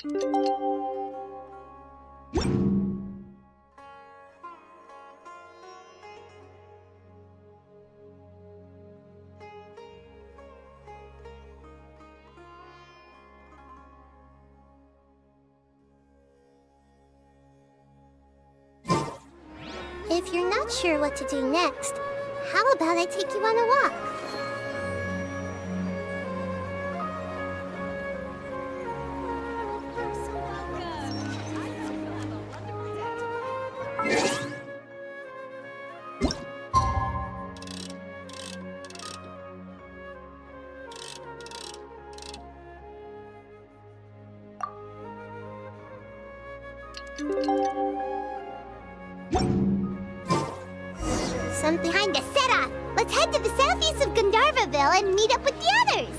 If you're not sure what to do next, how about I take you on a walk? Something behind the setup. Let's head to the southeast of Gandharvaville and meet up with the others.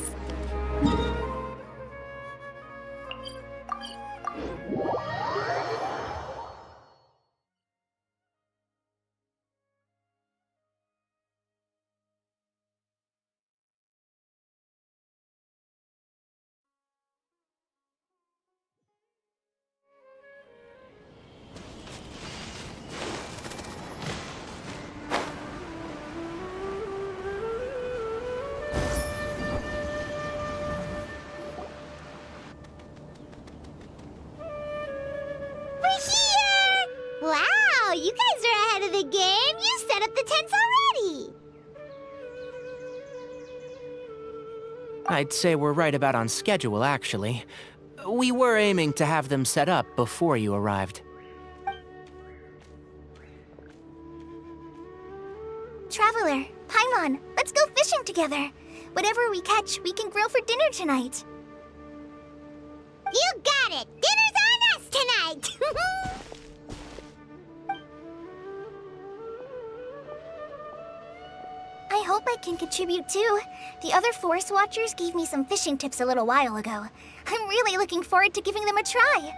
Wow, you guys are ahead of the game. You set up the tents already. I'd say we're right about on schedule, actually. We were aiming to have them set up before you arrived. Traveler, Paimon, let's go fishing together. Whatever we catch, we can grill for dinner tonight. You got it! Dinner's on us tonight! I hope I can contribute too. The other Forest Watchers gave me some fishing tips a little while ago. I'm really looking forward to giving them a try.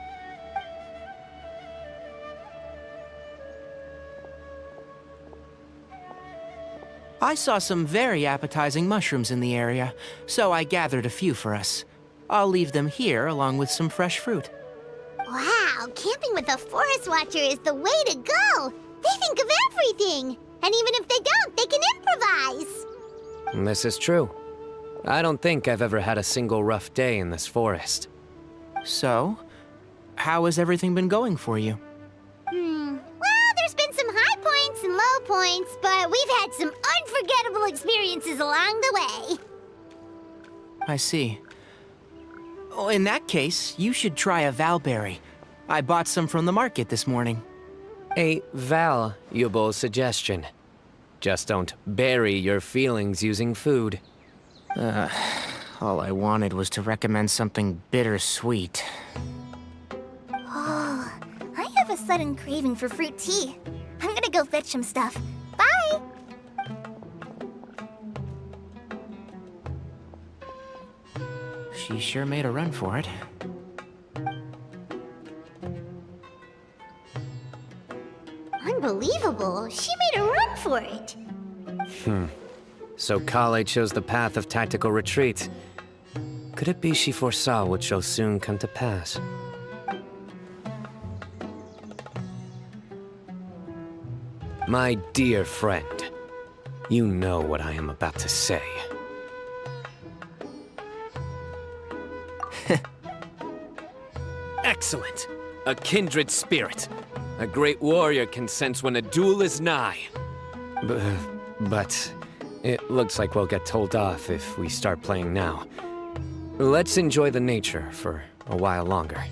I saw some very appetizing mushrooms in the area, so I gathered a few for us. I'll leave them here along with some fresh fruit. Wow, camping with a Forest Watcher is the way to go! They think of everything! And even if they don't, they can improvise! This is true. I don't think I've ever had a single rough day in this forest. So, how has everything been going for you? Well, there's been some high points and low points, but we've had some unforgettable experiences along the way. I see. Oh, in that case, you should try a valberry. I bought some from the market this morning. A valuable suggestion. Just don't bury your feelings using food. All I wanted was to recommend something bittersweet. Oh, I have a sudden craving for fruit tea. I'm gonna go fetch some stuff. Bye! She sure made a run for it. Unbelievable! She made a run for it! So Kale chose the path of tactical retreat. Could it be she foresaw what shall soon come to pass? My dear friend, you know what I am about to say. Excellent! A kindred spirit. A great warrior can sense when a duel is nigh. But it looks like we'll get told off if we start playing now. Let's enjoy the nature for a while longer.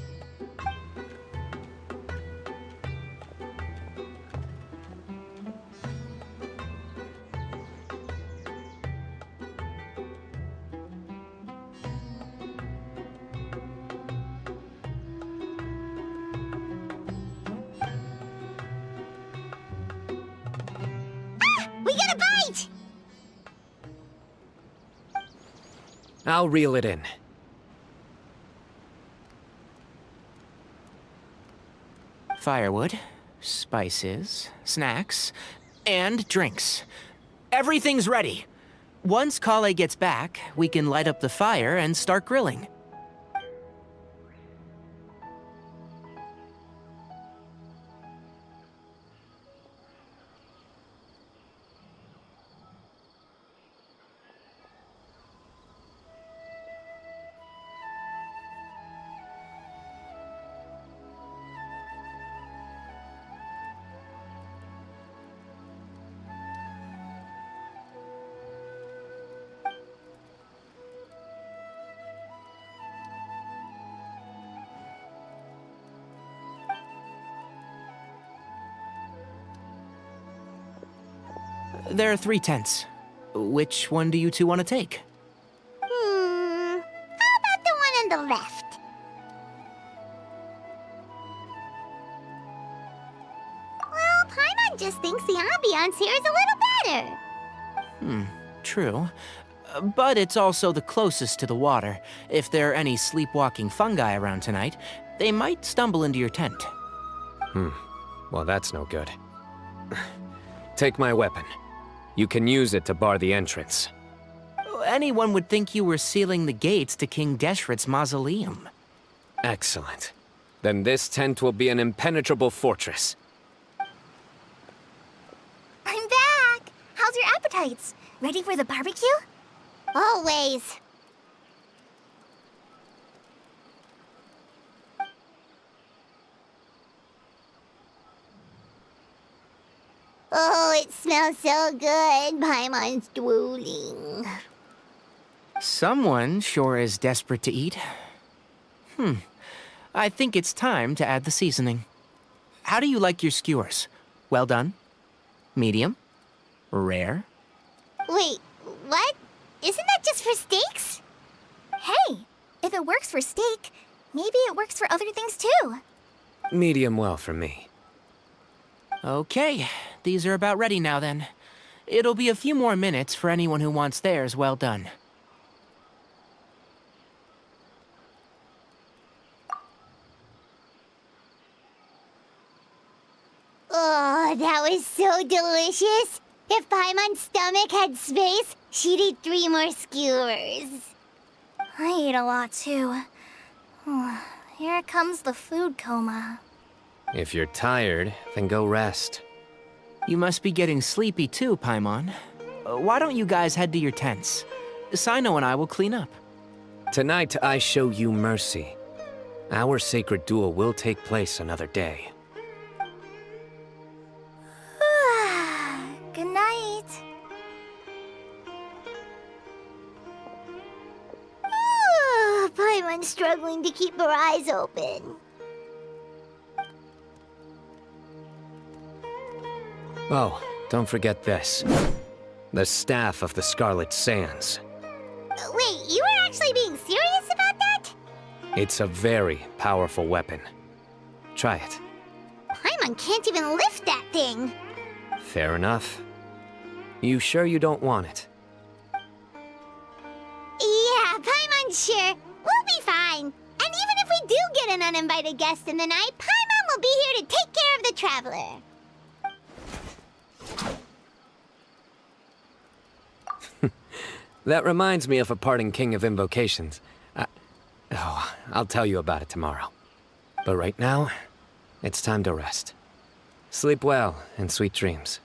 We got a bite! I'll reel it in. Firewood, spices, snacks, and drinks. Everything's ready. Once Kale gets back, we can light up the fire and start grilling. There are 3 tents. Which one do you two want to take? How about the one on the left? Well, Paimon just thinks the ambiance here is a little better. True. But it's also the closest to the water. If there are any sleepwalking fungi around tonight, they might stumble into your tent. Well, that's no good. Take my weapon. You can use it to bar the entrance. Anyone would think you were sealing the gates to King Deshret's mausoleum. Excellent. Then this tent will be an impenetrable fortress. I'm back! How's your appetites? Ready for the barbecue? Always. Oh, it smells so good. Paimon's drooling. Someone sure is desperate to eat. I think it's time to add the seasoning. How do you like your skewers? Well done? Medium? Rare? Wait, what? Isn't that just for steaks? Hey, if it works for steak, maybe it works for other things too. Medium well for me. Okay, these are about ready now then. It'll be a few more minutes for anyone who wants theirs well done. Oh, that was so delicious. If Paimon's stomach had space, she'd eat 3 more skewers. I ate a lot too. Here comes the food coma. If you're tired, then go rest. You must be getting sleepy too, Paimon. Why don't you guys head to your tents? Sino and I will clean up. Tonight, I show you mercy. Our sacred duel will take place another day. Good night. Paimon's struggling to keep her eyes open. Oh, don't forget this. The Staff of the Scarlet Sands. Wait, you were actually being serious about that? It's a very powerful weapon. Try it. Paimon can't even lift that thing. Fair enough. You sure you don't want it? Yeah, Paimon's sure. We'll be fine. And even if we do get an uninvited guest in the night, Paimon will be here to take care of the traveler. That reminds me of a parting king of invocations. I'll tell you about it tomorrow. But right now, it's time to rest. Sleep well and sweet dreams.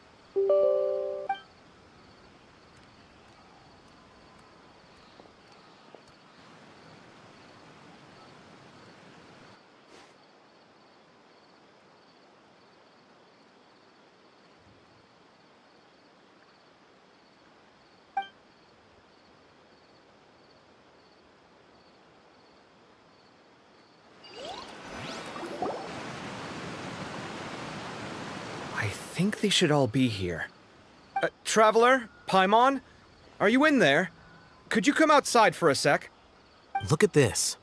I think they should all be here. Traveler? Paimon? Are you in there? Could you come outside for a sec? Look at this.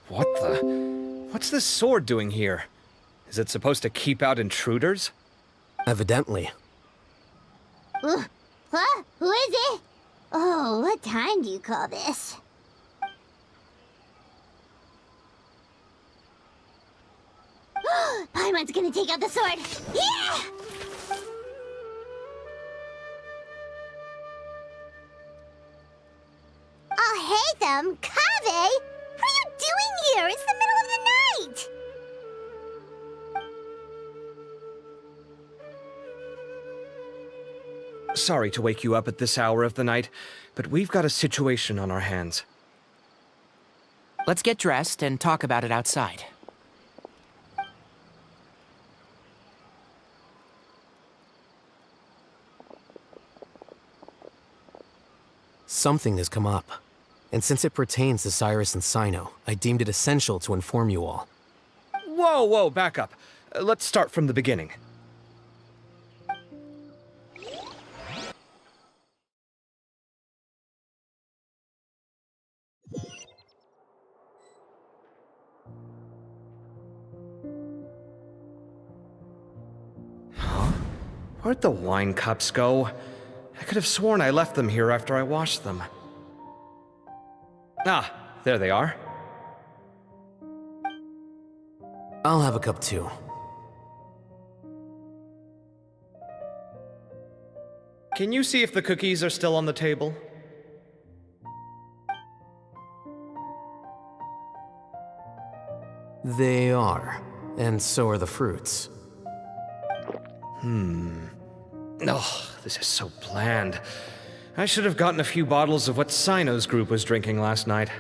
What the? What's this sword doing here? Is it supposed to keep out intruders? Evidently. What? Who is it? Oh, what time do you call this? Paimon's gonna take out the sword. Yeah! Oh, hey them, Kave! What are you doing here? It's the middle of the night! Sorry to wake you up at this hour of the night, but we've got a situation on our hands. Let's get dressed and talk about it outside. Something has come up. And since it pertains to Cyrus and Sino, I deemed it essential to inform you all. Whoa, back up. Let's start from the beginning. Where'd the wine cups go? I could have sworn I left them here after I washed them. Ah, there they are. I'll have a cup too. Can you see if the cookies are still on the table? They are, and so are the fruits. Oh, this is so bland. I should have gotten a few bottles of what Sino's group was drinking last night.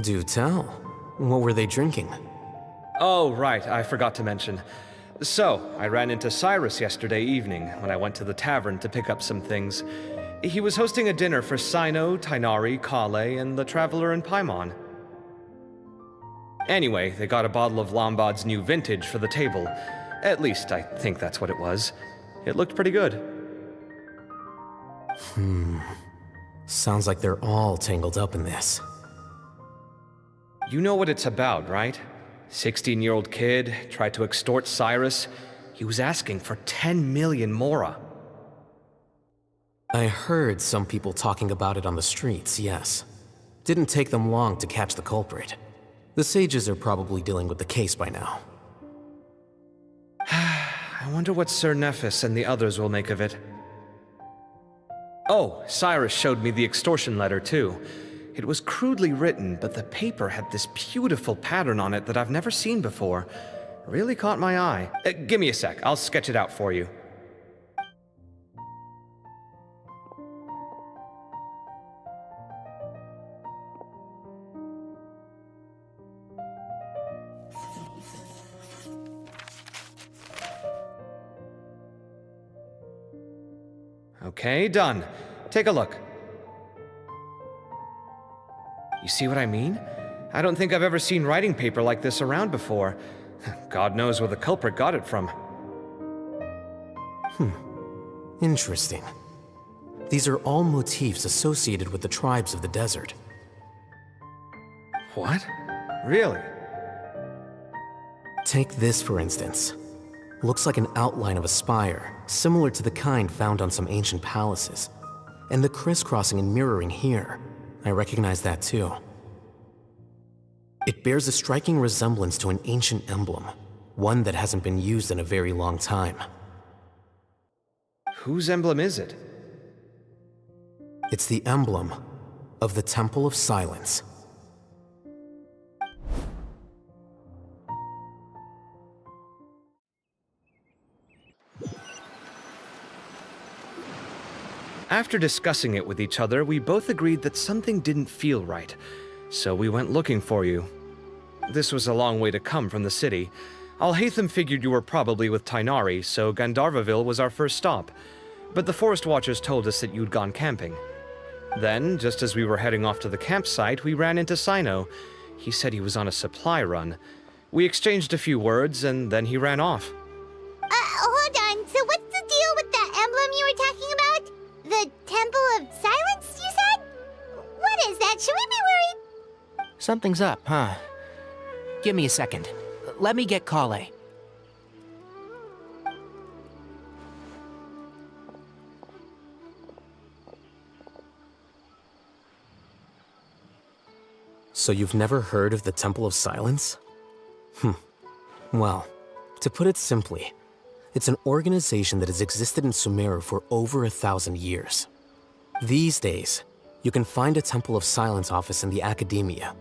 Do tell. What were they drinking? Oh, right, I forgot to mention. So, I ran into Cyrus yesterday evening when I went to the tavern to pick up some things. He was hosting a dinner for Sino, Tighnari, Kale, and the Traveler and Paimon. Anyway, they got a bottle of Lombard's new vintage for the table. At least, I think that's what it was. It looked pretty good. Sounds like they're all tangled up in this. You know what it's about, right? 16-year-old kid tried to extort Cyrus. He was asking for 10 million mora. I heard some people talking about it on the streets, yes. Didn't take them long to catch the culprit. The sages are probably dealing with the case by now. I wonder what Sir Nephis and the others will make of it. Oh, Cyrus showed me the extortion letter, too. It was crudely written, but the paper had this beautiful pattern on it that I've never seen before. Really caught my eye. Give me a sec, I'll sketch it out for you. Okay, done. Take a look. You see what I mean? I don't think I've ever seen writing paper like this around before. God knows where the culprit got it from. Interesting. These are all motifs associated with the tribes of the desert. What? Really? Take this, for instance. Looks like an outline of a spire, similar to the kind found on some ancient palaces. And the crisscrossing and mirroring here, I recognize that too. It bears a striking resemblance to an ancient emblem, one that hasn't been used in a very long time. Whose emblem is it? It's the emblem of the Temple of Silence. After discussing it with each other, we both agreed that something didn't feel right, so we went looking for you. This was a long way to come from the city. Alhaitham figured you were probably with Tighnari, so Gandharvaville was our first stop. But the Forest Watchers told us that you'd gone camping. Then, just as we were heading off to the campsite, we ran into Sino. He said he was on a supply run. We exchanged a few words, and then he ran off. Hold on. So what's the deal with that emblem you were talking about? The Temple of Silence, you said? What is that? Should we be worried? Something's up, huh? Give me a second. Let me get Kale. So you've never heard of the Temple of Silence? Well, to put it simply, it's an organization that has existed in Sumeru for over 1,000 years. These days, you can find a Temple of Silence office in the academia.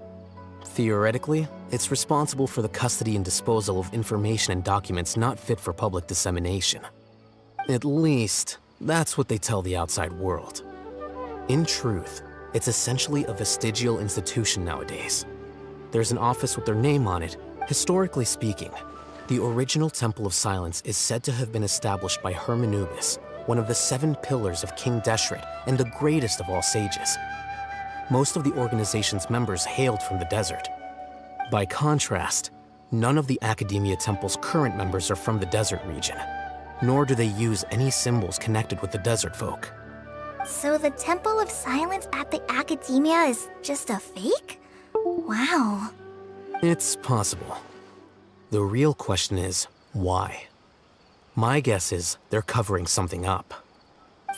Theoretically, it's responsible for the custody and disposal of information and documents not fit for public dissemination. At least, that's what they tell the outside world. In truth, it's essentially a vestigial institution nowadays. There's an office with their name on it. Historically speaking, the original Temple of Silence is said to have been established by Hermanubis, one of the 7 pillars of King Deshret and the greatest of all sages. Most of the organization's members hailed from the desert. By contrast, None of the Academia Temple's current members are from the desert region, nor do they use any symbols connected with the desert folk. So the Temple of Silence at the Academia is just a fake? Wow. It's possible. The real question is, why? My guess is they're covering something up.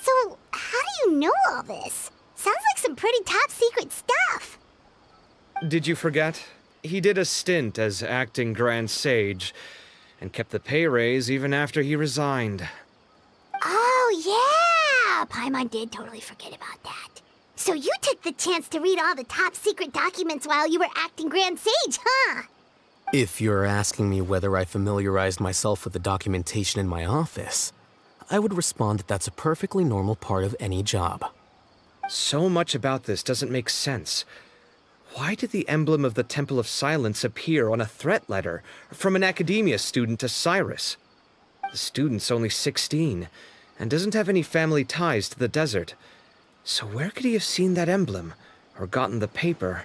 So, how do you know all this? Sounds like some pretty top secret stuff. Did you forget? He did a stint as acting Grand Sage, and kept the pay raise even after he resigned. Oh, yeah! Paimon did totally forget about that. So you took the chance to read all the top secret documents while you were acting Grand Sage, huh? If you're asking me whether I familiarized myself with the documentation in my office, I would respond that that's a perfectly normal part of any job. So much about this doesn't make sense. Why did the emblem of the Temple of Silence appear on a threat letter from an Academia student to Cyrus? The student's only 16, and doesn't have any family ties to the desert. So where could he have seen that emblem, or gotten the paper?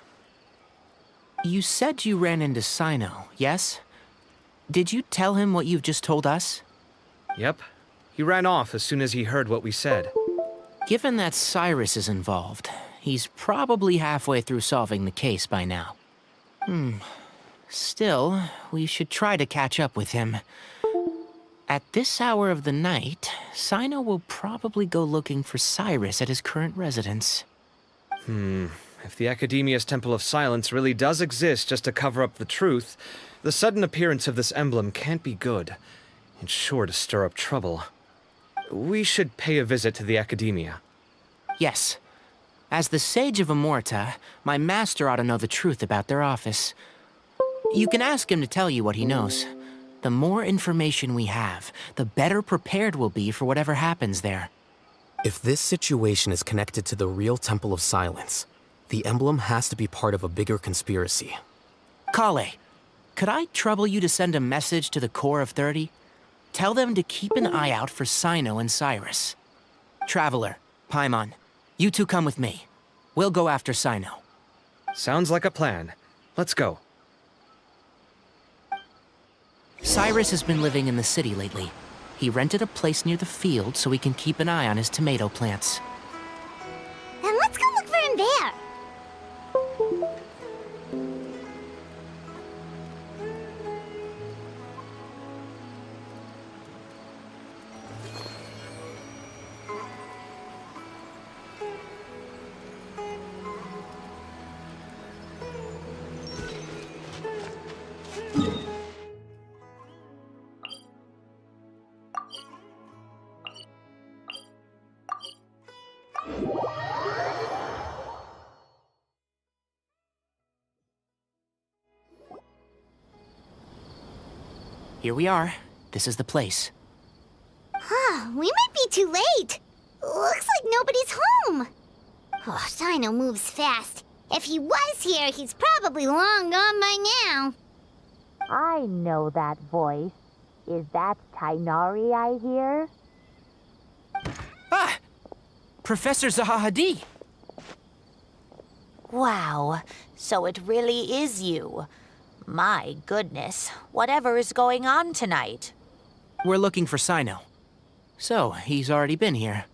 You said you ran into Sino, yes? Did you tell him what you've just told us? Yep. He ran off as soon as he heard what we said. Given that Cyrus is involved, he's probably halfway through solving the case by now. Still, we should try to catch up with him. At this hour of the night, Sino will probably go looking for Cyrus at his current residence. If the Academia's Temple of Silence really does exist just to cover up the truth, the sudden appearance of this emblem can't be good. It's sure to stir up trouble. We should pay a visit to the Academia. Yes. As the Sage of Amorta, my master ought to know the truth about their office. You can ask him to tell you what he knows. The more information we have, the better prepared we'll be for whatever happens there. If this situation is connected to the real Temple of Silence, the emblem has to be part of a bigger conspiracy. Kale, could I trouble you to send a message to the Core of 30? Tell them to keep an eye out for Sino and Cyrus. Traveler, Paimon, you two come with me. We'll go after Sino. Sounds like a plan. Let's go. Cyrus has been living in the city lately. He rented a place near the field so he can keep an eye on his tomato plants. Then let's go look for him there. Here we are. This is the place. We might be too late. Looks like nobody's home. Oh, Sino moves fast. If he was here, he's probably long gone by now. I know that voice. Is that Tainari I hear? Ah! Professor Zahahadi! Wow, so it really is you. My goodness, whatever is going on tonight? We're looking for Sino. So, he's already been here.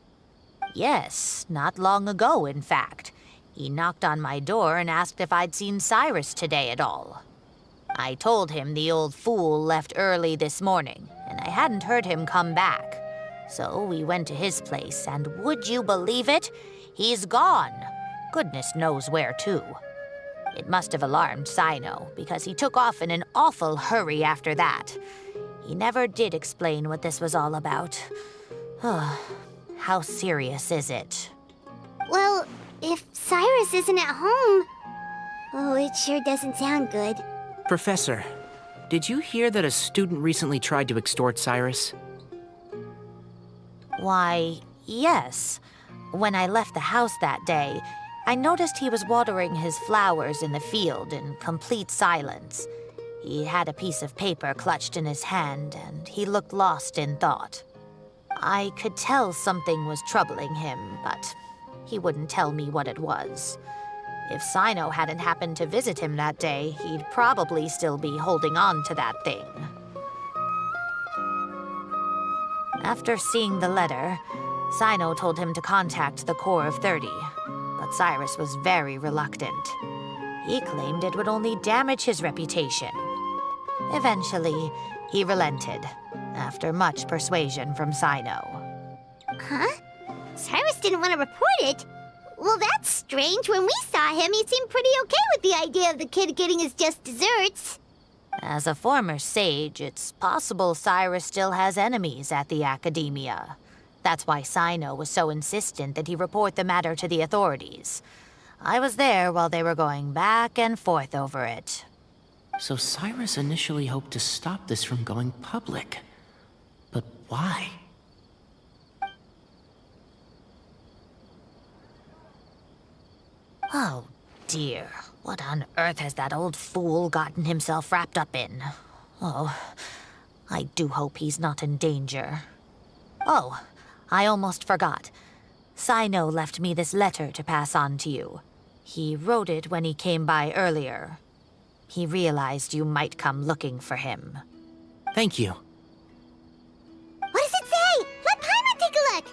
Yes, not long ago, in fact. He knocked on my door and asked if I'd seen Cyrus today at all. I told him the old fool left early this morning, and I hadn't heard him come back. So we went to his place, and would you believe it? He's gone. Goodness knows where to. It must have alarmed Sino, because he took off in an awful hurry after that. He never did explain what this was all about. How serious is it? Well, if Cyrus isn't at home... Oh, it sure doesn't sound good. Professor, did you hear that a student recently tried to extort Cyrus? Why, yes. When I left the house that day, I noticed he was watering his flowers in the field in complete silence. He had a piece of paper clutched in his hand, and he looked lost in thought. I could tell something was troubling him, but he wouldn't tell me what it was. If Sino hadn't happened to visit him that day, he'd probably still be holding on to that thing. After seeing the letter, Sino told him to contact the Corps of 30, but Cyrus was very reluctant. He claimed it would only damage his reputation. Eventually, he relented, after much persuasion from Sino. Huh? Cyrus didn't want to report it? Well, that's strange. When we saw him, he seemed pretty okay with the idea of the kid getting his just desserts. As a former sage, it's possible Cyrus still has enemies at the Academia. That's why Sino was so insistent that he report the matter to the authorities. I was there while they were going back and forth over it. So Cyrus initially hoped to stop this from going public. But why? Oh, dear. What on earth has that old fool gotten himself wrapped up in? Oh, I do hope he's not in danger. Oh, I almost forgot. Sino left me this letter to pass on to you. He wrote it when he came by earlier. He realized you might come looking for him. Thank you. What does it say? Let Paimon take a look.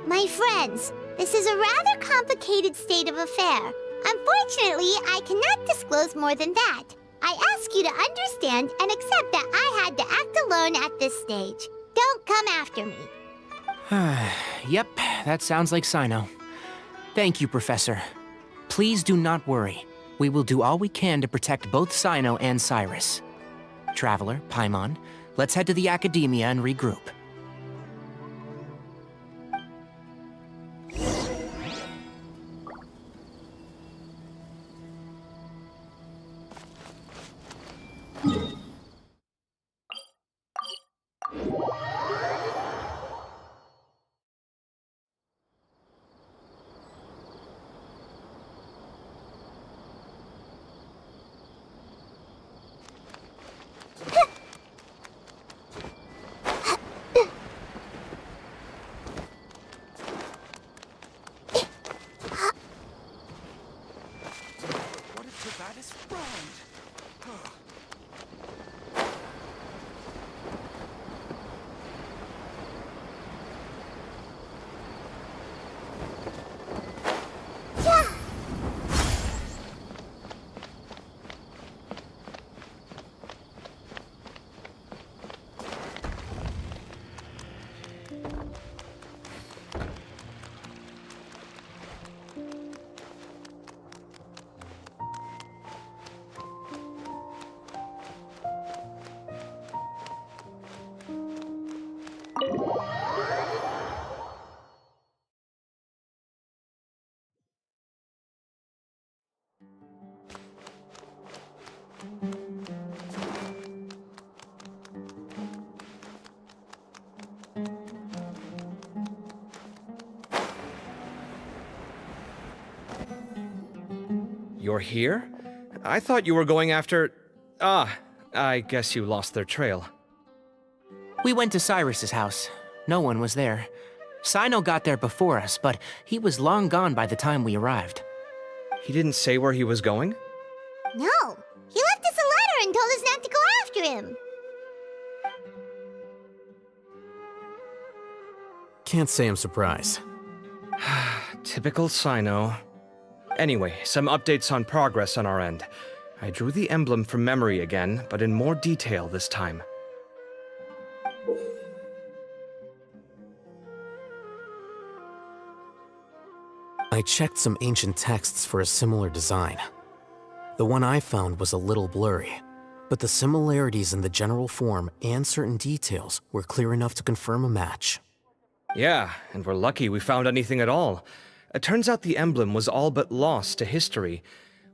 My friends, this is a rather complicated state of affair. Unfortunately, I cannot disclose more than that. I ask you to understand and accept that I had to act alone at this stage. Don't come after me. Yep, that sounds like Sino. Thank you, Professor. Please do not worry. We will do all we can to protect both Sino and Cyrus. Traveler, Paimon, let's head to the Academia and regroup. You're here? I thought you were going after... Ah, I guess you lost their trail. We went to Cyrus's house. No one was there. Sino got there before us, but he was long gone by the time we arrived. He didn't say where he was going? No, he left us a letter and told us not to go after him. Can't say I'm surprised. Typical Sino. Anyway, some updates on progress on our end. I drew the emblem from memory again, but in more detail this time. I checked some ancient texts for a similar design. The one I found was a little blurry, but the similarities in the general form and certain details were clear enough to confirm a match. Yeah, and we're lucky we found anything at all. It turns out the emblem was all but lost to history.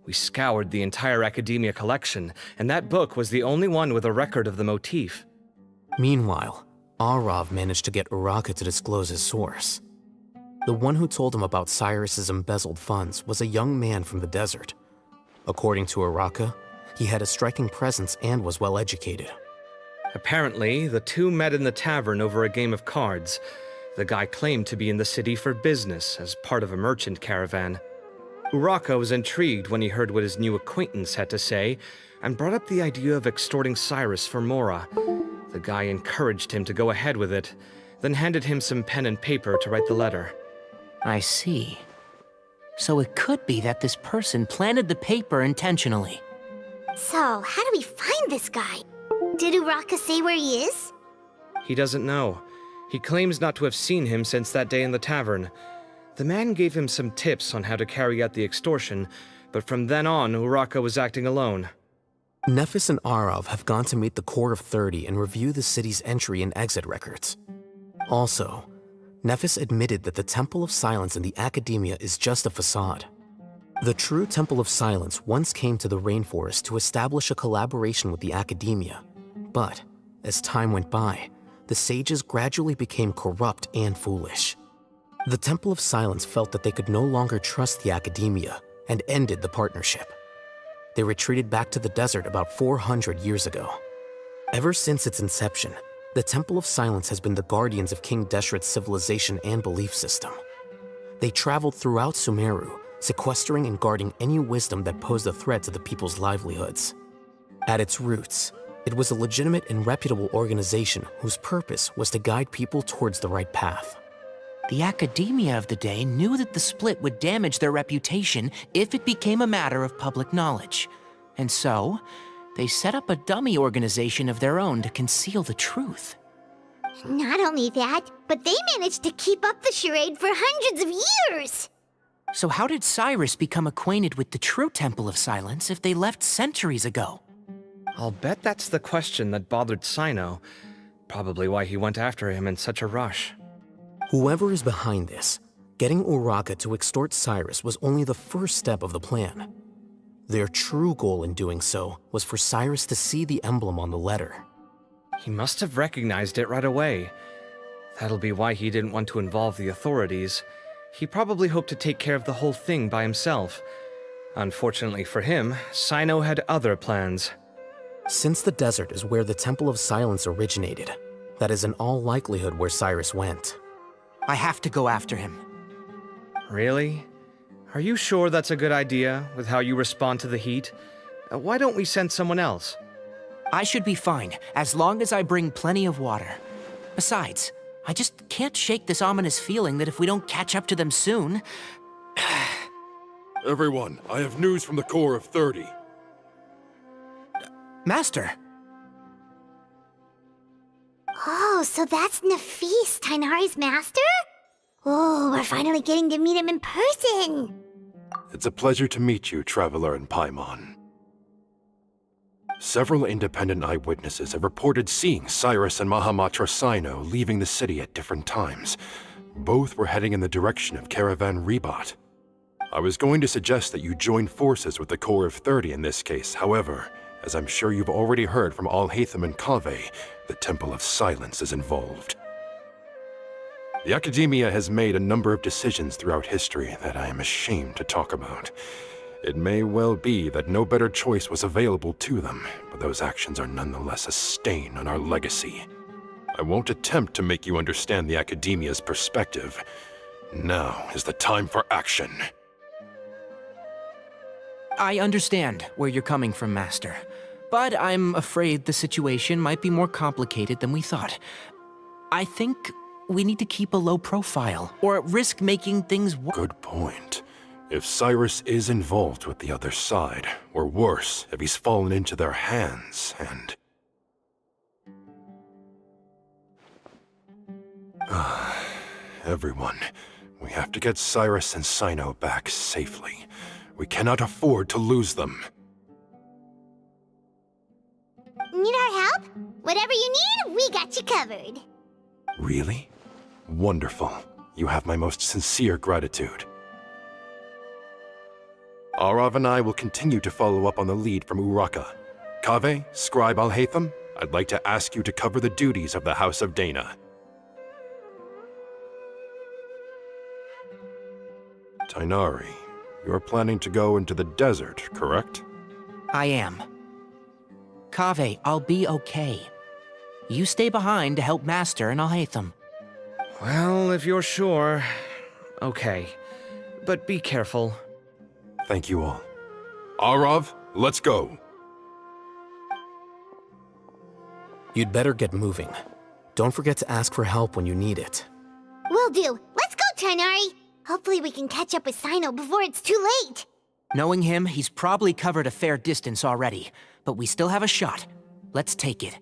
We scoured the entire Academia collection, and that book was the only one with a record of the motif. Meanwhile, Arav managed to get Uraka to disclose his source. The one who told him about Cyrus's embezzled funds was a young man from the desert. According to Uraka, he had a striking presence and was well educated. Apparently, the two met in the tavern over a game of cards. The guy claimed to be in the city for business as part of a merchant caravan. Uraka was intrigued when he heard what his new acquaintance had to say and brought up the idea of extorting Cyrus for Mora. The guy encouraged him to go ahead with it, then handed him some pen and paper to write the letter. I see. So it could be that this person planted the paper intentionally. So, how do we find this guy? Did Uraka say where he is? He doesn't know. He claims not to have seen him since that day in the tavern. The man gave him some tips on how to carry out the extortion, but from then on, Uraka was acting alone. Nephis and Arav have gone to meet the Core of 30 and review the city's entry and exit records. Also, Nephis admitted that the Temple of Silence in the Academia is just a facade. The true Temple of Silence once came to the rainforest to establish a collaboration with the Academia, but as time went by, the sages gradually became corrupt and foolish. The Temple of Silence felt that they could no longer trust the Academia and ended the partnership. They retreated back to the desert about 400 years ago. Ever since its inception, the Temple of Silence has been the guardians of King Deshret's civilization and belief system. They traveled throughout Sumeru, sequestering and guarding any wisdom that posed a threat to the people's livelihoods. At its roots, it was a legitimate and reputable organization whose purpose was to guide people towards the right path. The academia of the day knew that the split would damage their reputation if it became a matter of public knowledge. And so, they set up a dummy organization of their own to conceal the truth. Not only that, but they managed to keep up the charade for hundreds of years! So how did Cyrus become acquainted with the true Temple of Silence if they left centuries ago? I'll bet that's the question that bothered Sino. Probably why he went after him in such a rush. Whoever is behind this, getting Uraka to extort Cyrus was only the first step of the plan. Their true goal in doing so was for Cyrus to see the emblem on the letter. He must have recognized it right away. That'll be why he didn't want to involve the authorities. He probably hoped to take care of the whole thing by himself. Unfortunately for him, Sino had other plans. Since the desert is where the Temple of Silence originated, that is in all likelihood where Cyrus went. I have to go after him. Really? Are you sure that's a good idea, with how you respond to the heat? Why don't we send someone else? I should be fine, as long as I bring plenty of water. Besides, I just can't shake this ominous feeling that if we don't catch up to them soon... Everyone, I have news from the Core of 30. Master! Oh, so that's Nafis, Tainari's master? Oh, we're finally getting to meet him in person! It's a pleasure to meet you, Traveler in Paimon. Several independent eyewitnesses have reported seeing Cyrus and Mahamatra Sino leaving the city at different times. Both were heading in the direction of Caravan Ribat. I was going to suggest that you join forces with the Core of 30 in this case. However, as I'm sure you've already heard from Al-Haytham and Kaveh, the Temple of Silence is involved. The Academia has made a number of decisions throughout history that I am ashamed to talk about. It may well be that no better choice was available to them, but those actions are nonetheless a stain on our legacy. I won't attempt to make you understand the Academia's perspective. Now is the time for action. I understand where you're coming from, Master. But I'm afraid the situation might be more complicated than we thought. I think we need to keep a low profile, or risk making things worse. Good point. If Cyrus is involved with the other side, or worse, if he's fallen into their hands, and... Everyone, we have to get Cyrus and Sino back safely. We cannot afford to lose them. Need our help? Whatever you need, we got you covered. Really? Wonderful. You have my most sincere gratitude. Arav and I will continue to follow up on the lead from Uraka. Kaveh, Scribe Al-Haytham, I'd like to ask you to cover the duties of the House of Dana. Tainari, you're planning to go into the desert, correct? I am. Kaveh, I'll be okay. You stay behind to help Master and Al-Haytham. Well, if you're sure. Okay. But be careful. Thank you all. Arav, let's go. You'd better get moving. Don't forget to ask for help when you need it. Will do. Let's go, Tainari. Hopefully we can catch up with Sino before it's too late. Knowing him, he's probably covered a fair distance already, but we still have a shot. Let's take it.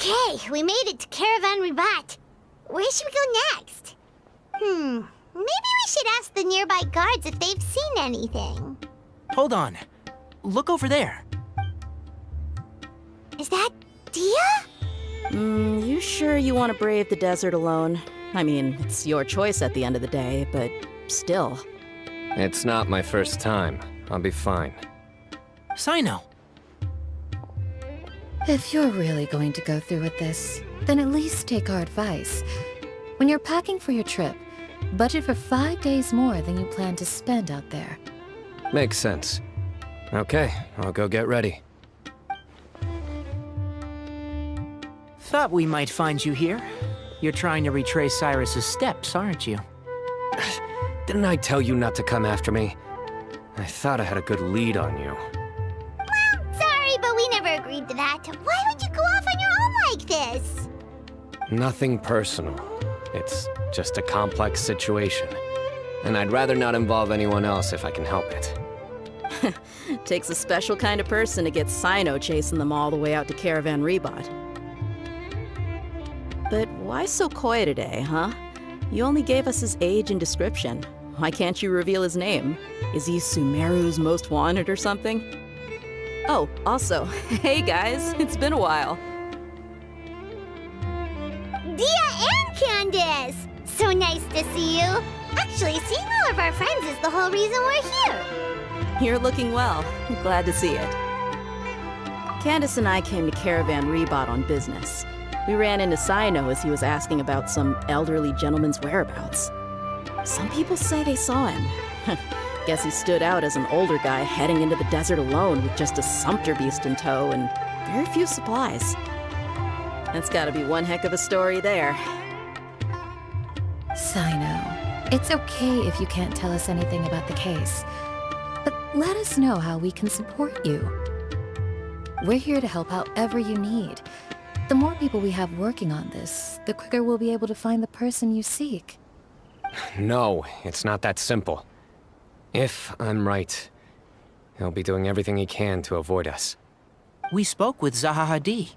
Okay, we made it to Caravan Ribat. Where should we go next? Maybe we should ask the nearby guards if they've seen anything. Hold on. Look over there. Is that Dia? You sure you want to brave the desert alone? I mean, it's your choice at the end of the day, but still. It's not my first time. I'll be fine. Sino. If you're really going to go through with this, then at least take our advice. When you're packing for your trip, budget for 5 days more than you plan to spend out there. Makes sense. Okay, I'll go get ready. Thought we might find you here. You're trying to retrace Cyrus's steps, aren't you? Didn't I tell you not to come after me? I thought I had a good lead on you. Sorry, but we never agreed to that. Why would you go off on your own like this? Nothing personal. It's just a complex situation. And I'd rather not involve anyone else if I can help it. Takes a special kind of person to get Sino chasing them all the way out to Caravan Ribat. But why so coy today, huh? You only gave us his age and description. Why can't you reveal his name? Is he Sumeru's most wanted or something? Oh, also, hey guys, it's been a while. Dia and Candace! So nice to see you. Actually, seeing all of our friends is the whole reason we're here. You're looking well. I'm glad to see it. Candace and I came to Caravan Ribat on business. We ran into Sino as he was asking about some elderly gentleman's whereabouts. Some people say they saw him. Guess he stood out as an older guy heading into the desert alone with just a sumpter beast in tow and very few supplies. That's gotta be one heck of a story there. Sino, it's okay if you can't tell us anything about the case. But let us know how we can support you. We're here to help however you need. The more people we have working on this, the quicker we'll be able to find the person you seek. No, it's not that simple. If I'm right, he'll be doing everything he can to avoid us. We spoke with Zaha Hadid.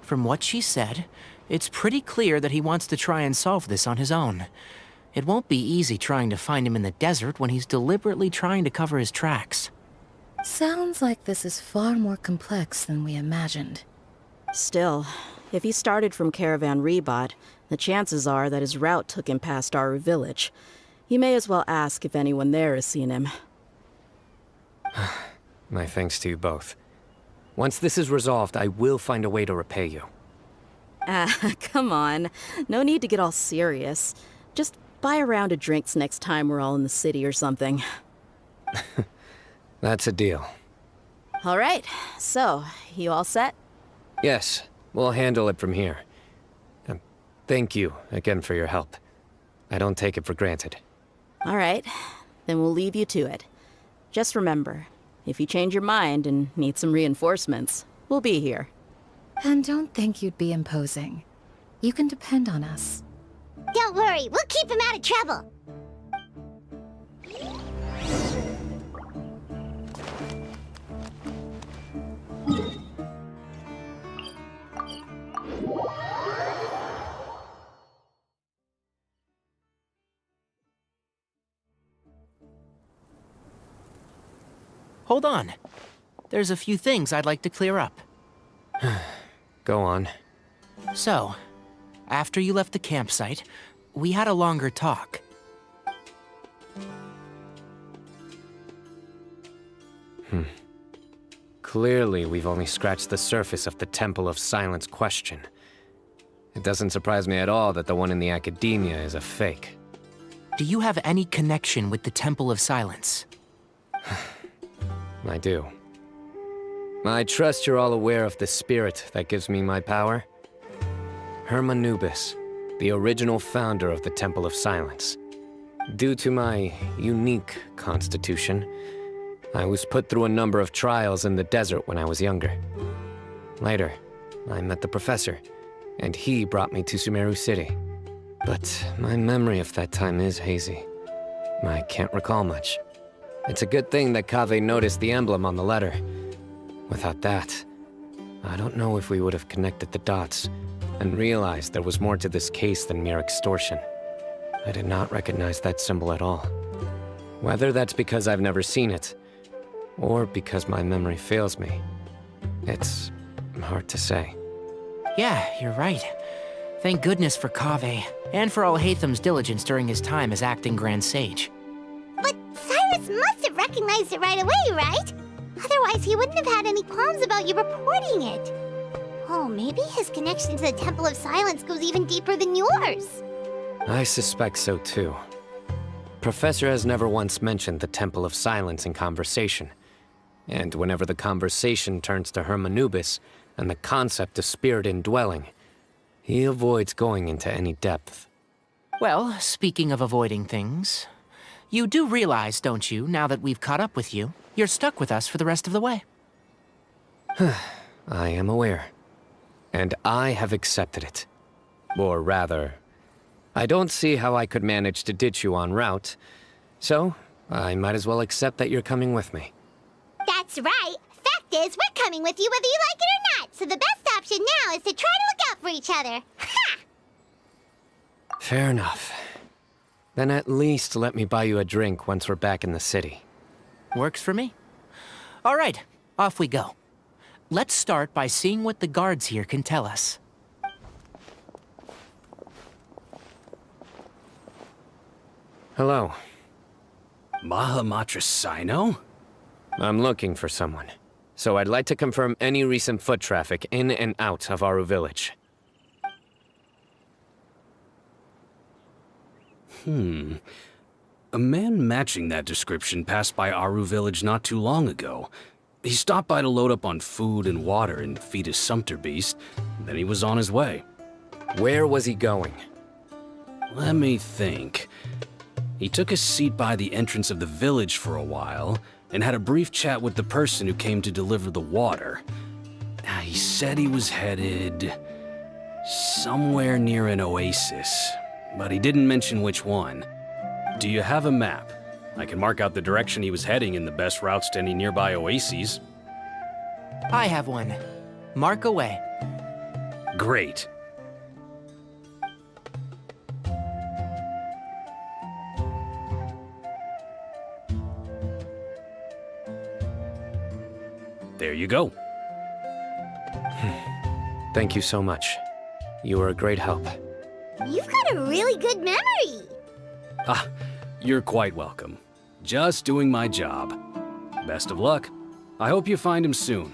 From what she said, it's pretty clear that he wants to try and solve this on his own. It won't be easy trying to find him in the desert when he's deliberately trying to cover his tracks. Sounds like this is far more complex than we imagined. Still, if he started from Caravan Ribat, the chances are that his route took him past our village. You may as well ask if anyone there has seen him. My thanks to you both. Once this is resolved, I will find a way to repay you. Come on. No need to get all serious. Just buy a round of drinks next time we're all in the city or something. That's a deal. All right, so, you all set? Yes, we'll handle it from here. Thank you again for your help. I don't take it for granted. All right, then we'll leave you to it. Just remember, if you change your mind and need some reinforcements, we'll be here. And don't think you'd be imposing. You can depend on us. Don't worry, we'll keep him out of trouble. hold on. There's a few things I'd like to clear up. Go on. So, after you left the campsite, we had a longer talk. Clearly, we've only scratched the surface of the Temple of Silence question. It doesn't surprise me at all that the one in the Academia is a fake. Do you have any connection with the Temple of Silence? I do. I trust you're all aware of the spirit that gives me my power. Hermanubis, the original founder of the Temple of Silence. Due to my unique constitution, I was put through a number of trials in the desert when I was younger. Later, I met the professor, and he brought me to Sumeru City. But my memory of that time is hazy. I can't recall much. It's a good thing that Kaveh noticed the emblem on the letter. Without that, I don't know if we would have connected the dots and realized there was more to this case than mere extortion. I did not recognize that symbol at all. Whether that's because I've never seen it, or because my memory fails me, it's hard to say. Yeah, you're right. Thank goodness for Kaveh, and for Alhaitham's diligence during his time as acting Grand Sage. But Cyrus must have recognized it right away, right? Otherwise, he wouldn't have had any qualms about you reporting it. Oh, maybe his connection to the Temple of Silence goes even deeper than yours. I suspect so too. Professor has never once mentioned the Temple of Silence in conversation. And whenever the conversation turns to Hermanubis and the concept of spirit indwelling, he avoids going into any depth. Well, speaking of avoiding things, you do realize, don't you, now that we've caught up with you, you're stuck with us for the rest of the way. I am aware. And I have accepted it. Or rather, I don't see how I could manage to ditch you en route, so I might as well accept that you're coming with me. That's right. Fact is, we're coming with you whether you like it or not, so the best option now is to try to look out for each other. Ha! Fair enough. Then at least let me buy you a drink once we're back in the city. Works for me. All right, off we go. Let's start by seeing what the guards here can tell us. Hello. Mahamatra Sino? I'm looking for someone. So I'd like to confirm any recent foot traffic in and out of Aru Village. A man matching that description passed by Aru Village not too long ago. He stopped by to load up on food and water and feed his sumpter beast, then he was on his way. Where was he going? Let me think. He took a seat by the entrance of the village for a while, and had a brief chat with the person who came to deliver the water. He said he was headed somewhere near an oasis, but he didn't mention which one. Do you have a map? I can mark out the direction he was heading and the best routes to any nearby oases. I have one. Mark away. Great. There you go. Thank you so much. You were a great help. You've got a really good memory. Ah, you're quite welcome. Just doing my job. Best of luck. I hope you find him soon.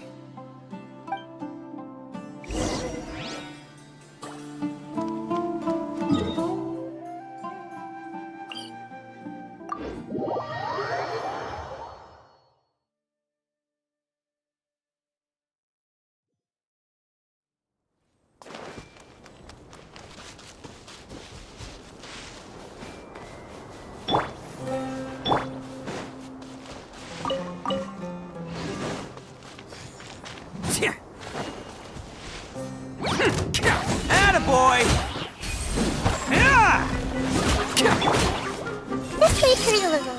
This may hurt a little.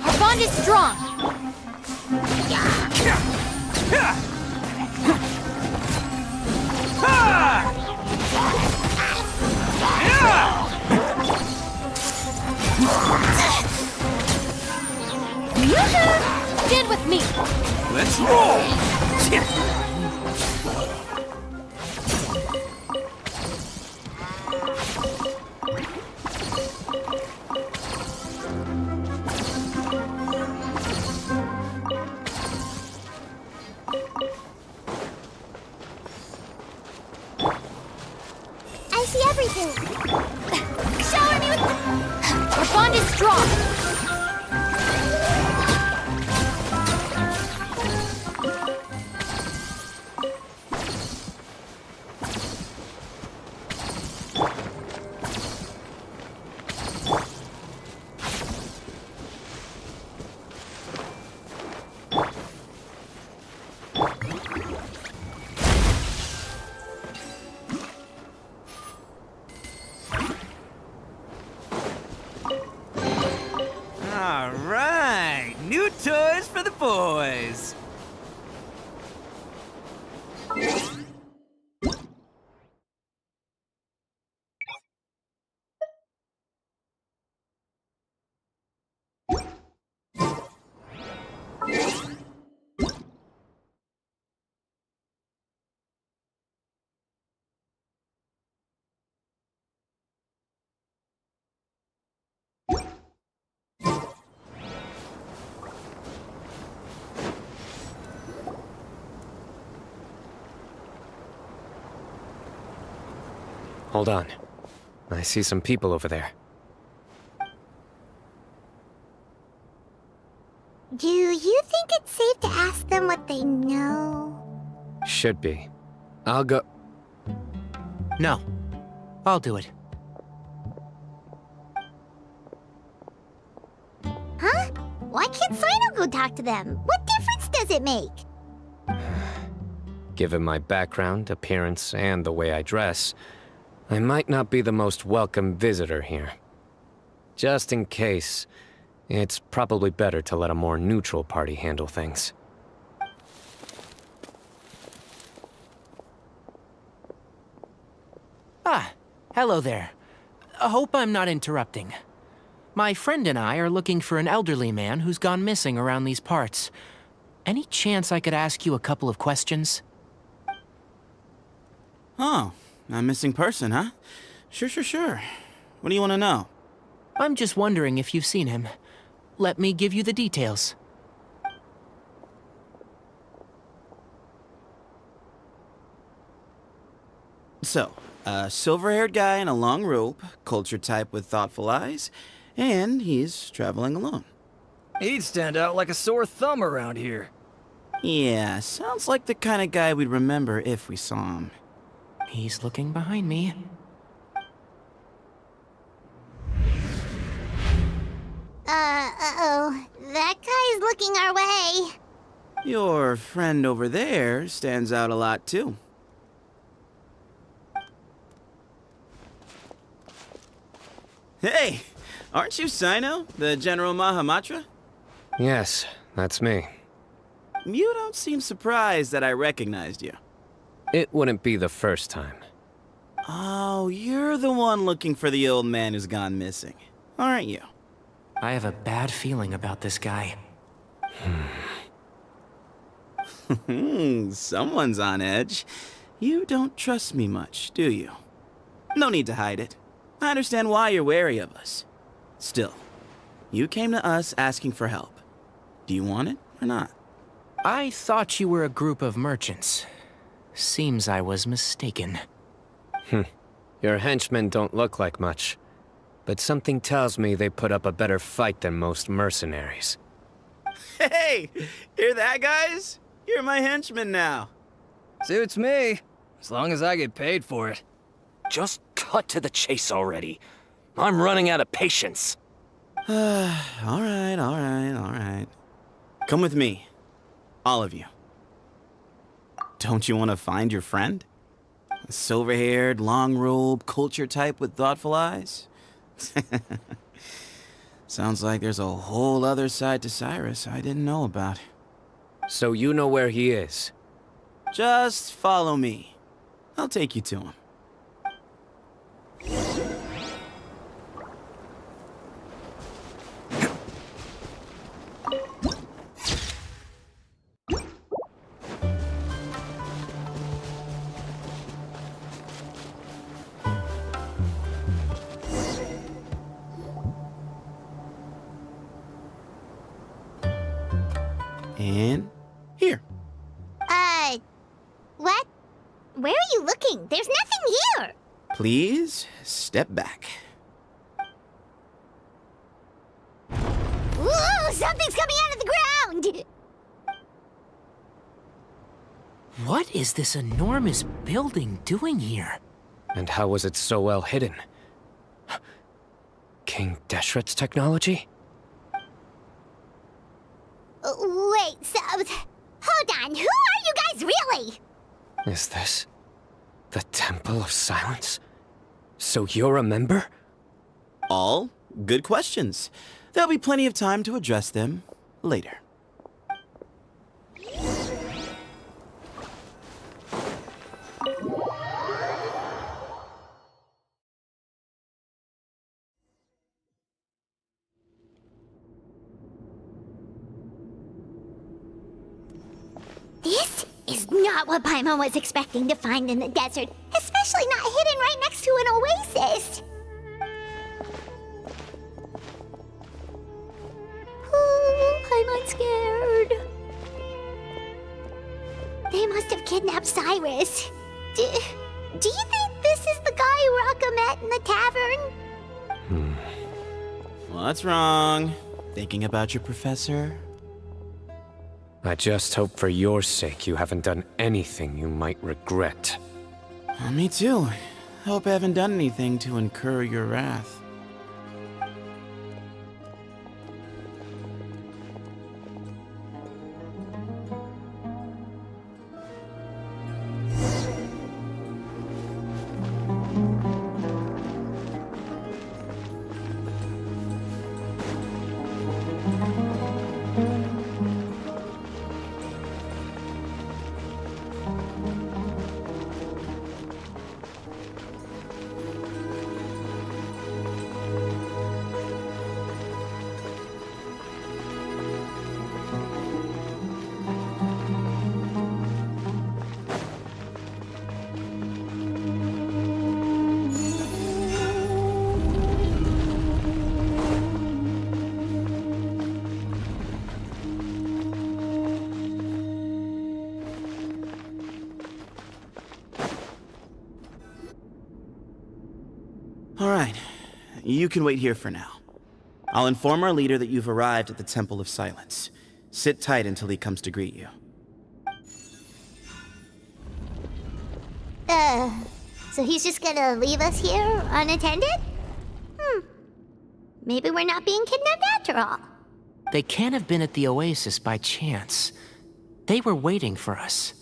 Our bond is strong. Stand with me! Let's roll! I see everything. Shower me with... Our bond is strong! All right, new toys for the boys. Hold on. I see some people over there. Do you think it's safe to ask them what they know? Should be. I'll go. No. I'll do it. Huh? Why can't Sino go talk to them? What difference does it make? Given my background, appearance, and the way I dress, I might not be the most welcome visitor here. Just in case, it's probably better to let a more neutral party handle things. Ah, hello there. I hope I'm not interrupting. My friend and I are looking for an elderly man who's gone missing around these parts. Any chance I could ask you a couple of questions? Oh, a missing person, huh? Sure. What do you want to know? I'm just wondering if you've seen him. Let me give you the details. So, a silver-haired guy in a long robe, culture type with thoughtful eyes, and he's traveling alone. He'd stand out like a sore thumb around here. Yeah, sounds like the kind of guy we'd remember if we saw him. He's looking behind me. Uh-oh. That guy's looking our way. Your friend over there stands out a lot, too. Hey! Aren't you Sino, the General Mahamatra? Yes, that's me. You don't seem surprised that I recognized you. It wouldn't be the first time. Oh, you're the one looking for the old man who's gone missing, aren't you? I have a bad feeling about this guy. Someone's on edge. You don't trust me much, do you? No need to hide it. I understand why you're wary of us. Still, you came to us asking for help. Do you want it or not? I thought you were a group of merchants. Seems I was mistaken. Your henchmen don't look like much, but something tells me they put up a better fight than most mercenaries. Hey! Hear that, guys? You're my henchmen now. Suits me, as long as I get paid for it. Just cut to the chase already. I'm running out of patience. All right. Come with me. All of you. Don't you want to find your friend? A silver-haired, long robe, culture type with thoughtful eyes? Sounds like there's a whole other side to Cyrus I didn't know about. So you know where he is? Just follow me. I'll take you to him. And here. What? Where are you looking? There's nothing here! Please step back. Ooh, something's coming out of the ground! What is this enormous building doing here? And how was it so well hidden? King Deshret's technology? Wait, so... Hold on, who are you guys really? Is this the Temple of Silence? So you're a member? All good questions. There'll be plenty of time to address them later. This is not what Paimon was expecting to find in the desert, especially not hidden right next to an oasis. I'm scared. They must have kidnapped Cyrus. Do you think this is the guy Raka met in the tavern? What's wrong? Thinking about your professor? I just hope for your sake you haven't done anything you might regret. Me too. Hope I haven't done anything to incur your wrath. All right, you can wait here for now. I'll inform our leader that you've arrived at the Temple of Silence. Sit tight until he comes to greet you. So he's just gonna leave us here unattended? Maybe we're not being kidnapped after all. They can't have been at the oasis by chance. They were waiting for us.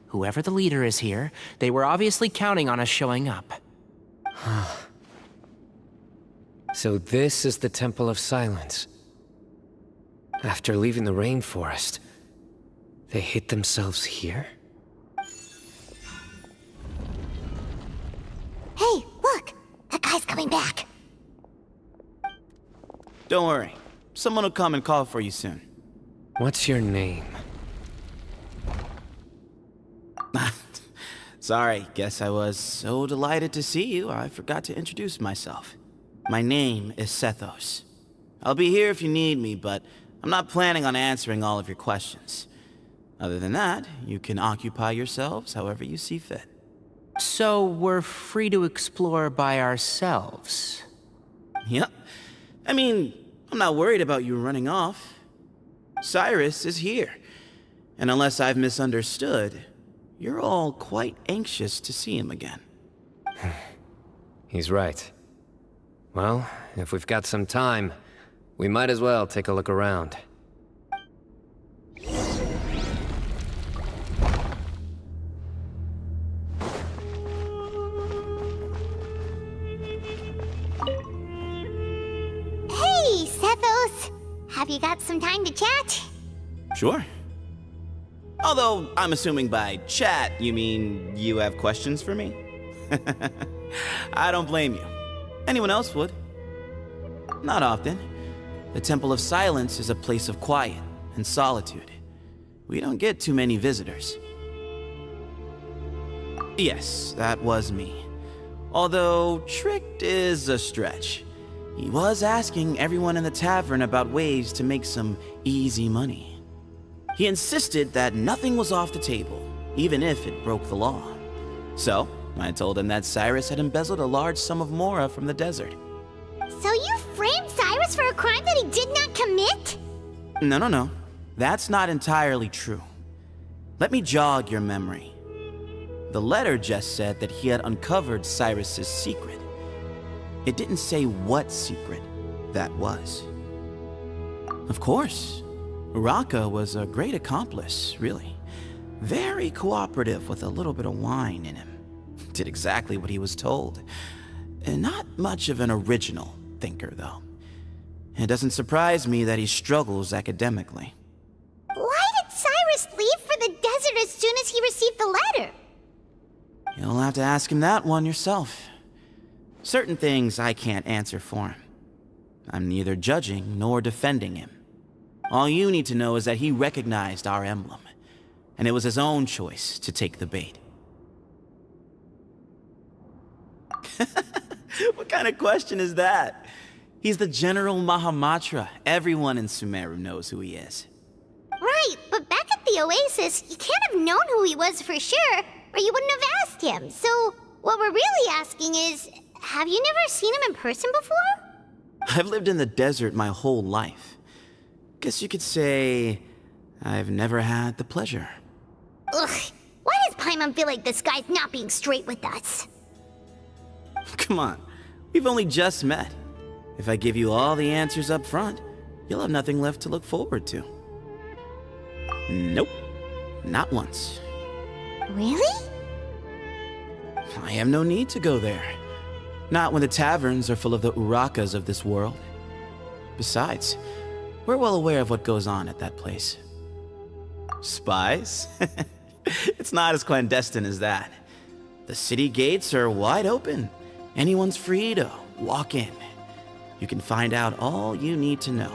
Whoever the leader is here, they were obviously counting on us showing up. So this is the Temple of Silence. After leaving the rainforest, they hid themselves here? Hey, look! That guy's coming back. Don't worry. Someone will come and call for you soon. What's your name? Sorry, guess I was so delighted to see you, I forgot to introduce myself. My name is Sethos. I'll be here if you need me, but I'm not planning on answering all of your questions. Other than that, you can occupy yourselves however you see fit. So we're free to explore by ourselves? Yep. I mean, I'm not worried about you running off. Cyrus is here. And unless I've misunderstood, you're all quite anxious to see him again. He's right. Well, if we've got some time, we might as well take a look around. Hey, Sethos! Have you got some time to chat? Sure. Although, I'm assuming by chat, you mean you have questions for me? I don't blame you. Anyone else would. Not often. The Temple of Silence is a place of quiet and solitude. We don't get too many visitors. Yes, that was me. Although, tricked is a stretch. He was asking everyone in the tavern about ways to make some easy money. He insisted that nothing was off the table, even if it broke the law. So, I told him that Cyrus had embezzled a large sum of mora from the desert. So you framed Cyrus for a crime that he did not commit? No. That's not entirely true. Let me jog your memory. The letter just said that he had uncovered Cyrus's secret. It didn't say what secret that was. Of course, Uraka was a great accomplice, really. Very cooperative with a little bit of wine in him. Did exactly what he was told. And not much of an original thinker, though. It doesn't surprise me that he struggles academically. Why did Cyrus leave for the desert as soon as he received the letter? You'll have to ask him that one yourself. Certain things I can't answer for him. I'm neither judging nor defending him. All you need to know is that he recognized our emblem, and it was his own choice to take the bait. What kind of question is that? He's the General Mahamatra. Everyone in Sumeru knows who he is. Right, but back at the Oasis, you can't have known who he was for sure, or you wouldn't have asked him. So, what we're really asking is, have you never seen him in person before? I've lived in the desert my whole life. Guess you could say I've never had the pleasure. Ugh, why does Paimon feel like this guy's not being straight with us? Come on, we've only just met. If I give you all the answers up front, you'll have nothing left to look forward to. Nope, not once. Really? I have no need to go there. Not when the taverns are full of the Urakas of this world. Besides, we're well aware of what goes on at that place. Spies? It's not as clandestine as that. The city gates are wide open. Anyone's free to walk in. You can find out all you need to know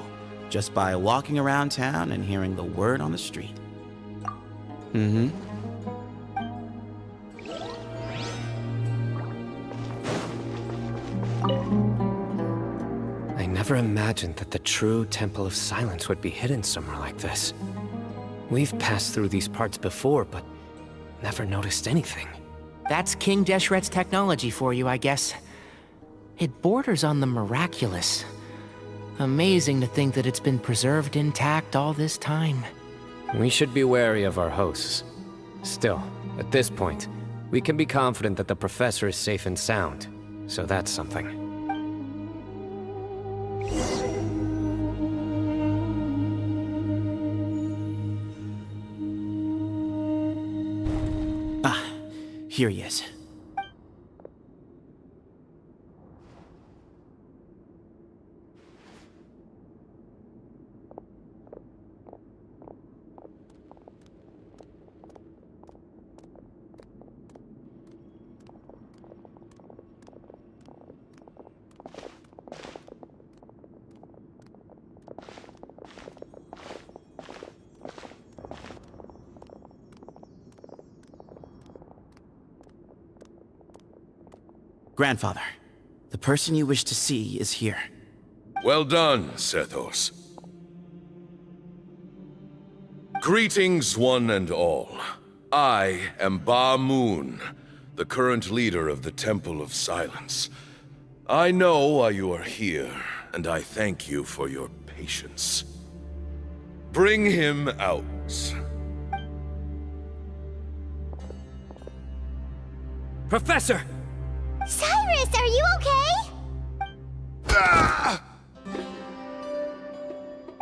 just by walking around town and hearing the word on the street. I never imagined that the true Temple of Silence would be hidden somewhere like this. We've passed through these parts before, but never noticed anything. That's King Deshret's technology for you, I guess. It borders on the miraculous. Amazing to think that it's been preserved intact all this time. We should be wary of our hosts. Still, at this point, we can be confident that the professor is safe and sound, so that's something. Here he is. Grandfather, the person you wish to see is here. Well done, Sethos. Greetings, one and all. I am Ba Moon, the current leader of the Temple of Silence. I know why you are here, and I thank you for your patience. Bring him out. Professor! Cyrus, are you okay?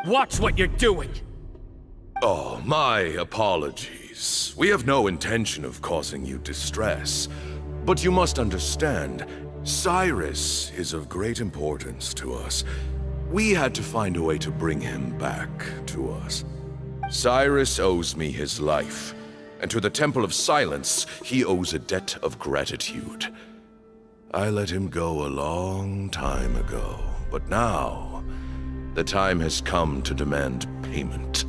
Watch what you're doing! Oh, my apologies. We have no intention of causing you distress. But you must understand, Cyrus is of great importance to us. We had to find a way to bring him back to us. Cyrus owes me his life, and to the Temple of Silence, he owes a debt of gratitude. I let him go a long time ago, but now, the time has come to demand payment.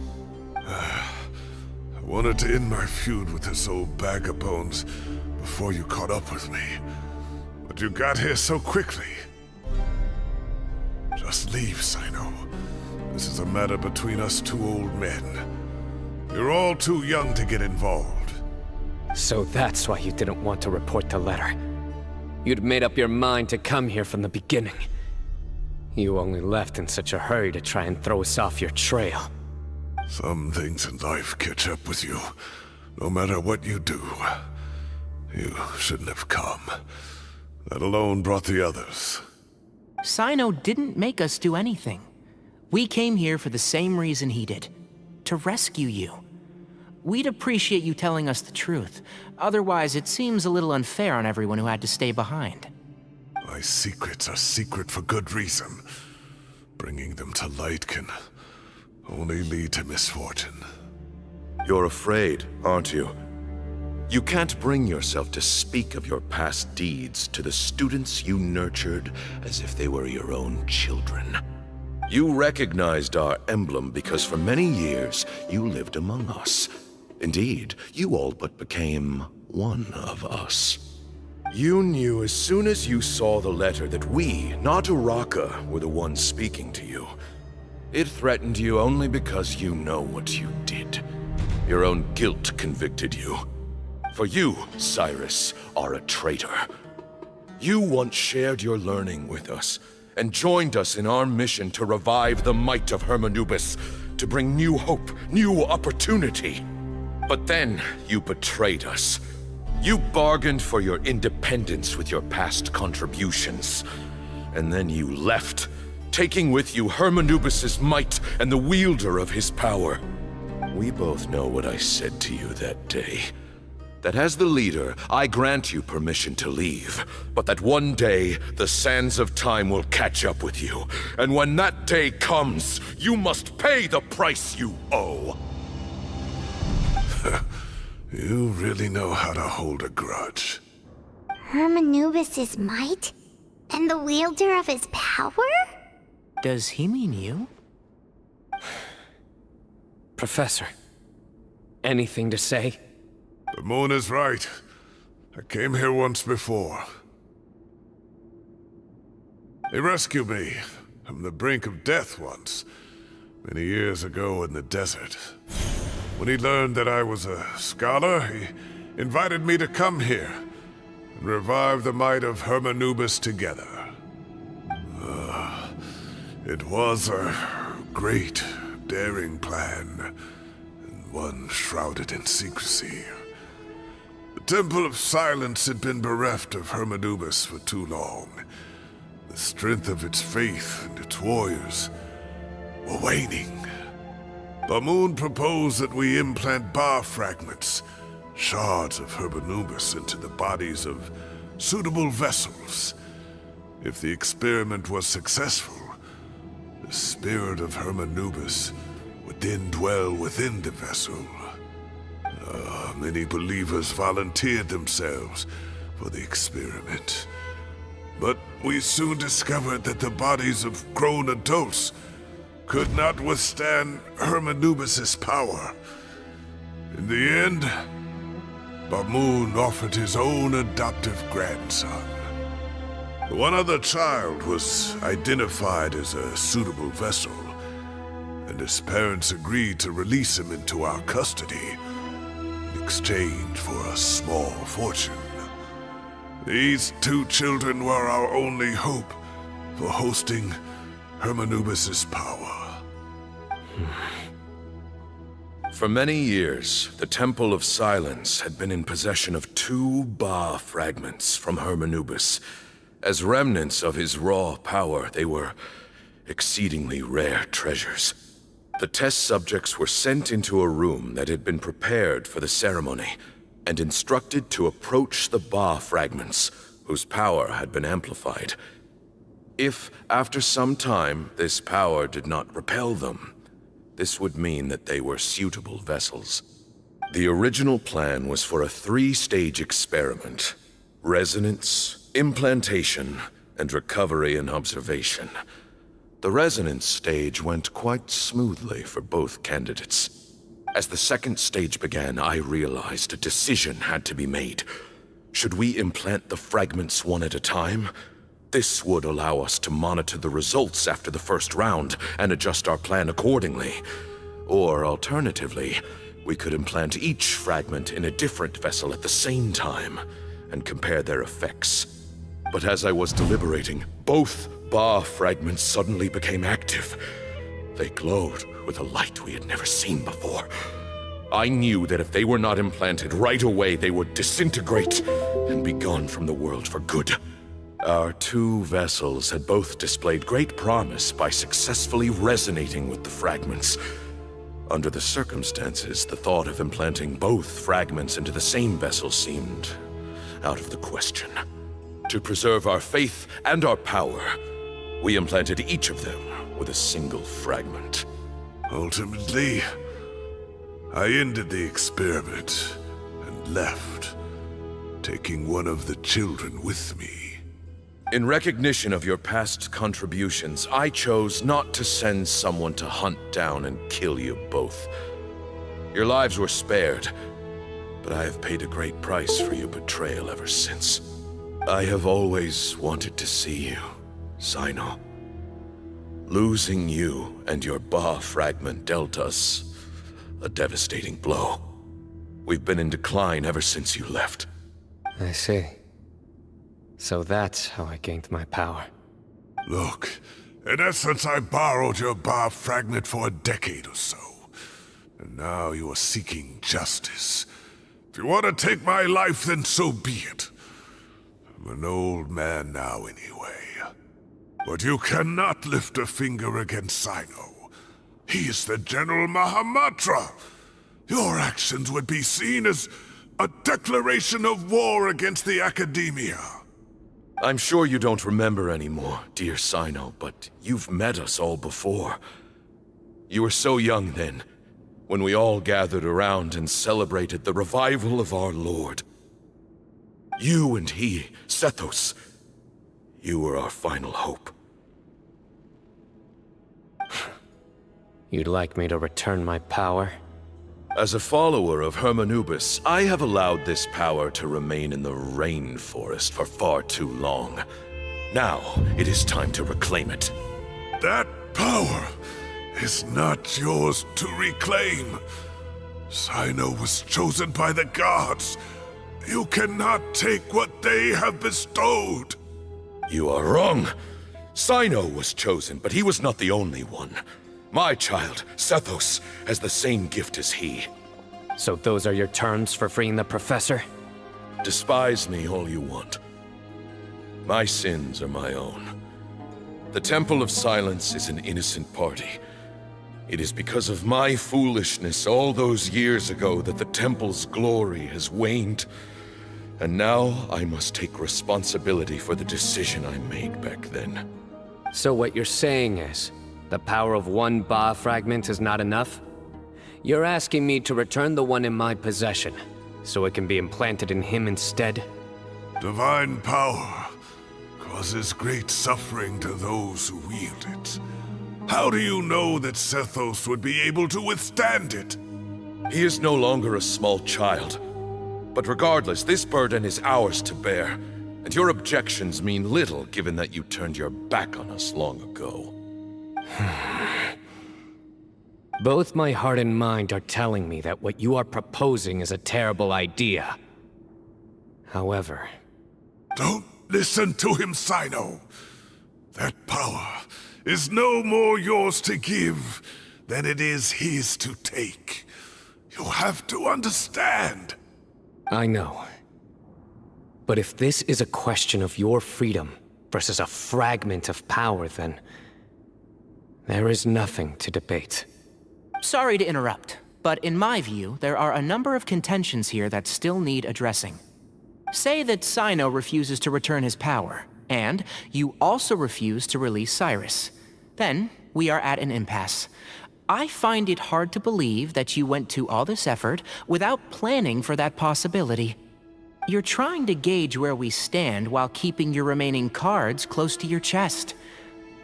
I wanted to end my feud with this old bag of bones before you caught up with me, but you got here so quickly. Just leave, Sino. This is a matter between us two old men. You're all too young to get involved. So that's why you didn't want to report the letter. You'd made up your mind to come here from the beginning. You only left in such a hurry to try and throw us off your trail. Some things in life catch up with you. No matter what you do, you shouldn't have come. That alone brought the others. Sino didn't make us do anything. We came here for the same reason he did. To rescue you. We'd appreciate you telling us the truth. Otherwise, it seems a little unfair on everyone who had to stay behind. My secrets are secret for good reason. Bringing them to light can only lead to misfortune. You're afraid, aren't you? You can't bring yourself to speak of your past deeds to the students you nurtured as if they were your own children. You recognized our emblem because for many years you lived among us. Indeed, you all but became one of us. You knew as soon as you saw the letter that we, not Uraka, were the ones speaking to you. It threatened you only because you know what you did. Your own guilt convicted you. For you, Cyrus, are a traitor. You once shared your learning with us, and joined us in our mission to revive the might of Hermanubis, to bring new hope, new opportunity. But then you betrayed us. You bargained for your independence with your past contributions. And then you left, taking with you Hermanubis' might and the wielder of his power. We both know what I said to you that day. That as the leader, I grant you permission to leave, but that one day, the sands of time will catch up with you. And when that day comes, you must pay the price you owe. You really know how to hold a grudge. Hermanubis' might? And the wielder of his power? Does he mean you? Professor, anything to say? The moon is right. I came here once before. He rescued me from the brink of death once, many years ago in the desert. When he learned that I was a scholar, he invited me to come here and revive the might of Hermanubis together. It was a great, daring plan, and one shrouded in secrecy. The Temple of Silence had been bereft of Hermanubis for too long. The strength of its faith and its warriors were waning. Bamoon proposed that we implant bar fragments, shards of Hermanubis, into the bodies of suitable vessels. If the experiment was successful, the spirit of Hermanubis would then dwell within the vessel. Many believers volunteered themselves for the experiment. But we soon discovered that the bodies of grown adults could not withstand Hermanubis' power. In the end, Bamoon offered his own adoptive grandson. One other child was identified as a suitable vessel, and his parents agreed to release him into our custody in exchange for a small fortune. These two children were our only hope for hosting Hermanubis' power. For many years, the Temple of Silence had been in possession of 2 Ba fragments from Hermanubis. As remnants of his raw power, they were exceedingly rare treasures. The test subjects were sent into a room that had been prepared for the ceremony, and instructed to approach the Ba fragments, whose power had been amplified. If, after some time, this power did not repel them, this would mean that they were suitable vessels. The original plan was for a 3-stage experiment: resonance, implantation, and recovery and observation. The resonance stage went quite smoothly for both candidates. As the 2nd stage began, I realized a decision had to be made. Should we implant the fragments one at a time? This would allow us to monitor the results after the 1st round and adjust our plan accordingly. Or alternatively, We could implant each fragment in a different vessel at the same time and compare their effects. But as I was deliberating, both Ba fragments suddenly became active. They glowed with a light we had never seen before. I knew that if they were not implanted right away, they would disintegrate and be gone from the world for good. Our two vessels had both displayed great promise by successfully resonating with the fragments. Under the circumstances, the thought of implanting both fragments into the same vessel seemed out of the question. To preserve our faith and our power, we implanted each of them with a single fragment. Ultimately, I ended the experiment and left, taking one of the children with me. In recognition of your past contributions, I chose not to send someone to hunt down and kill you both. Your lives were spared, but I have paid a great price for your betrayal ever since. I have always wanted to see you, Sino. Losing you and your Ba fragment dealt us a devastating blow. We've been in decline ever since you left. I see. So that's how I gained my power. Look, in essence, I borrowed your Ba fragment for a decade or so. And now you are seeking justice. If you want to take my life, then so be it. I'm an old man now anyway. But you cannot lift a finger against Sino. He is the General Mahamatra. Your actions would be seen as a declaration of war against the Academia. I'm sure you don't remember anymore, dear Sino, but you've met us all before. You were so young then, when we all gathered around and celebrated the revival of our Lord. You and he, Sethos, you were our final hope. You'd like me to return my power? As a follower of Hermanubis, I have allowed this power to remain in the rainforest for far too long. Now, it is time to reclaim it. That power is not yours to reclaim. Sino was chosen by the gods. You cannot take what they have bestowed. You are wrong. Sino was chosen, but he was not the only one. My child, Sethos, has the same gift as he. So those are your terms for freeing the professor? Despise me all you want. My sins are my own. The Temple of Silence is an innocent party. It is because of my foolishness all those years ago that the Temple's glory has waned. And now I must take responsibility for the decision I made back then. So what you're saying is, the power of one Ba fragment is not enough? You're asking me to return the one in my possession, so it can be implanted in him instead? Divine power causes great suffering to those who wield it. How do you know that Sethos would be able to withstand it? He is no longer a small child. But regardless, this burden is ours to bear, and your objections mean little given that you turned your back on us long ago. Both my heart and mind are telling me that what you are proposing is a terrible idea. However... Don't listen to him, Sino. That power is no more yours to give than it is his to take. You have to understand. I know. But if this is a question of your freedom versus a fragment of power, then... there is nothing to debate. Sorry to interrupt, but in my view, there are a number of contentions here that still need addressing. Say that Sino refuses to return his power, and you also refuse to release Cyrus. Then, we are at an impasse. I find it hard to believe that you went to all this effort without planning for that possibility. You're trying to gauge where we stand while keeping your remaining cards close to your chest.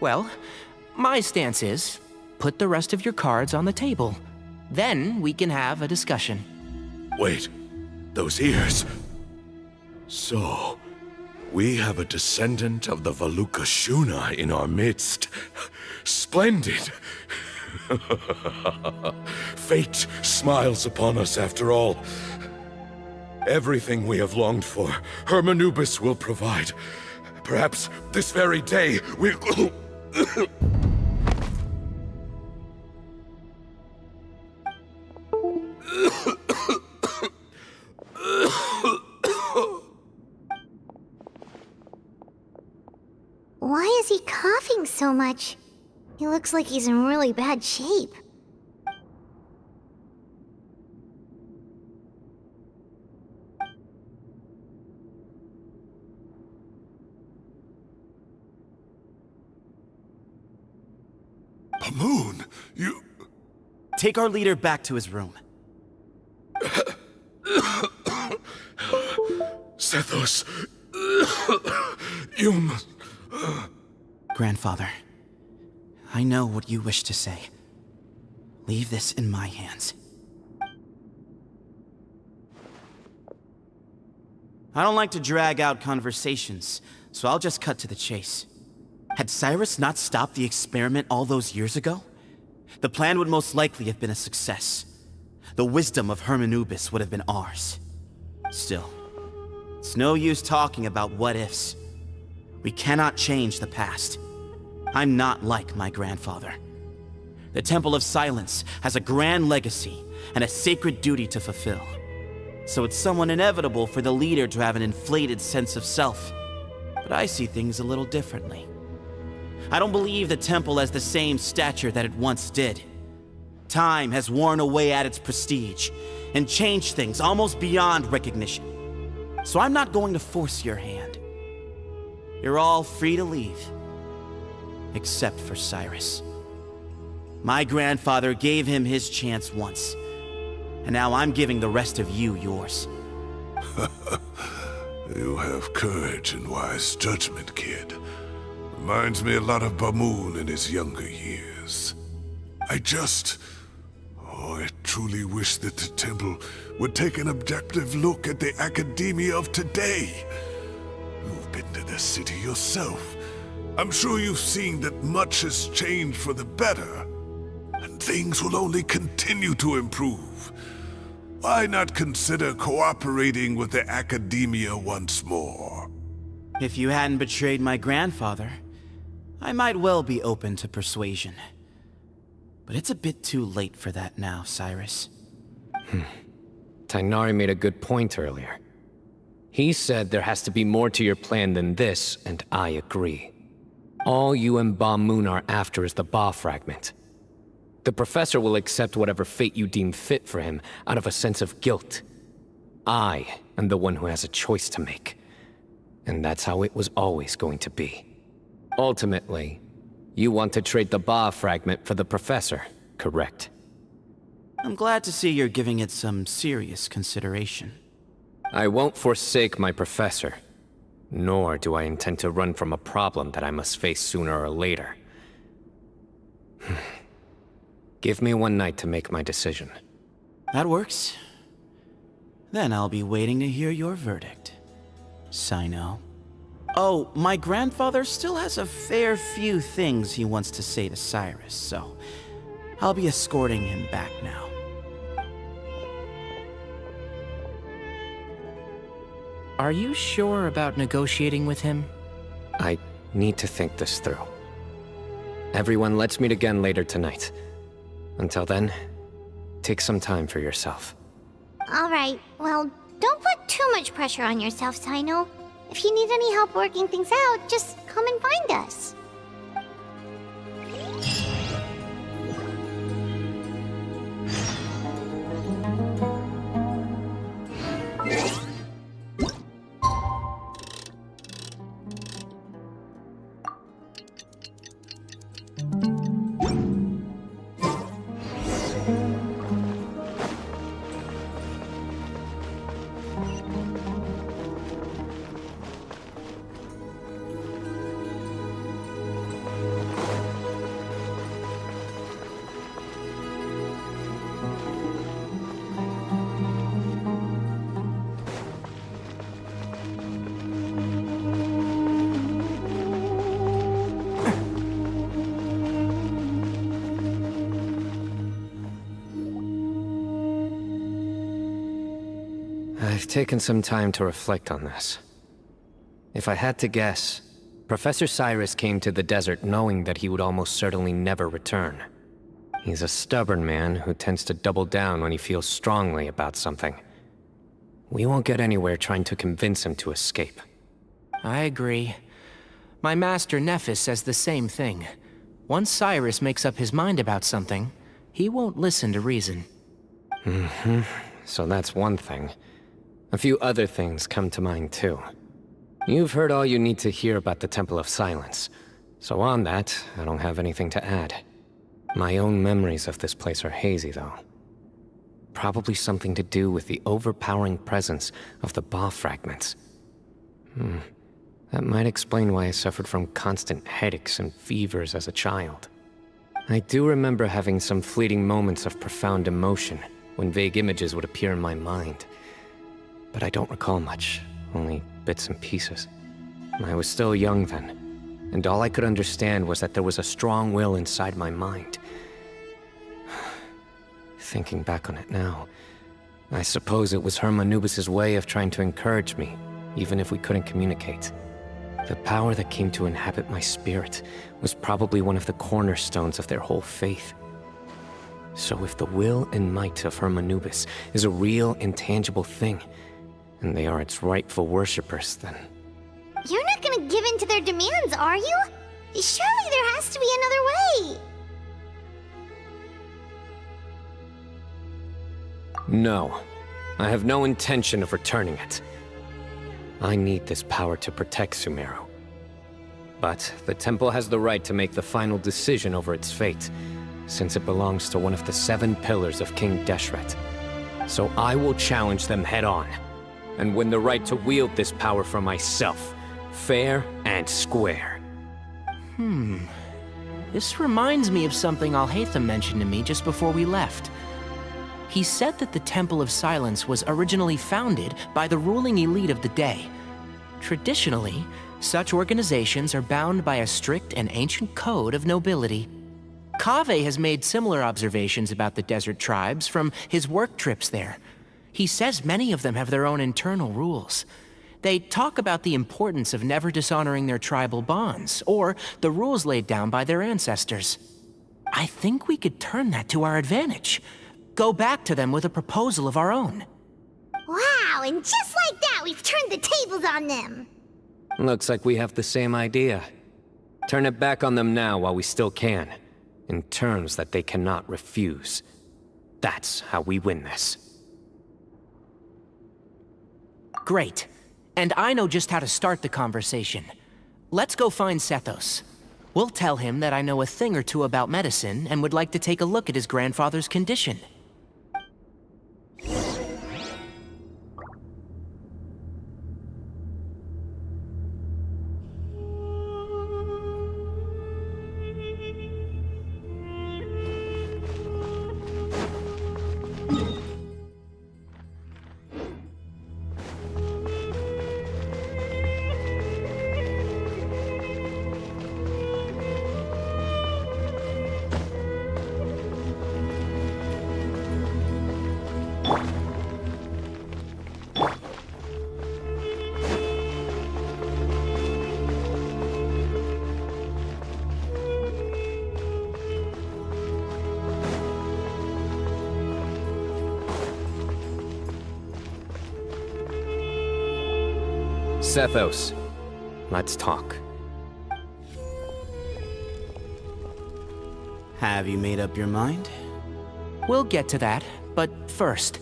Well, my stance is, put the rest of your cards on the table. Then we can have a discussion. Wait, those ears... So, we have a descendant of the Valukashuna in our midst. Splendid! Fate smiles upon us after all. Everything we have longed for, Hermanubis will provide. Perhaps this very day we'll... Why is he coughing so much? He looks like he's in really bad shape. Moon, you... Take our leader back to his room. Sethos, you must... Grandfather, I know what you wish to say. Leave this in my hands. I don't like to drag out conversations, so I'll just cut to the chase. Had Cyrus not stopped the experiment all those years ago, the plan would most likely have been a success. The wisdom of Hermanubis would have been ours. Still, it's no use talking about what-ifs. We cannot change the past. I'm not like my grandfather. The Temple of Silence has a grand legacy and a sacred duty to fulfill. So it's somewhat inevitable for the leader to have an inflated sense of self. But I see things a little differently. I don't believe the temple has the same stature that it once did. Time has worn away at its prestige and changed things almost beyond recognition. So I'm not going to force your hand. You're all free to leave. Except for Cyrus. My grandfather gave him his chance once, and now I'm giving the rest of you yours. You have courage and wise judgment, kid. Reminds me a lot of Bamoon in his younger years. I truly wish that the temple would take an objective look at the academia of today. You've been to the city yourself. I'm sure you've seen that much has changed for the better, and things will only continue to improve. Why not consider cooperating with the academia once more? If you hadn't betrayed my grandfather, I might well be open to persuasion. But it's a bit too late for that now, Cyrus. Tainari made a good point earlier. He said there has to be more to your plan than this, and I agree. All you and Ba Moon are after is the Ba fragment. The professor will accept whatever fate you deem fit for him out of a sense of guilt. I am the one who has a choice to make. And that's how it was always going to be. Ultimately, you want to trade the Ba fragment for the professor, correct? I'm glad to see you're giving it some serious consideration. I won't forsake my professor, nor do I intend to run from a problem that I must face sooner or later. Give me one night to make my decision. That works. Then I'll be waiting to hear your verdict, Sino. Oh, my grandfather still has a fair few things he wants to say to Cyrus, so I'll be escorting him back now. Are you sure about negotiating with him? I need to think this through. Everyone, let's meet again later tonight. Until then, take some time for yourself. Alright, well, don't put too much pressure on yourself, Sino. If you need any help working things out, just come and find us. I've taken some time to reflect on this. If I had to guess, Professor Cyrus came to the desert knowing that he would almost certainly never return. He's a stubborn man who tends to double down when he feels strongly about something. We won't get anywhere trying to convince him to escape. I agree. My master Nephis says the same thing. Once Cyrus makes up his mind about something, he won't listen to reason. So that's one thing. A few other things come to mind too. You've heard all you need to hear about the Temple of Silence. So on that, I don't have anything to add. My own memories of this place are hazy though. Probably something to do with the overpowering presence of the Ba fragments. That might explain why I suffered from constant headaches and fevers as a child. I do remember having some fleeting moments of profound emotion when vague images would appear in my mind. But I don't recall much, only bits and pieces. I was still young then, and all I could understand was that there was a strong will inside my mind. Thinking back on it now, I suppose it was Hermanubis' way of trying to encourage me, even if we couldn't communicate. The power that came to inhabit my spirit was probably one of the cornerstones of their whole faith. So if the will and might of Hermanubis is a real, intangible thing, and they are its rightful worshippers, then... You're not gonna give in to their demands, are you? Surely there has to be another way. No. I have no intention of returning it. I need this power to protect Sumeru. But the temple has the right to make the final decision over its fate, since it belongs to one of the 7 pillars of King Deshret. So I will challenge them head-on, and win the right to wield this power for myself, fair and square. This reminds me of something Alhaitham mentioned to me just before we left. He said that the Temple of Silence was originally founded by the ruling elite of the day. Traditionally, such organizations are bound by a strict and ancient code of nobility. Kaveh has made similar observations about the desert tribes from his work trips there. He says many of them have their own internal rules. They talk about the importance of never dishonoring their tribal bonds, or the rules laid down by their ancestors. I think we could turn that to our advantage. Go back to them with a proposal of our own. Wow, and just like that, we've turned the tables on them. Looks like we have the same idea. Turn it back on them now while we still can, in terms that they cannot refuse. That's how we win this. Great. And I know just how to start the conversation. Let's go find Sethos. We'll tell him that I know a thing or two about medicine and would like to take a look at his grandfather's condition. Sethos, let's talk. Have you made up your mind? We'll get to that, but first,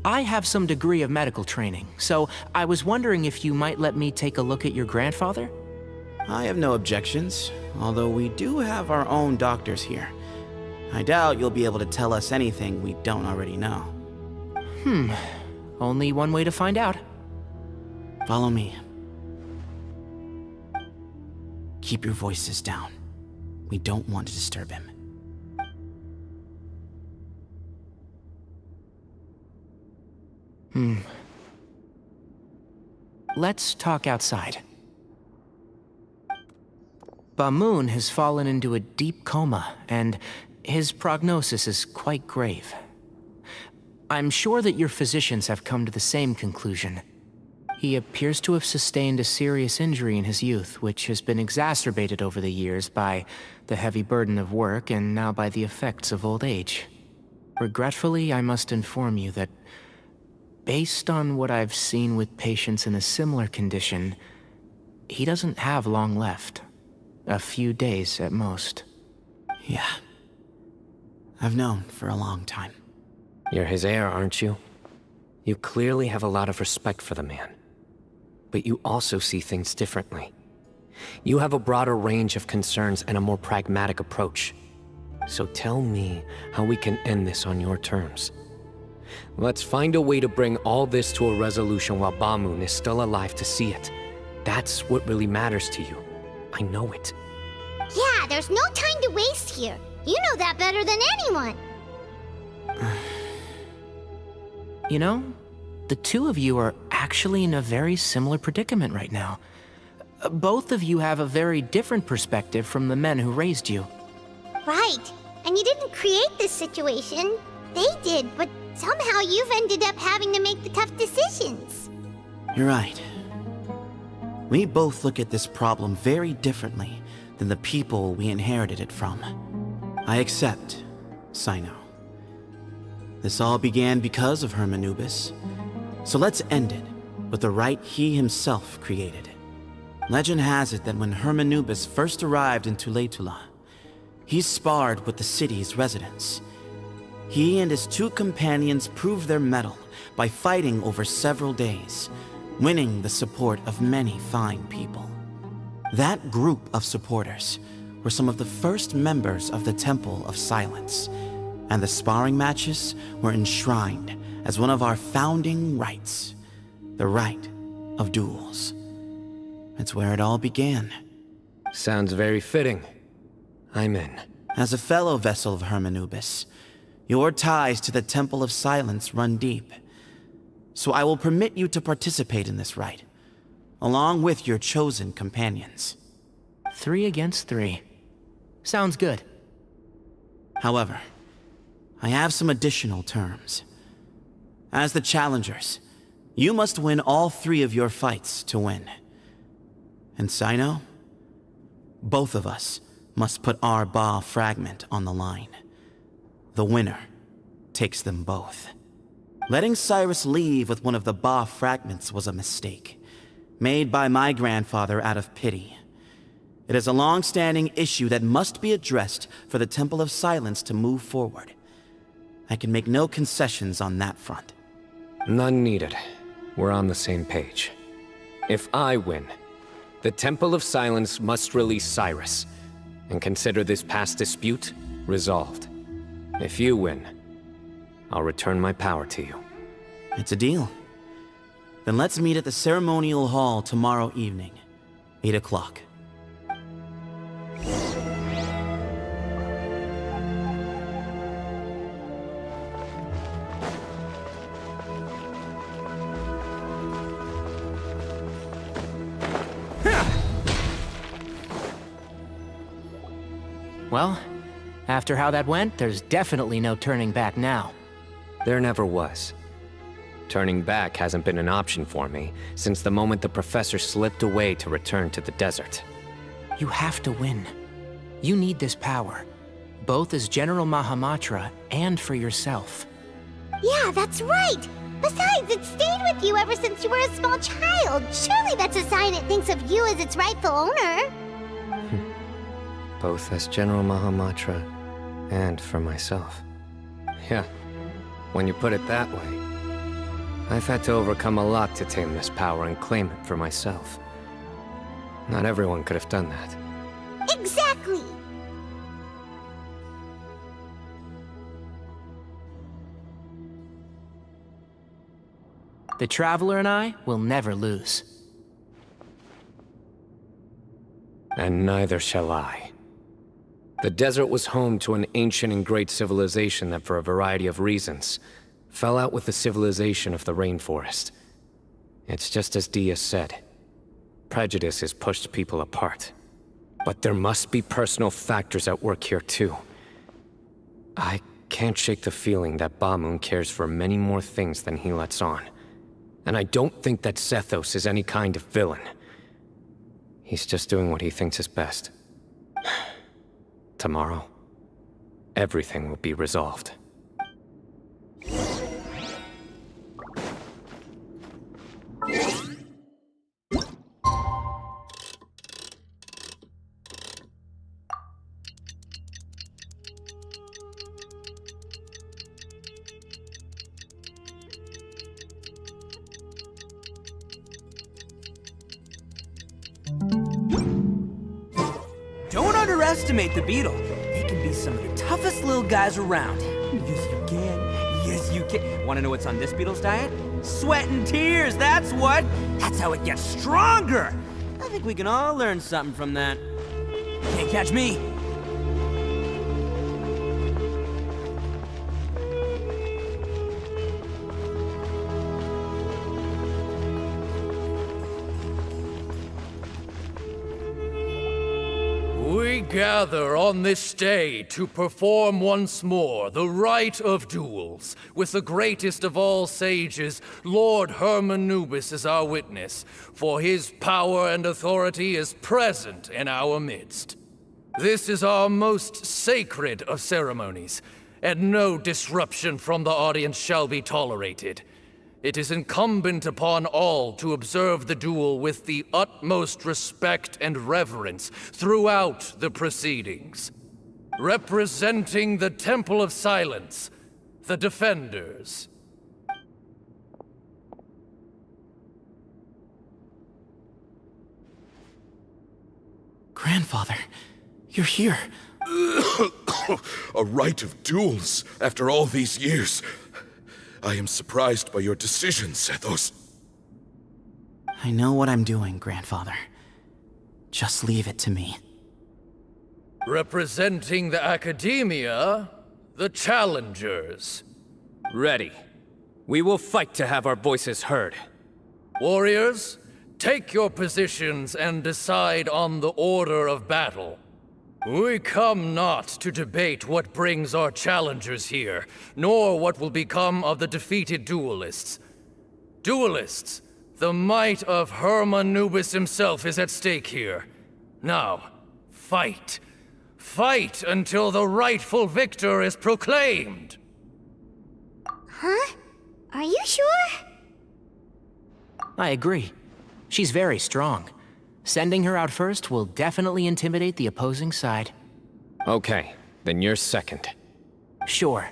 I have some degree of medical training, so I was wondering if you might let me take a look at your grandfather? I have no objections, although we do have our own doctors here. I doubt you'll be able to tell us anything we don't already know. Only one way to find out. Follow me. Keep your voices down. We don't want to disturb him. Let's talk outside. Bamoon has fallen into a deep coma, and his prognosis is quite grave. I'm sure that your physicians have come to the same conclusion. He appears to have sustained a serious injury in his youth, which has been exacerbated over the years by the heavy burden of work and now by the effects of old age. Regretfully, I must inform you that, based on what I've seen with patients in a similar condition, he doesn't have long left. A few days at most. Yeah. I've known for a long time. You're his heir, aren't you? You clearly have a lot of respect for the man. But you also see things differently. You have a broader range of concerns and a more pragmatic approach. So tell me how we can end this on your terms. Let's find a way to bring all this to a resolution while Bamoon is still alive to see it. That's what really matters to you. I know it. Yeah, there's no time to waste here. You know that better than anyone. You know, the two of you are actually in a very similar predicament right now. Both of you have a very different perspective from the men who raised you. Right. And you didn't create this situation. They did, but somehow you've ended up having to make the tough decisions. You're right. We both look at this problem very differently than the people we inherited it from. I accept, Sino. This all began because of Hermanubis. So let's end it with the rite he himself created. Legend has it that when Hermanubis first arrived in Tuletula, he sparred with the city's residents. He and his two companions proved their mettle by fighting over several days, winning the support of many fine people. That group of supporters were some of the first members of the Temple of Silence, and the sparring matches were enshrined as one of our founding rites, the rite of duels. It's where it all began. Sounds very fitting. I'm in. As a fellow vessel of Hermanubis, your ties to the Temple of Silence run deep. So I will permit you to participate in this rite, along with your chosen companions. 3 against 3. Sounds good. However, I have some additional terms. As the challengers, you must win all 3 of your fights to win. And Sino, both of us must put our Ba fragment on the line. The winner takes them both. Letting Cyrus leave with one of the Ba fragments was a mistake, made by my grandfather out of pity. It is a long-standing issue that must be addressed for the Temple of Silence to move forward. I can make no concessions on that front. None needed. We're on the same page. If I win, the Temple of Silence must release Cyrus, and consider this past dispute resolved. If you win, I'll return my power to you. It's a deal. Then let's meet at the ceremonial hall tomorrow evening, 8 o'clock. Well, after how that went, there's definitely no turning back now. There never was. Turning back hasn't been an option for me since the moment the professor slipped away to return to the desert. You have to win. You need this power, both as General Mahamatra and for yourself. Yeah, that's right. Besides, it stayed with you ever since you were a small child. Surely that's a sign it thinks of you as its rightful owner. Both as General Mahamatra and for myself. Yeah, when you put it that way. I've had to overcome a lot to tame this power and claim it for myself. Not everyone could have done that. Exactly! The Traveler and I will never lose. And neither shall I. The desert was home to an ancient and great civilization that, for a variety of reasons, fell out with the civilization of the rainforest. It's just as Dia said. Prejudice has pushed people apart. But there must be personal factors at work here too. I can't shake the feeling that Bamoon cares for many more things than he lets on. And I don't think that Sethos is any kind of villain. He's just doing what he thinks is best. Tomorrow, everything will be resolved. Don't underestimate the beetle. They can be some of the toughest little guys around. Yes, you can. Yes, you can. Want to know what's on this beetle's diet? Sweat and tears, that's what. That's how it gets stronger. I think we can all learn something from that. Can't catch me. We gather on this day to perform once more the rite of duels, with the greatest of all sages, Lord Hermanubis, as our witness, for his power and authority is present in our midst. This is our most sacred of ceremonies, and no disruption from the audience shall be tolerated. It is incumbent upon all to observe the duel with the utmost respect and reverence throughout the proceedings. Representing the Temple of Silence, the Defenders. Grandfather, you're here. A rite of duels after all these years. I am surprised by your decision, Sethos. I know what I'm doing, Grandfather. Just leave it to me. Representing the Academia, the Challengers. Ready. We will fight to have our voices heard. Warriors, take your positions and decide on the order of battle. We come not to debate what brings our challengers here, nor what will become of the defeated duelists. Duelists, the might of Hermanubis himself is at stake here. Now, fight. Fight until the rightful victor is proclaimed. Huh? Are you sure? I agree. She's very strong. Sending her out first will definitely intimidate the opposing side. Okay, then you're second. Sure.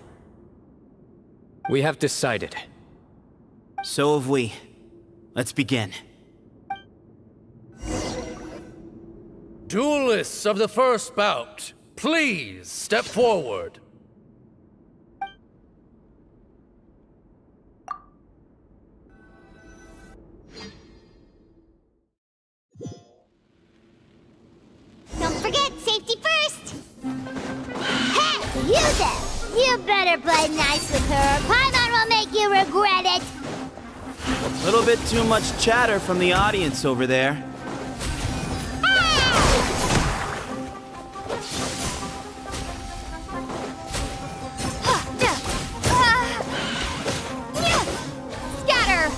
We have decided. So have we. Let's begin. Duelists of the first bout, please step forward. Don't forget, safety first! Hey, you there! You better play nice with her, or Paimon will make you regret it! A little bit too much chatter from the audience over there. Scatter!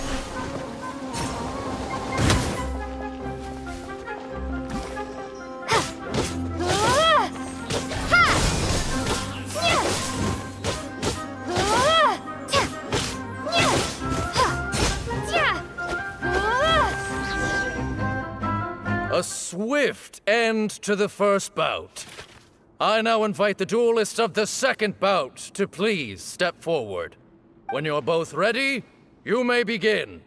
A swift end to the first bout. I now invite the duelists of the second bout to please step forward. When you're both ready, you may begin.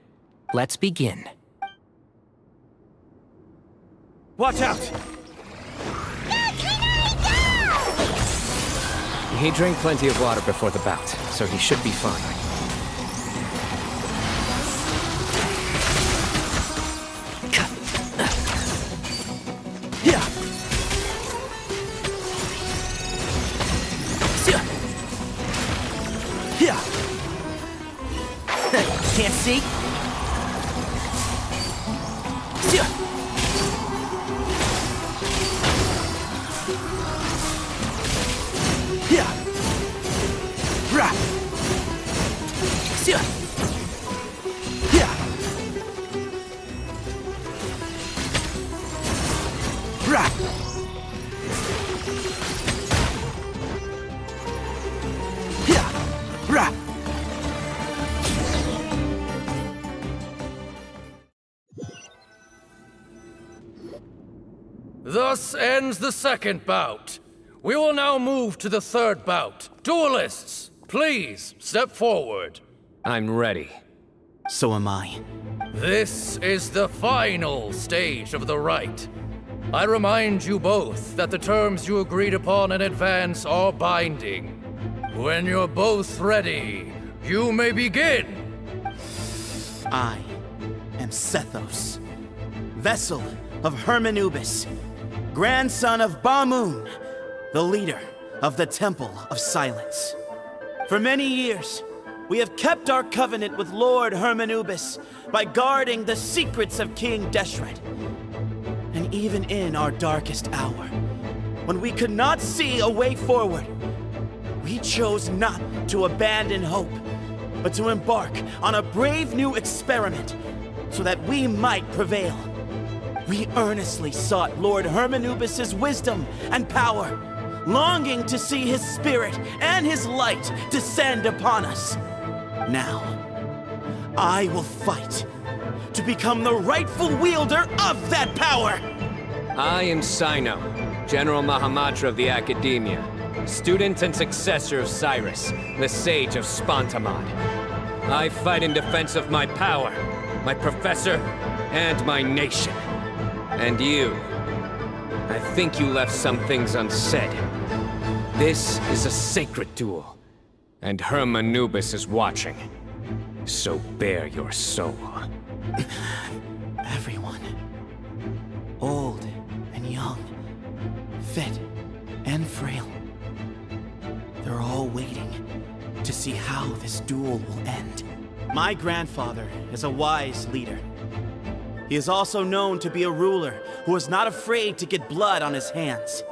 Let's begin. Watch out! He drank plenty of water before the bout, so he should be fine. Can't see? Thus ends the second bout. We will now move to the third bout. Duelists, please step forward. I'm ready. So am I. This is the final stage of the rite. I remind you both that the terms you agreed upon in advance are binding. When you're both ready, you may begin. I am Sethos, vessel of Hermanubis, grandson of Bamun, the leader of the Temple of Silence. For many years, we have kept our covenant with Lord Hermanubis by guarding the secrets of King Deshret. And even in our darkest hour, when we could not see a way forward, we chose not to abandon hope, but to embark on a brave new experiment so that we might prevail. We earnestly sought Lord Hermanubis' wisdom and power, longing to see his spirit and his light descend upon us. Now, I will fight to become the rightful wielder of that power! I am Sino, General Mahamatra of the Academia, student and successor of Cyrus, the Sage of Spontamod. I fight in defense of my power, my professor, and my nation. And you, I think you left some things unsaid. This is a sacred duel, and Hermanubis is watching. So bare your soul. Everyone, old and young, fit and frail, they're all waiting to see how this duel will end. My grandfather is a wise leader. He is also known to be a ruler who is not afraid to get blood on his hands.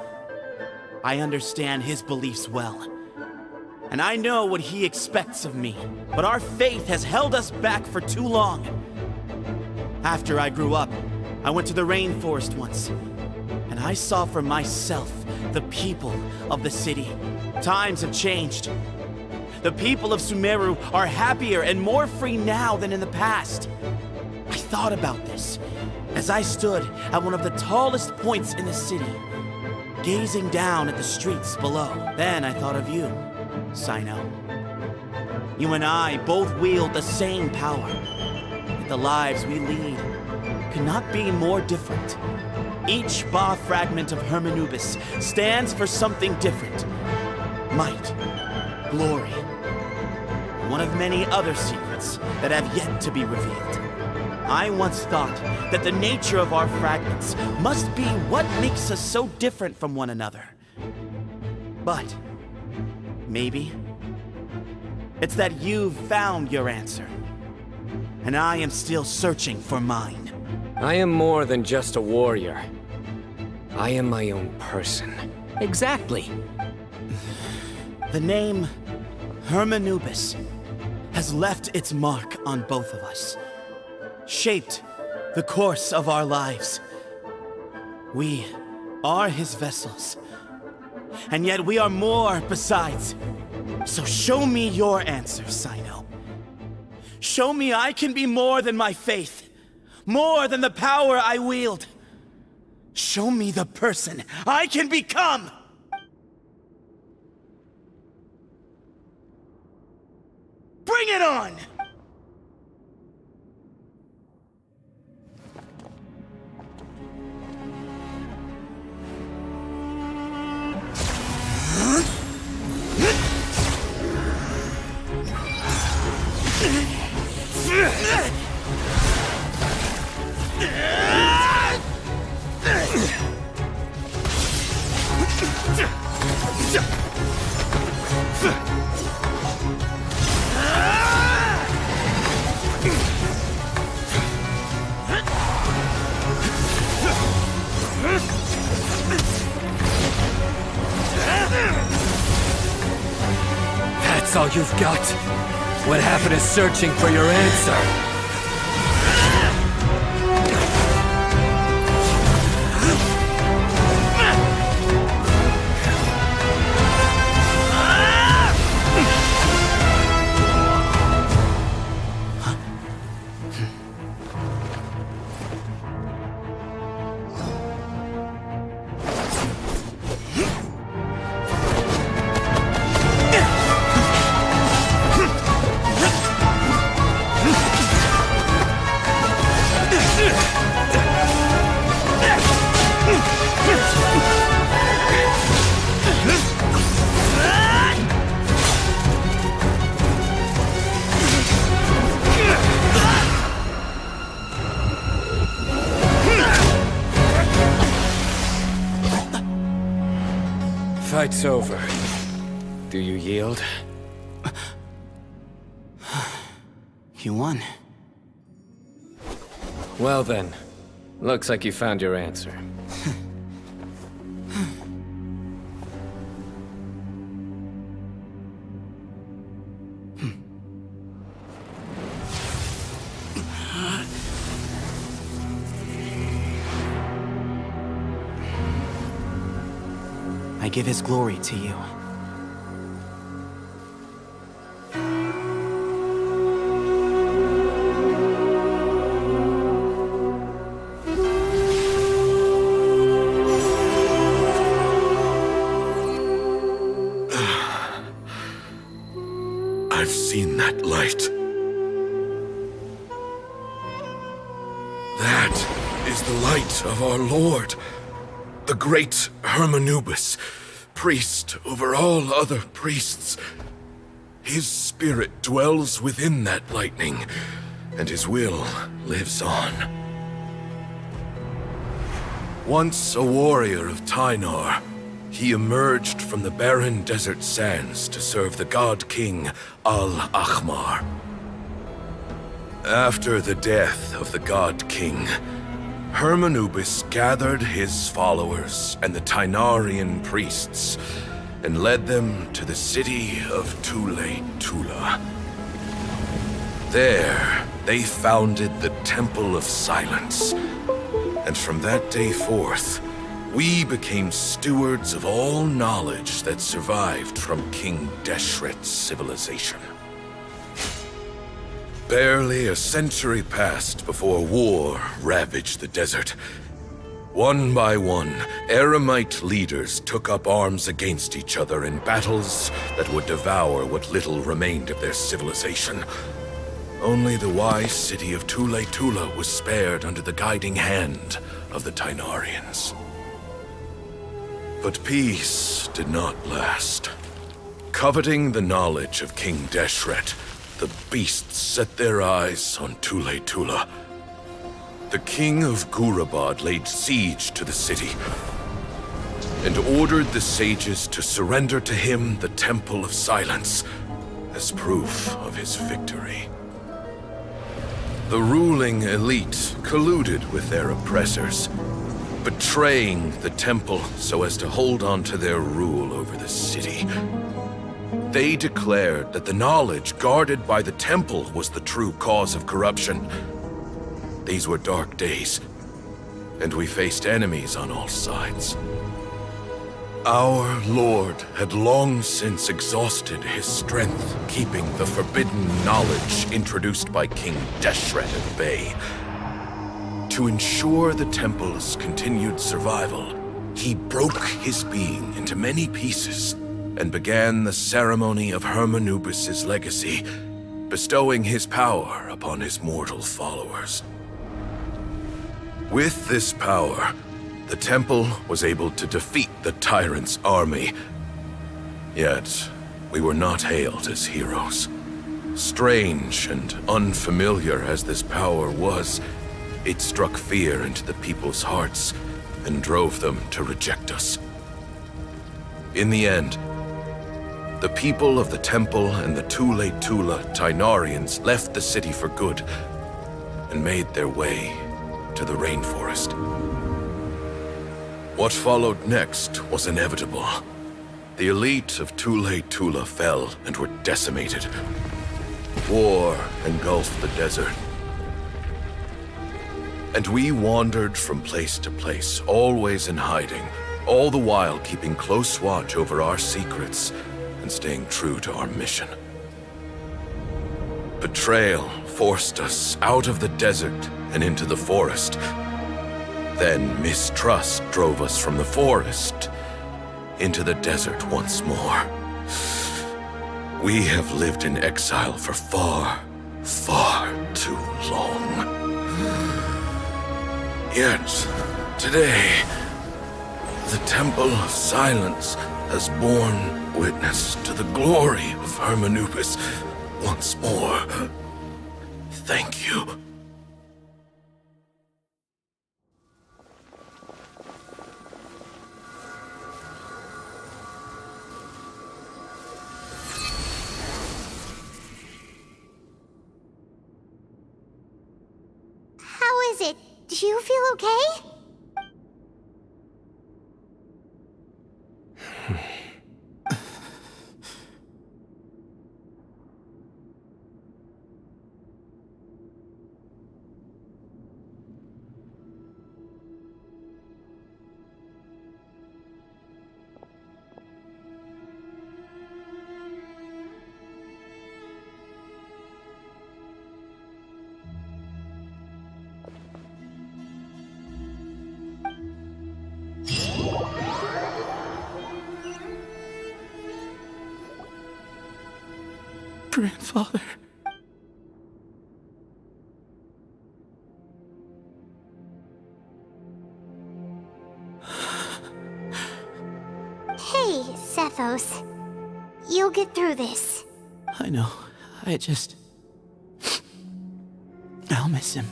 I understand his beliefs well, and I know what he expects of me. But our faith has held us back for too long. After I grew up, I went to the rainforest once, and I saw for myself the people of the city. Times have changed. The people of Sumeru are happier and more free now than in the past. I thought about this as I stood at one of the tallest points in the city, gazing down at the streets below. Then I thought of you, Sino. You and I both wield the same power. Yet the lives we lead could not be more different. Each Ba fragment of Hermanubis stands for something different. Might, glory, one of many other secrets that have yet to be revealed. I once thought that the nature of our fragments must be what makes us so different from one another. But maybe it's that you've found your answer, and I am still searching for mine. I am more than just a warrior. I am my own person. Exactly. The name Hermanubis has left its mark on both of us, shaped the course of our lives. We are his vessels, and yet we are more besides. So show me your answer, Sino. Show me I can be more than my faith, more than the power I wield. Show me the person I can become! Bring it on! That's all you've got? What happened to searching for your answer? Fight's over. Do you yield? You won. Well then, looks like you found your answer. I give his glory to you. I've seen that light. That is the light of our Lord, the great Hermanubis, priest over all other priests. His spirit dwells within that lightning, and his will lives on. Once a warrior of Tynar, he emerged from the barren desert sands to serve the god king Al-Ahmar. After the death of the god king, Hermanubis gathered his followers and the Tynarian priests and led them to the city of Tule-Tula. There, they founded the Temple of Silence, and from that day forth, we became stewards of all knowledge that survived from King Deshret's civilization. Barely a century passed before war ravaged the desert. One by one, Eremite leaders took up arms against each other in battles that would devour what little remained of their civilization. Only the wise city of Tule-Tula was spared under the guiding hand of the Tynarians. But peace did not last. Coveting the knowledge of King Deshret, the beasts set their eyes on Tule-Tula. The king of Gurabad laid siege to the city and ordered the sages to surrender to him the Temple of Silence as proof of his victory. The ruling elite colluded with their oppressors, betraying the temple so as to hold on to their rule over the city. They declared that the knowledge guarded by the temple was the true cause of corruption. These were dark days, and we faced enemies on all sides. Our Lord had long since exhausted his strength, keeping the forbidden knowledge introduced by King Deshret at bay. To ensure the temple's continued survival, he broke his being into many pieces and began the ceremony of Hermanubis' legacy, bestowing his power upon his mortal followers. With this power, the temple was able to defeat the tyrant's army. Yet, we were not hailed as heroes. Strange and unfamiliar as this power was, it struck fear into the people's hearts and drove them to reject us. In the end, the people of the temple and the Tule-Tula Tynarians left the city for good and made their way to the rainforest. What followed next was inevitable. The elite of Tule-Tula fell and were decimated. war engulfed the desert. And we wandered from place to place, always in hiding, all the while keeping close watch over our secrets and staying true to our mission. Betrayal forced us out of the desert and into the forest. Then mistrust drove us from the forest into the desert once more. We have lived in exile for far, far too long. Yet, today, the Temple of Silence has borne witness to the glory of Hermanubis once more. Thank you. How is it? Do you feel okay? Grandfather. Hey, Sethos. You'll get through this. I know. I'll miss him.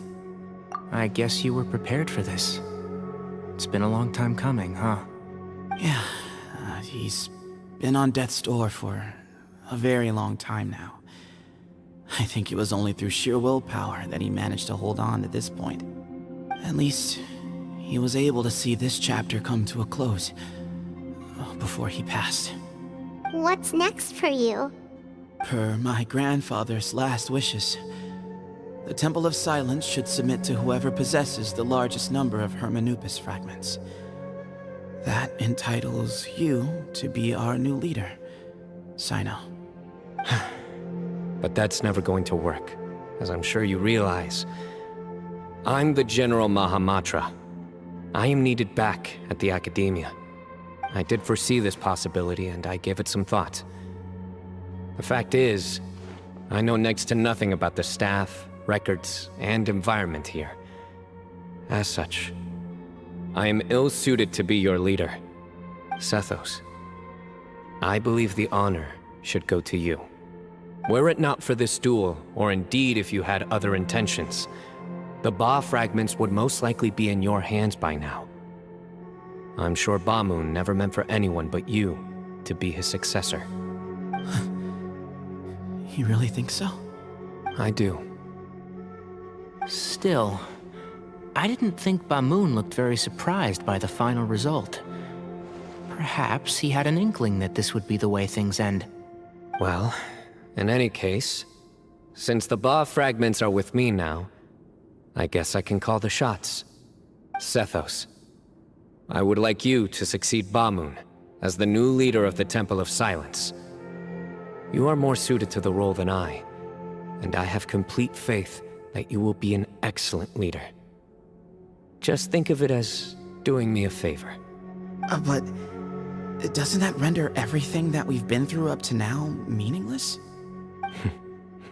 I guess you were prepared for this. It's been a long time coming, huh? Yeah, he's been on death's door for a very long time now. I think it was only through sheer willpower that he managed to hold on to this point. At least, he was able to see this chapter come to a close before he passed. What's next for you? Per my grandfather's last wishes, the Temple of Silence should submit to whoever possesses the largest number of Hermanubis fragments. That entitles you to be our new leader, Sino. But that's never going to work, as I'm sure you realize. I'm the General Mahamatra. I am needed back at the Academia. I did foresee this possibility, and I gave it some thought. The fact is, I know next to nothing about the staff, records, and environment here. As such, I am ill-suited to be your leader. Sethos, I believe the honor should go to you. Were it not for this duel, or indeed if you had other intentions, the Ba fragments would most likely be in your hands by now. I'm sure Bamun never meant for anyone but you to be his successor. You really think so? I do. Still, I didn't think Bamun looked very surprised by the final result. Perhaps he had an inkling that this would be the way things end. Well, in any case, since the Ba fragments are with me now, I guess I can call the shots. Sethos, I would like you to succeed Bamun as the new leader of the Temple of Silence. You are more suited to the role than I, and I have complete faith that you will be an excellent leader. Just think of it as doing me a favor. But doesn't that render everything that we've been through up to now meaningless?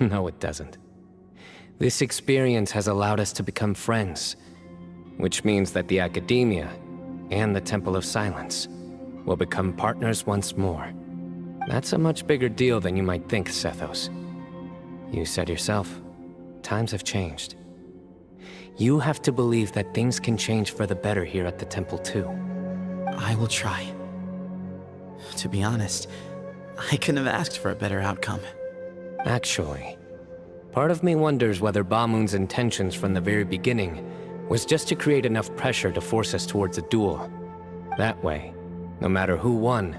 No, it doesn't. This experience has allowed us to become friends, which means that the Academia and the Temple of Silence will become partners once more. That's a much bigger deal than you might think, Sethos. You said yourself, times have changed. You have to believe that things can change for the better here at the Temple too. I will try. To be honest, I couldn't have asked for a better outcome. Actually, part of me wonders whether Bamun's intentions from the very beginning was just to create enough pressure to force us towards a duel. That way, no matter who won,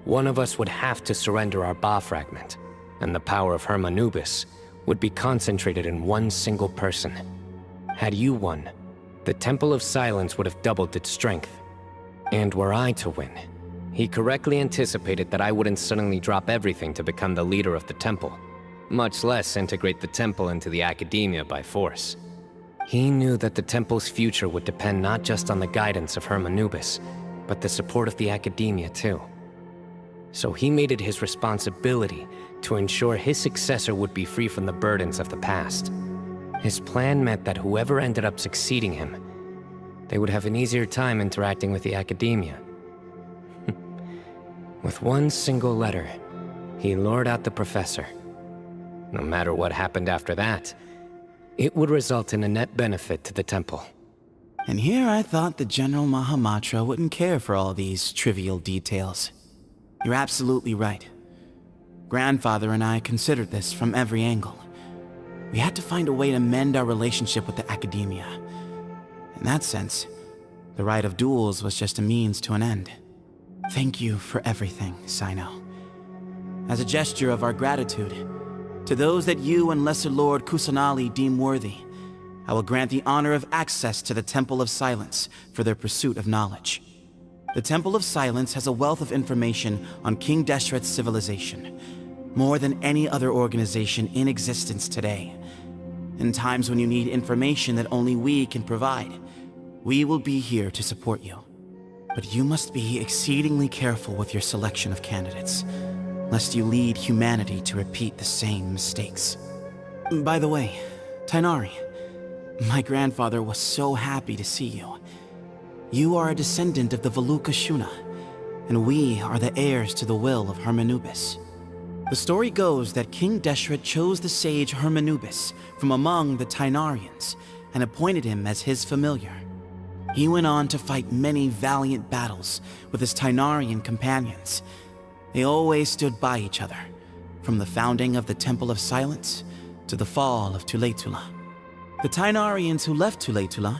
one of us would have to surrender our Ba fragment, and the power of Hermanubis would be concentrated in one single person. Had you won, the Temple of Silence would have doubled its strength. And were I to win, he correctly anticipated that I wouldn't suddenly drop everything to become the leader of the temple, much less integrate the temple into the academia by force. He knew that the temple's future would depend not just on the guidance of Hermanubis, but the support of the academia too. So he made it his responsibility to ensure his successor would be free from the burdens of the past. His plan meant that whoever ended up succeeding him, they would have an easier time interacting with the academia. With one single letter, he lured out the professor. No matter what happened after that, it would result in a net benefit to the temple. And here I thought the General Mahamatra wouldn't care for all these trivial details. You're absolutely right. Grandfather and I considered this from every angle. We had to find a way to mend our relationship with the academia. In that sense, the right of duels was just a means to an end. Thank you for everything, Sino. As a gesture of our gratitude, to those that you and Lesser Lord Kusanali deem worthy, I will grant the honor of access to the Temple of Silence for their pursuit of knowledge. The Temple of Silence has a wealth of information on King Deshret's civilization, more than any other organization in existence today. In times when you need information that only we can provide, we will be here to support you. But you must be exceedingly careful with your selection of candidates, lest you lead humanity to repeat the same mistakes. By the way, Tainari, my grandfather was so happy to see you. You are a descendant of the Veluca Shuna, and we are the heirs to the will of Hermanubis. The story goes that King Deshret chose the sage Hermanubis from among the Tainarians and appointed him as his familiar. He went on to fight many valiant battles with his Tainarian companions. They always stood by each other, from the founding of the Temple of Silence to the fall of Tuletula. The Tainarians who left Tuletula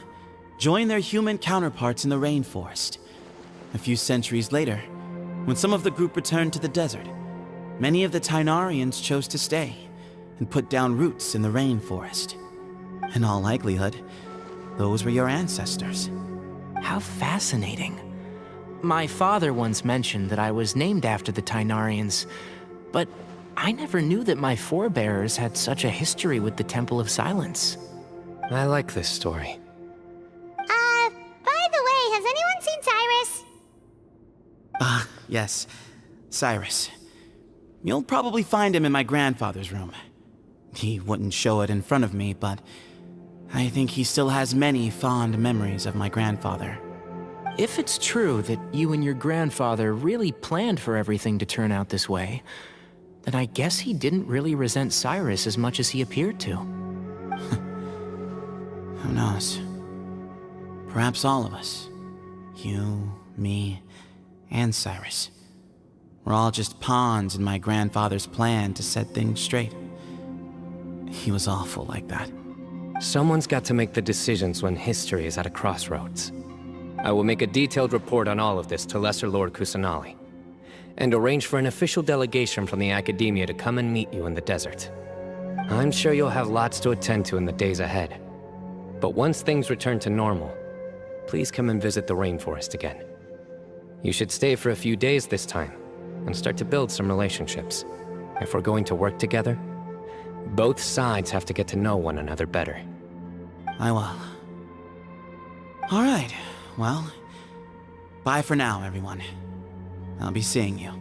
joined their human counterparts in the rainforest. A few centuries later, when some of the group returned to the desert, many of the Tainarians chose to stay and put down roots in the rainforest. In all likelihood, those were your ancestors. How fascinating. My father once mentioned that I was named after the Tainarians, but I never knew that my forebears had such a history with the Temple of Silence. I like this story. By the way, has anyone seen Cyrus? Yes, Cyrus. You'll probably find him in my grandfather's room. He wouldn't show it in front of me, but I think he still has many fond memories of my grandfather. If it's true that you and your grandfather really planned for everything to turn out this way, then I guess he didn't really resent Cyrus as much as he appeared to. Who knows? Perhaps all of us. You, me, and Cyrus. We're all just pawns in my grandfather's plan to set things straight. He was awful like that. Someone's got to make the decisions when history is at a crossroads. I will make a detailed report on all of this to Lesser Lord Kusanali, and arrange for an official delegation from the academia to come and meet you in the desert. I'm sure you'll have lots to attend to in the days ahead. But once things return to normal, please come and visit the rainforest again. You should stay for a few days this time, and start to build some relationships. If we're going to work together, both sides have to get to know one another better. I will. All right, well, bye for now, everyone. I'll be seeing you.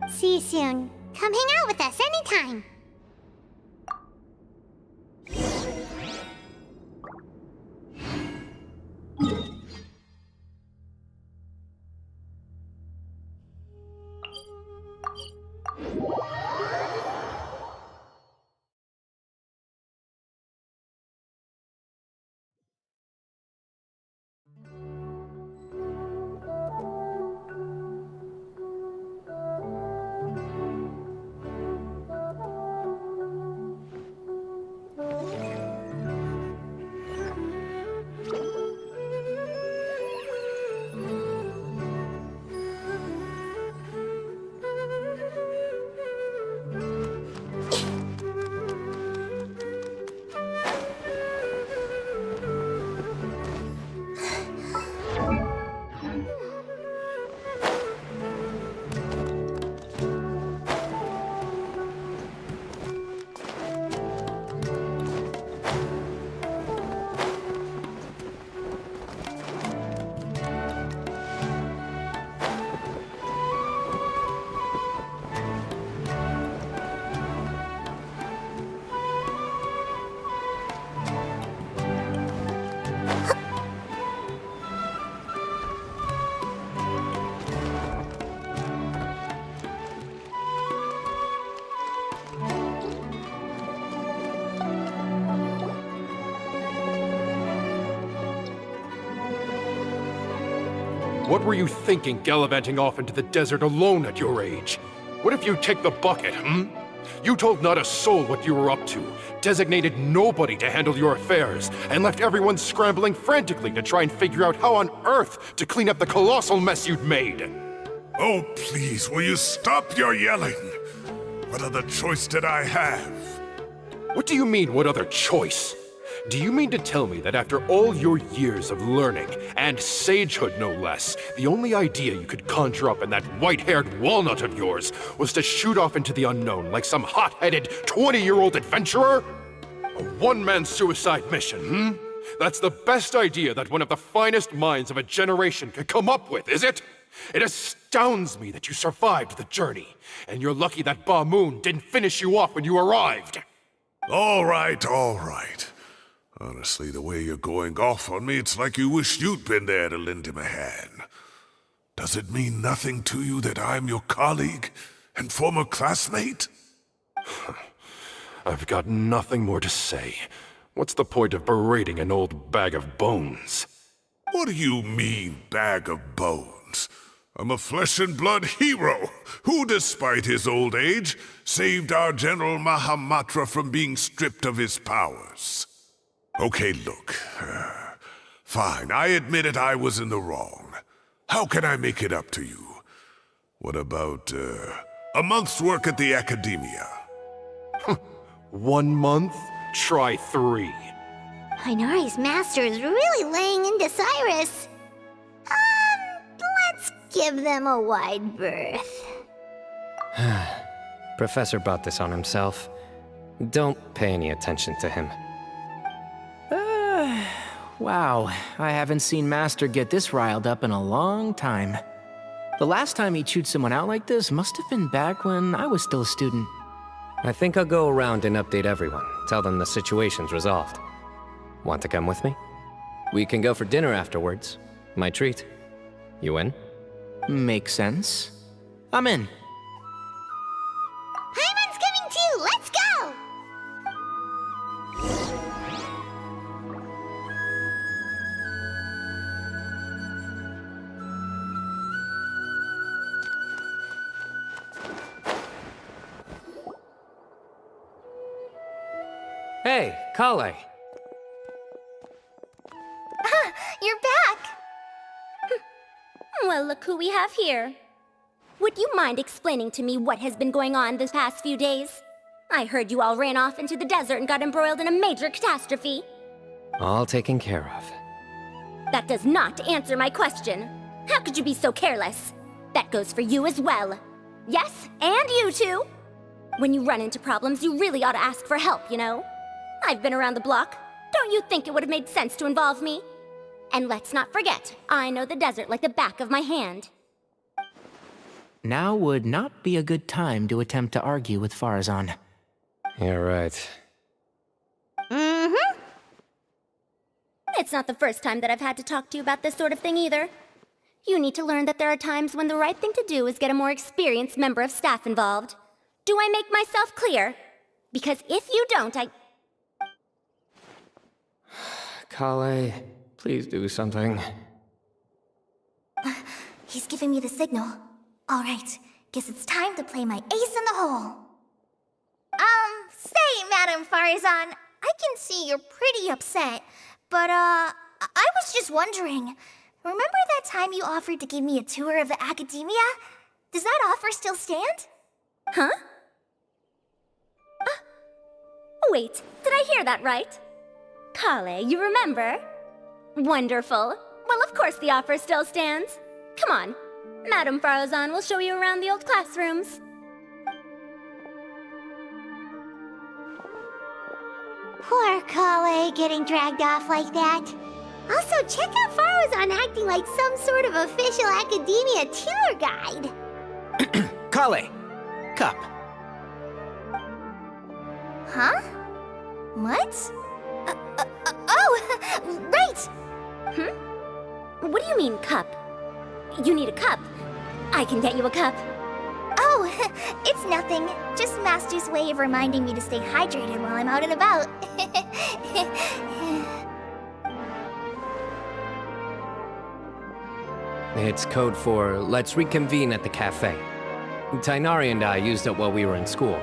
See you soon. Come hang out with us anytime. What were you thinking gallivanting off into the desert alone at your age? What if you take the bucket, You told not a soul what you were up to, designated nobody to handle your affairs, and left everyone scrambling frantically to try and figure out how on earth to clean up the colossal mess you'd made. Oh, please, will you stop your yelling? What other choice did I have? What do you mean, what other choice? Do you mean to tell me that after all your years of learning, and sagehood no less, the only idea you could conjure up in that white-haired walnut of yours was to shoot off into the unknown like some hot-headed 20-year-old adventurer? A one-man suicide mission, That's the best idea that one of the finest minds of a generation could come up with, is it? It astounds me that you survived the journey, and you're lucky that Ba Moon didn't finish you off when you arrived. All right, all right. Honestly, the way you're going off on me, it's like you wish you'd been there to lend him a hand. Does it mean nothing to you that I'm your colleague and former classmate? I've got nothing more to say. What's the point of berating an old bag of bones? What do you mean, bag of bones? I'm a flesh and blood hero who, despite his old age, saved our General Mahamatra from being stripped of his powers. Okay, look. Fine, I admit it, I was in the wrong. How can I make it up to you? What about, a month's work at the Academia? 1 month? Try 3. Inari's master is really laying into Cyrus. Let's give them a wide berth. Professor brought this on himself. Don't pay any attention to him. Wow, I haven't seen Master get this riled up in a long time. The last time he chewed someone out like this must have been back when I was still a student. I think I'll go around and update everyone. Tell them the situation's resolved. Want to come with me? We can go for dinner afterwards. My treat. You in? Makes sense. I'm in. Paimon's coming too! Let's go! Hey, Kale. You're back! Well, look who we have here. Would you mind explaining to me what has been going on this past few days? I heard you all ran off into the desert and got embroiled in a major catastrophe. All taken care of. That does not answer my question. How could you be so careless? That goes for you as well. Yes, and you too. When you run into problems, you really ought to ask for help, you know? I've been around the block. Don't you think it would have made sense to involve me? And let's not forget, I know the desert like the back of my hand. Now would not be a good time to attempt to argue with Farazan. You're right. Mm-hmm. It's not the first time that I've had to talk to you about this sort of thing either. You need to learn that there are times when the right thing to do is get a more experienced member of staff involved. Do I make myself clear? Because if you don't, Kale, please do something. He's giving me the signal. All right, guess it's time to play my ace in the hole. Say, Madam Farazan, I can see you're pretty upset, but, I was just wondering, remember that time you offered to give me a tour of the Academia? Does that offer still stand? Huh? Wait, did I hear that right? Kale, you remember? Wonderful. Well, of course the offer still stands. Come on. Madam Farazan will show you around the old classrooms. Poor Kale getting dragged off like that. Also, check out Farazan acting like some sort of official Academia tour guide. Kale! Cup. Huh? What? Oh, right! What do you mean, cup? You need a cup. I can get you a cup. Oh, it's nothing. Just Master's way of reminding me to stay hydrated while I'm out and about. It's code for let's reconvene at the cafe. Tainari and I used it while we were in school,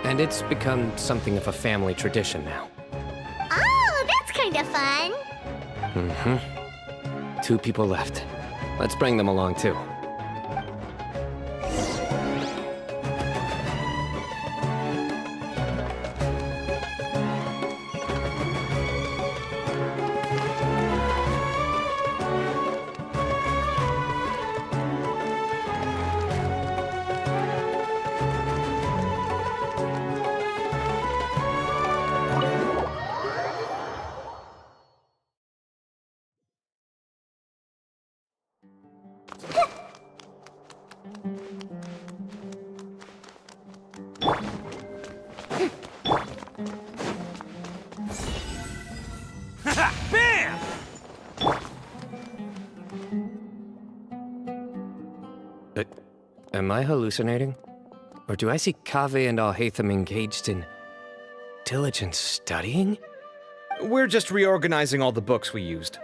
and it's become something of a family tradition now. Oh, that's kind of fun. Mm-hmm. 2 people left. Let's bring them along too. Bam! Am I hallucinating? Or do I see Kaveh and Alhaitham engaged in diligent studying? We're just reorganizing all the books we used.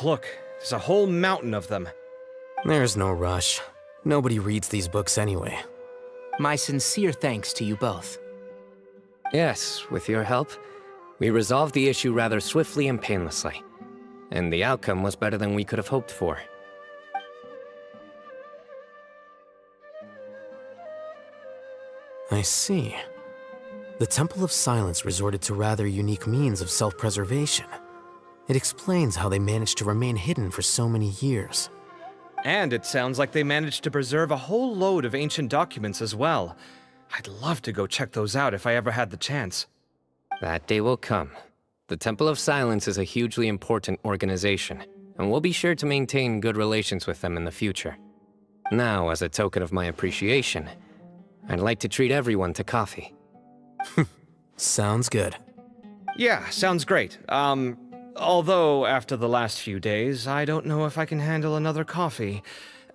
Look, there's a whole mountain of them. There's no rush. Nobody reads these books anyway. My sincere thanks to you both. Yes, with your help, we resolved the issue rather swiftly and painlessly. And the outcome was better than we could have hoped for. I see. The Temple of Silence resorted to rather unique means of self-preservation. It explains how they managed to remain hidden for so many years. And it sounds like they managed to preserve a whole load of ancient documents as well. I'd love to go check those out if I ever had the chance. That day will come. The Temple of Silence is a hugely important organization, and we'll be sure to maintain good relations with them in the future. Now, as a token of my appreciation, I'd like to treat everyone to coffee. Sounds good. Yeah, sounds great. Although after the last few days, I don't know if I can handle another coffee.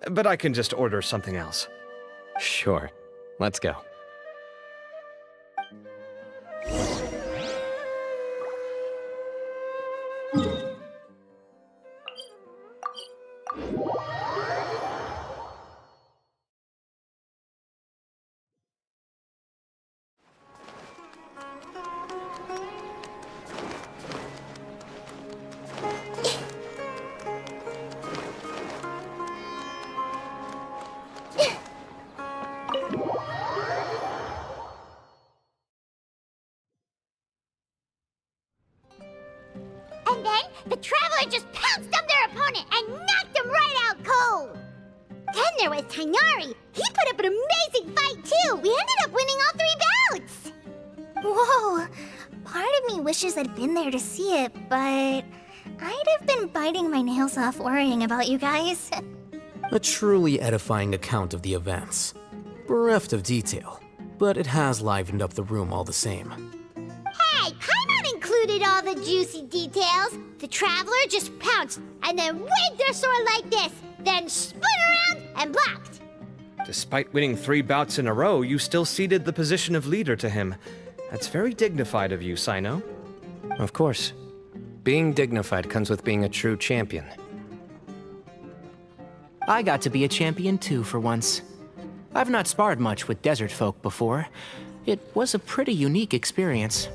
But I can just order something else. Sure. Let's go. And then the Traveler just pounced on their opponent and knocked him right out cold. Then there was Tainari. He put up an amazing fight too. We ended up winning all 3 bouts. Whoa. Part of me wishes I'd been there to see it, but I'd have been biting my nails off worrying about you guys. A truly edifying account of the events. Bereft of detail, but it has livened up the room all the same. Hey, Paimon included all the juicy details. The Traveler just pounced and then waved their sword like this, then spun around and blocked. Despite winning 3 bouts in a row, you still ceded the position of leader to him. That's very dignified of you, Sino. Of course. Being dignified comes with being a true champion. I got to be a champion too for once. I've not sparred much with desert folk before. It was a pretty unique experience.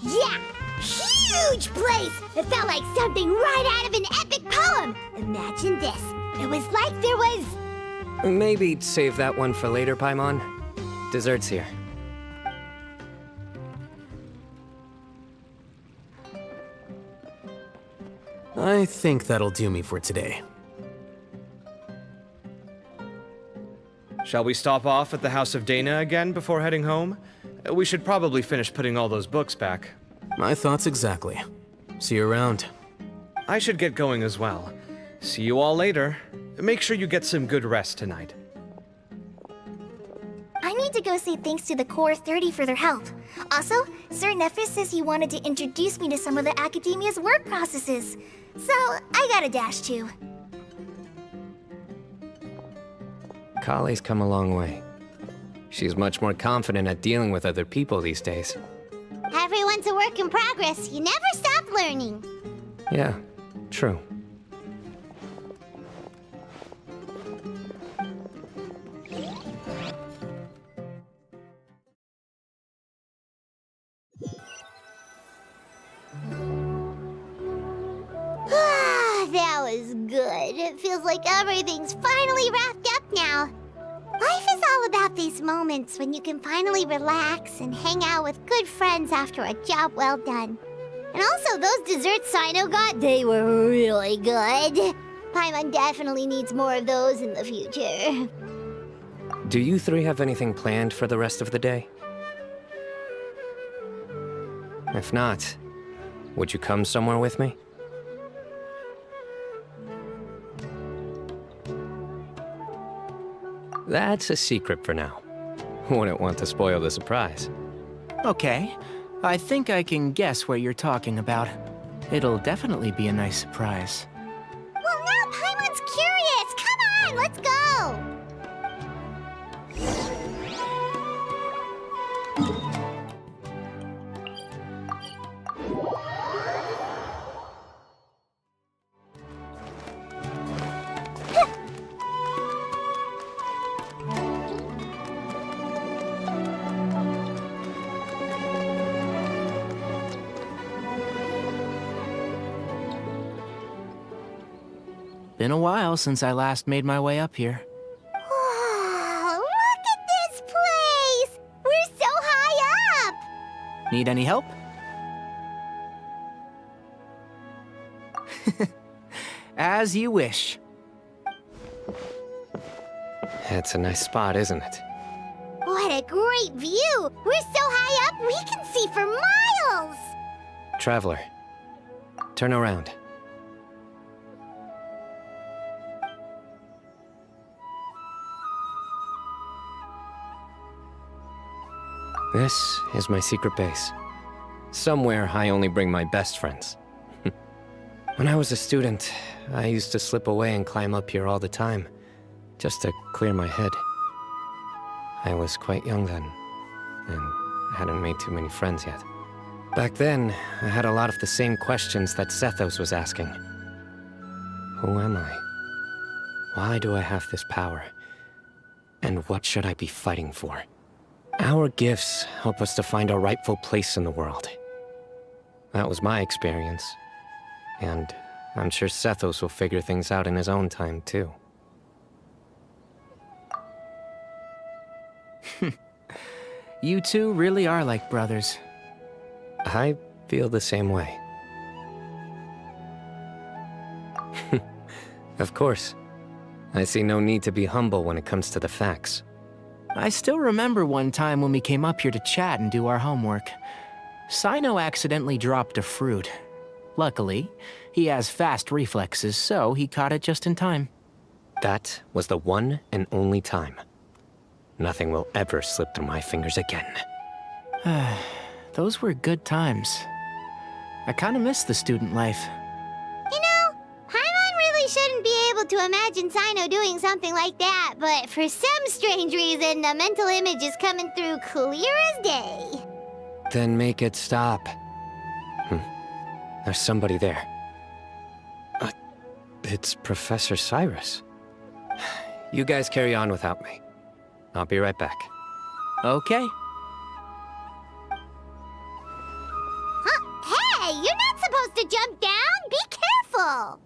Yeah! Huge place! It felt like something right out of an epic poem! Imagine this. It was like there was... Maybe save that one for later, Paimon. Dessert's here. I think that'll do me for today. Shall we stop off at the House of Dana again before heading home? We should probably finish putting all those books back. My thoughts exactly. See you around. I should get going as well. See you all later. Make sure you get some good rest tonight. I need to go say thanks to the Core 30 for their help. Also, Sir Nephis says he wanted to introduce me to some of the Academia's work processes. So, I gotta dash too. Kale's come a long way. She's much more confident at dealing with other people these days. Everyone's a work in progress. You never stop learning. Yeah, true. That was good. It feels like everything's finally wrapped up now. Life is all about these moments when you can finally relax and hang out with good friends after a job well done. And also, those desserts Sino got, they were really good. Paimon definitely needs more of those in the future. Do you three have anything planned for the rest of the day? If not, would you come somewhere with me? That's a secret for now. Wouldn't want to spoil the surprise. Okay, I think I can guess what you're talking about. It'll definitely be a nice surprise. Well, now Paimon's curious. Come on, let's go. Been a while since I last made my way up here. Oh, look at this place! We're so high up! Need any help? As you wish. It's a nice spot, isn't it? What a great view! We're so high up, we can see for miles! Traveler, turn around. This is my secret base. Somewhere I only bring my best friends. When I was a student, I used to slip away and climb up here all the time, just to clear my head. I was quite young then, and hadn't made too many friends yet. Back then, I had a lot of the same questions that Sethos was asking. Who am I? Why do I have this power? And what should I be fighting for? Our gifts help us to find our rightful place in the world. That was my experience. And I'm sure Sethos will figure things out in his own time, too. You two really are like brothers. I feel the same way. Of course. I see no need to be humble when it comes to the facts. I still remember one time when we came up here to chat and do our homework. Sino accidentally dropped a fruit. Luckily, he has fast reflexes, so he caught it just in time. That was the one and only time. Nothing will ever slip through my fingers again. Those were good times. I kinda miss the student life. You know, Paimon really shouldn't be able to imagine Sino doing something like that, but for some strange reason, the mental image is coming through clear as day. Then make it stop. There's somebody there. It's Professor Cyrus. You guys carry on without me. I'll be right back. Okay. Wonderful!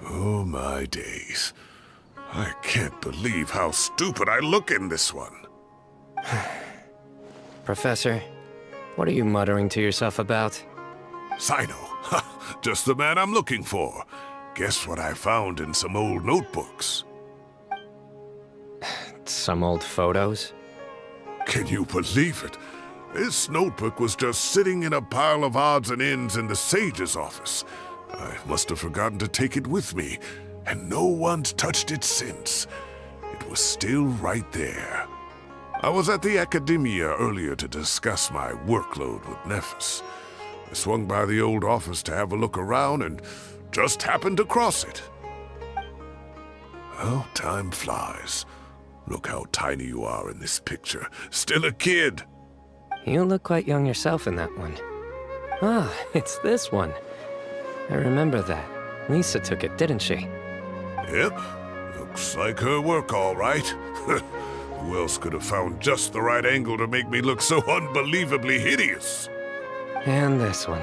Oh my days. I can't believe how stupid I look in this one. Professor, what are you muttering to yourself about? Sino. Just the man I'm looking for. Guess what I found in some old notebooks? Some old photos? Can you believe it? This notebook was just sitting in a pile of odds and ends in the sage's office. I must have forgotten to take it with me, and no one's touched it since. It was still right there. I was at the Academia earlier to discuss my workload with Nephis. I swung by the old office to have a look around and just happened to cross it. Well, time flies. Look how tiny you are in this picture. Still a kid. You look quite young yourself in that one. Ah, it's this one. I remember that. Lisa took it, didn't she? Yep. Looks like her work, all right. Who else could have found just the right angle to make me look so unbelievably hideous? And this one.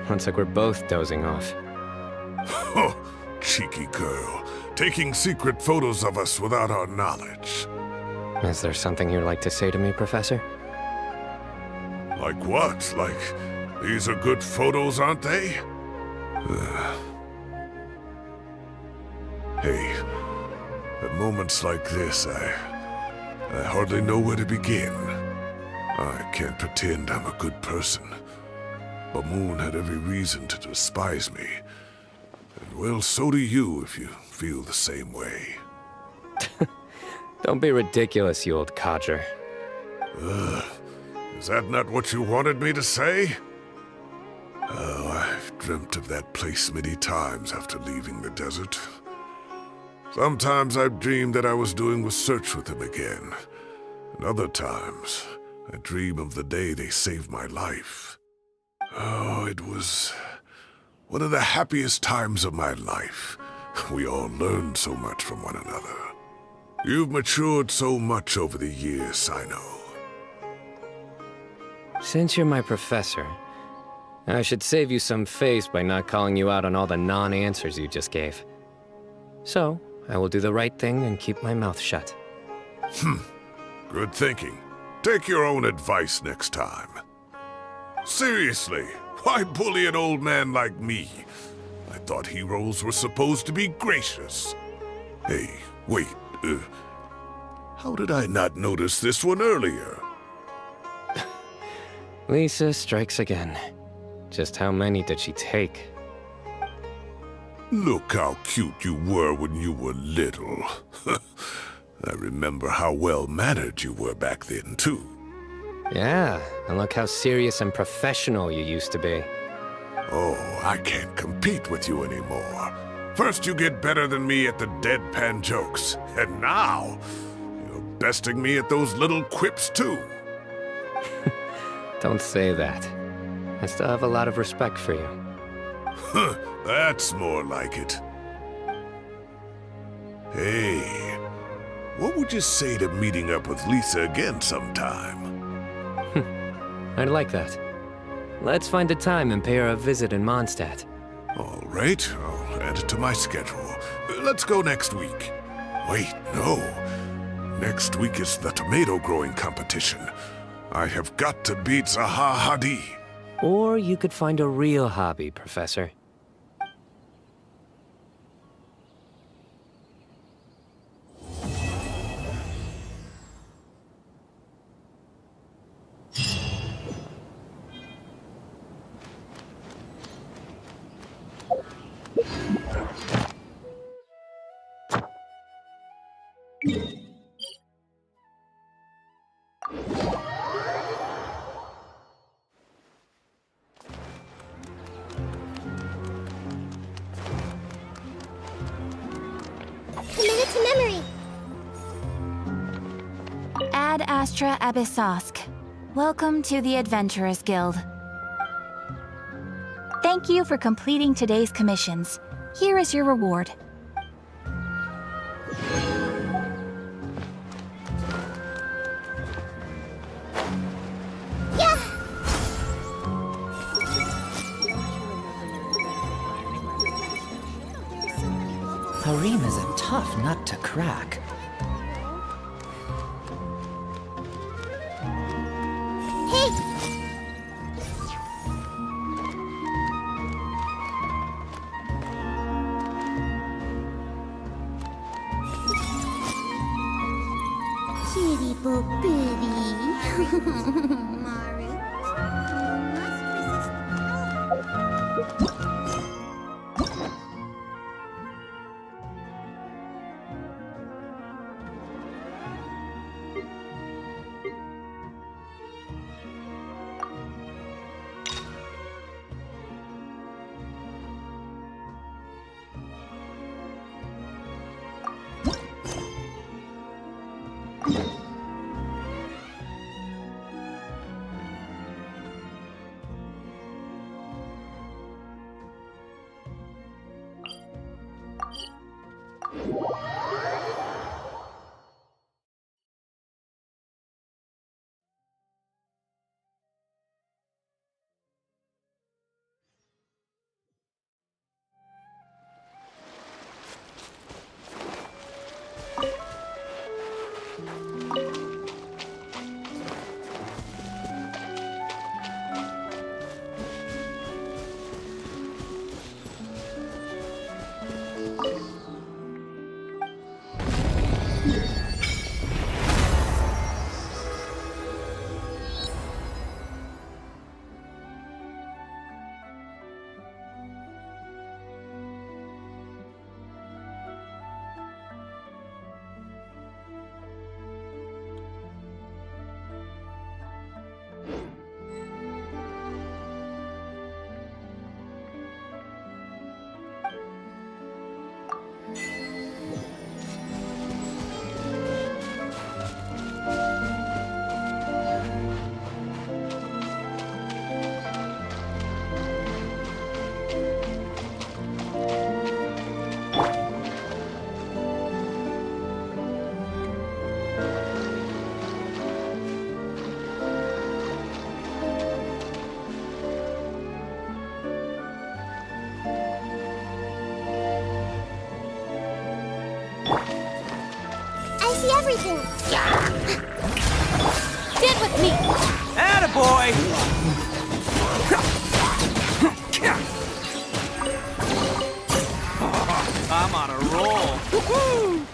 Looks like we're both dozing off. Oh, cheeky girl. Taking secret photos of us without our knowledge. Is there something you'd like to say to me, Professor? Like what? Like, these are good photos, aren't they? Hey, at moments like this, I hardly know where to begin. I can't pretend I'm a good person. But Moon had every reason to despise me. And well, so do you if you feel the same way. Don't be ridiculous, you old codger. Is that not what you wanted me to say? Oh, I've dreamt of that place many times after leaving the desert. Sometimes I've dreamed that I was doing research with them again. And other times, I dream of the day they saved my life. Oh, it was one of the happiest times of my life. We all learned so much from one another. You've matured so much over the years, I know. Since you're my professor, I should save you some face by not calling you out on all the non-answers you just gave. So, I will do the right thing and keep my mouth shut. Good thinking. Take your own advice next time. Seriously, why bully an old man like me? I thought heroes were supposed to be gracious. Hey, wait, how did I not notice this one earlier? Lisa strikes again. Just how many did she take? Look how cute you were when you were little. I remember how well-mannered you were back then, too. Yeah, and look how serious and professional you used to be. Oh, I can't compete with you anymore. First you get better than me at the deadpan jokes, and now you're besting me at those little quips, too. Don't say that. I still have a lot of respect for you. That's more like it. Hey, what would you say to meeting up with Lisa again sometime? I'd like that. Let's find a time and pay her a visit in Mondstadt. All right, I'll add it to my schedule. Let's go next week. Wait, no. Next week is the tomato growing competition. I have got to beat Zaha Hadi. Or you could find a real hobby, Professor. Commit to memory. Ad Astra Abyssosk. Welcome to the Adventurers Guild. Thank you for completing today's commissions. Here is your reward. Harim is a tough nut to crack. Hey! Kitty boopity. Mari. I see everything. Stand with me! Attaboy! I'm on a roll. Woohoo!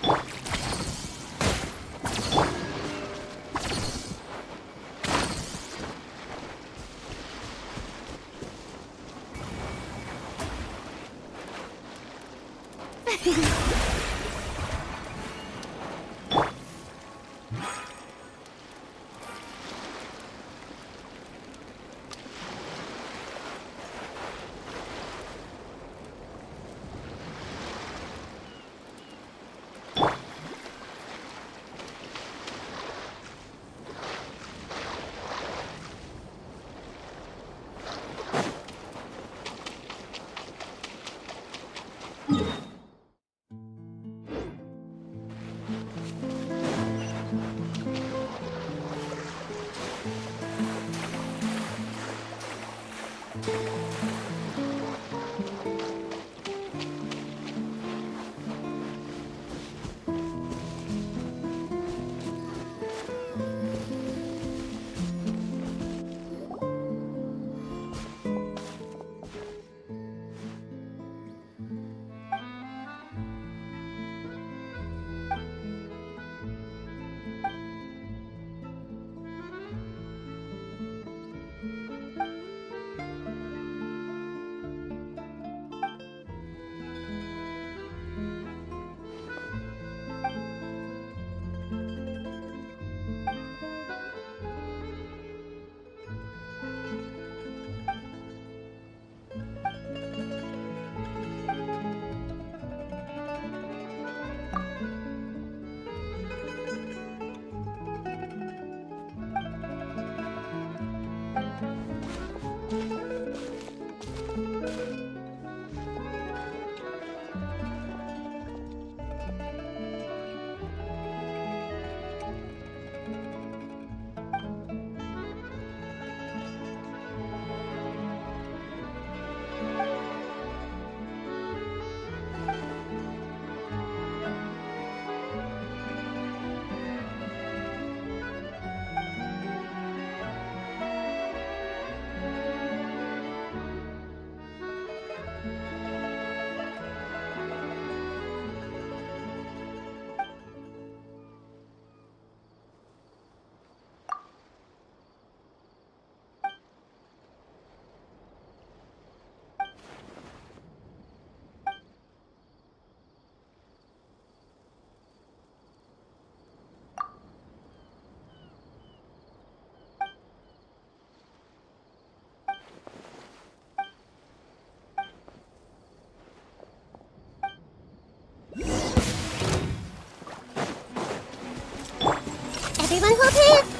Everyone hold hands.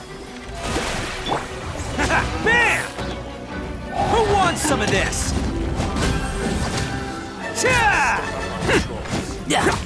Bam! Who wants some of this? Cha! Yeah.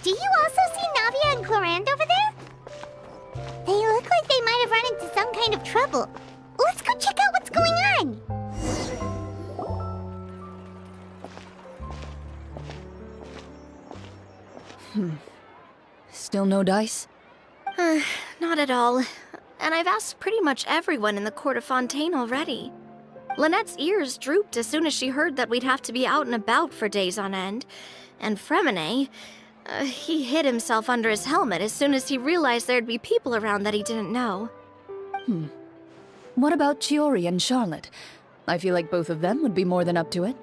Do you also see Navia and Clorand over there? They look like they might have run into some kind of trouble. Let's go check out what's going on! Still no dice? Not at all. And I've asked pretty much everyone in the court of Fontaine already. Lynette's ears drooped as soon as she heard that we'd have to be out and about for days on end. And Fremine, he hid himself under his helmet as soon as he realized there'd be people around that he didn't know. What about Chiori and Charlotte? I feel like both of them would be more than up to it.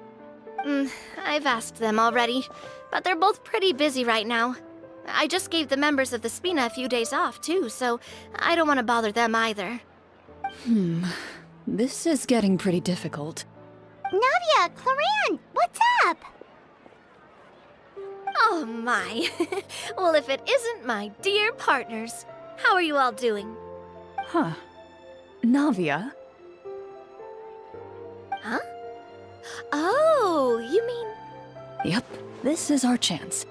I've asked them already, but they're both pretty busy right now. I just gave the members of the Spina a few days off, too, so I don't want to bother them either. This is getting pretty difficult. Navia, Clorand, what's up? Oh my. Well, if it isn't my dear partners. How are you all doing? Huh. Navia? Huh? Oh, you mean... Yep, this is our chance.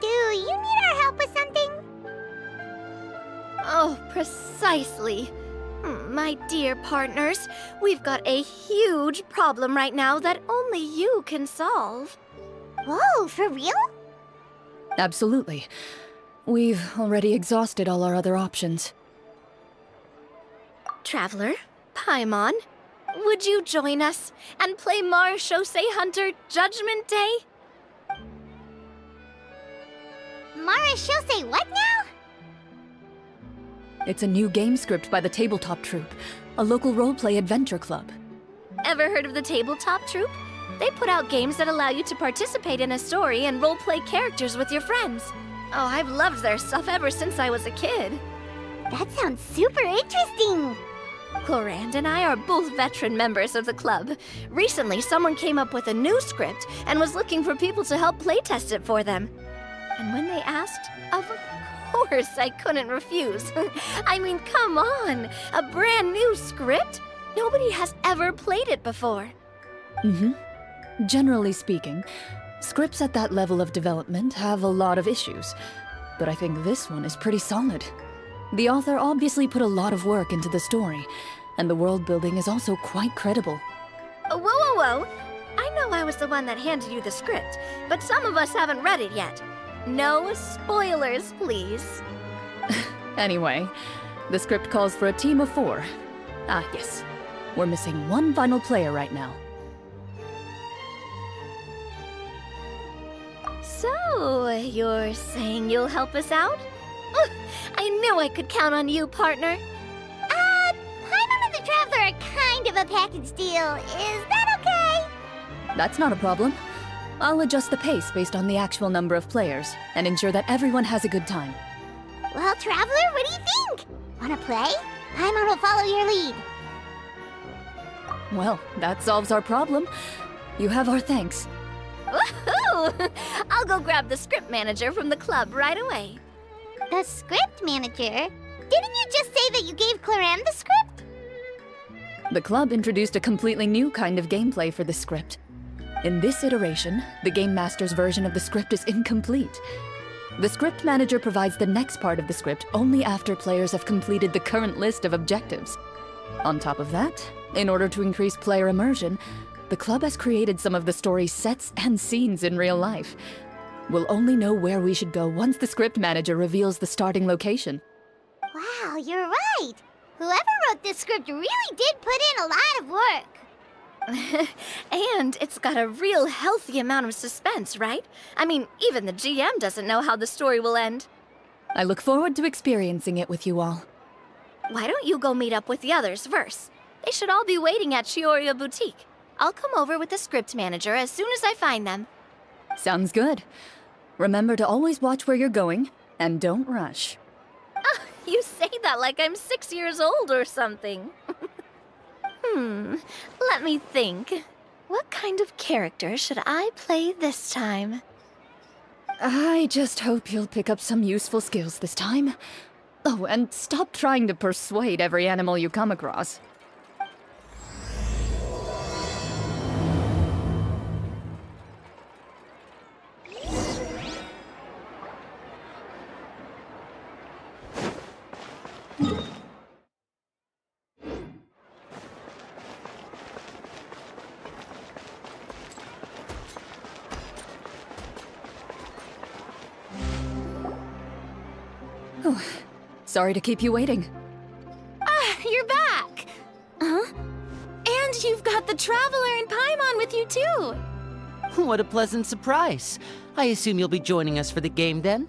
Do you need our help with something? Oh, precisely. My dear partners, we've got a huge problem right now that only you can solve. Whoa, for real? Absolutely. We've already exhausted all our other options. Traveler, Paimon, would you join us and play Marechaussee Hunter Judgment Day? Marechaussee what now? It's a new game script by the Tabletop Troupe, a local roleplay adventure club. Ever heard of the Tabletop Troupe? They put out games that allow you to participate in a story and roleplay characters with your friends. Oh, I've loved their stuff ever since I was a kid. That sounds super interesting. Clorand and I are both veteran members of the club. Recently, someone came up with a new script and was looking for people to help playtest it for them. And when they asked, of course I couldn't refuse. I mean, come on! A brand new script? Nobody has ever played it before. Generally speaking, scripts at that level of development have a lot of issues, but I think this one is pretty solid. The author obviously put a lot of work into the story, and the world building is also quite credible. Whoa, whoa, whoa! I know I was the one that handed you the script, but some of us haven't read it yet. No spoilers, please. Anyway, the script calls for a team of 4. Ah, yes. We're missing one final player right now. So, you're saying you'll help us out? I knew I could count on you, partner. Paimon and the Traveler are kind of a package deal. Is that okay? That's not a problem. I'll adjust the pace based on the actual number of players, and ensure that everyone has a good time. Well, Traveler, what do you think? Wanna play? Paimon will follow your lead. Well, that solves our problem. You have our thanks. Woohoo! I'll go grab the script manager from the club right away. The script manager? Didn't you just say that you gave Clorand the script? The club introduced a completely new kind of gameplay for the script. In this iteration, the Game Master's version of the script is incomplete. The script manager provides the next part of the script only after players have completed the current list of objectives. On top of that, in order to increase player immersion, the club has created some of the story's sets and scenes in real life. We'll only know where we should go once the script manager reveals the starting location. Wow, you're right. Whoever wrote this script really did put in a lot of work. And it's got a real healthy amount of suspense, right? I mean, even the GM doesn't know how the story will end. I look forward to experiencing it with you all. Why don't you go meet up with the others first? They should all be waiting at Chioria Boutique. I'll come over with the script manager as soon as I find them. Sounds good. Remember to always watch where you're going, and don't rush. You say that like I'm 6 years old or something. Let me think. What kind of character should I play this time? I just hope you'll pick up some useful skills this time. Oh, and stop trying to persuade every animal you come across. Sorry to keep you waiting. Ah, you're back! Huh? And you've got the Traveler and Paimon with you, too! What a pleasant surprise. I assume you'll be joining us for the game then?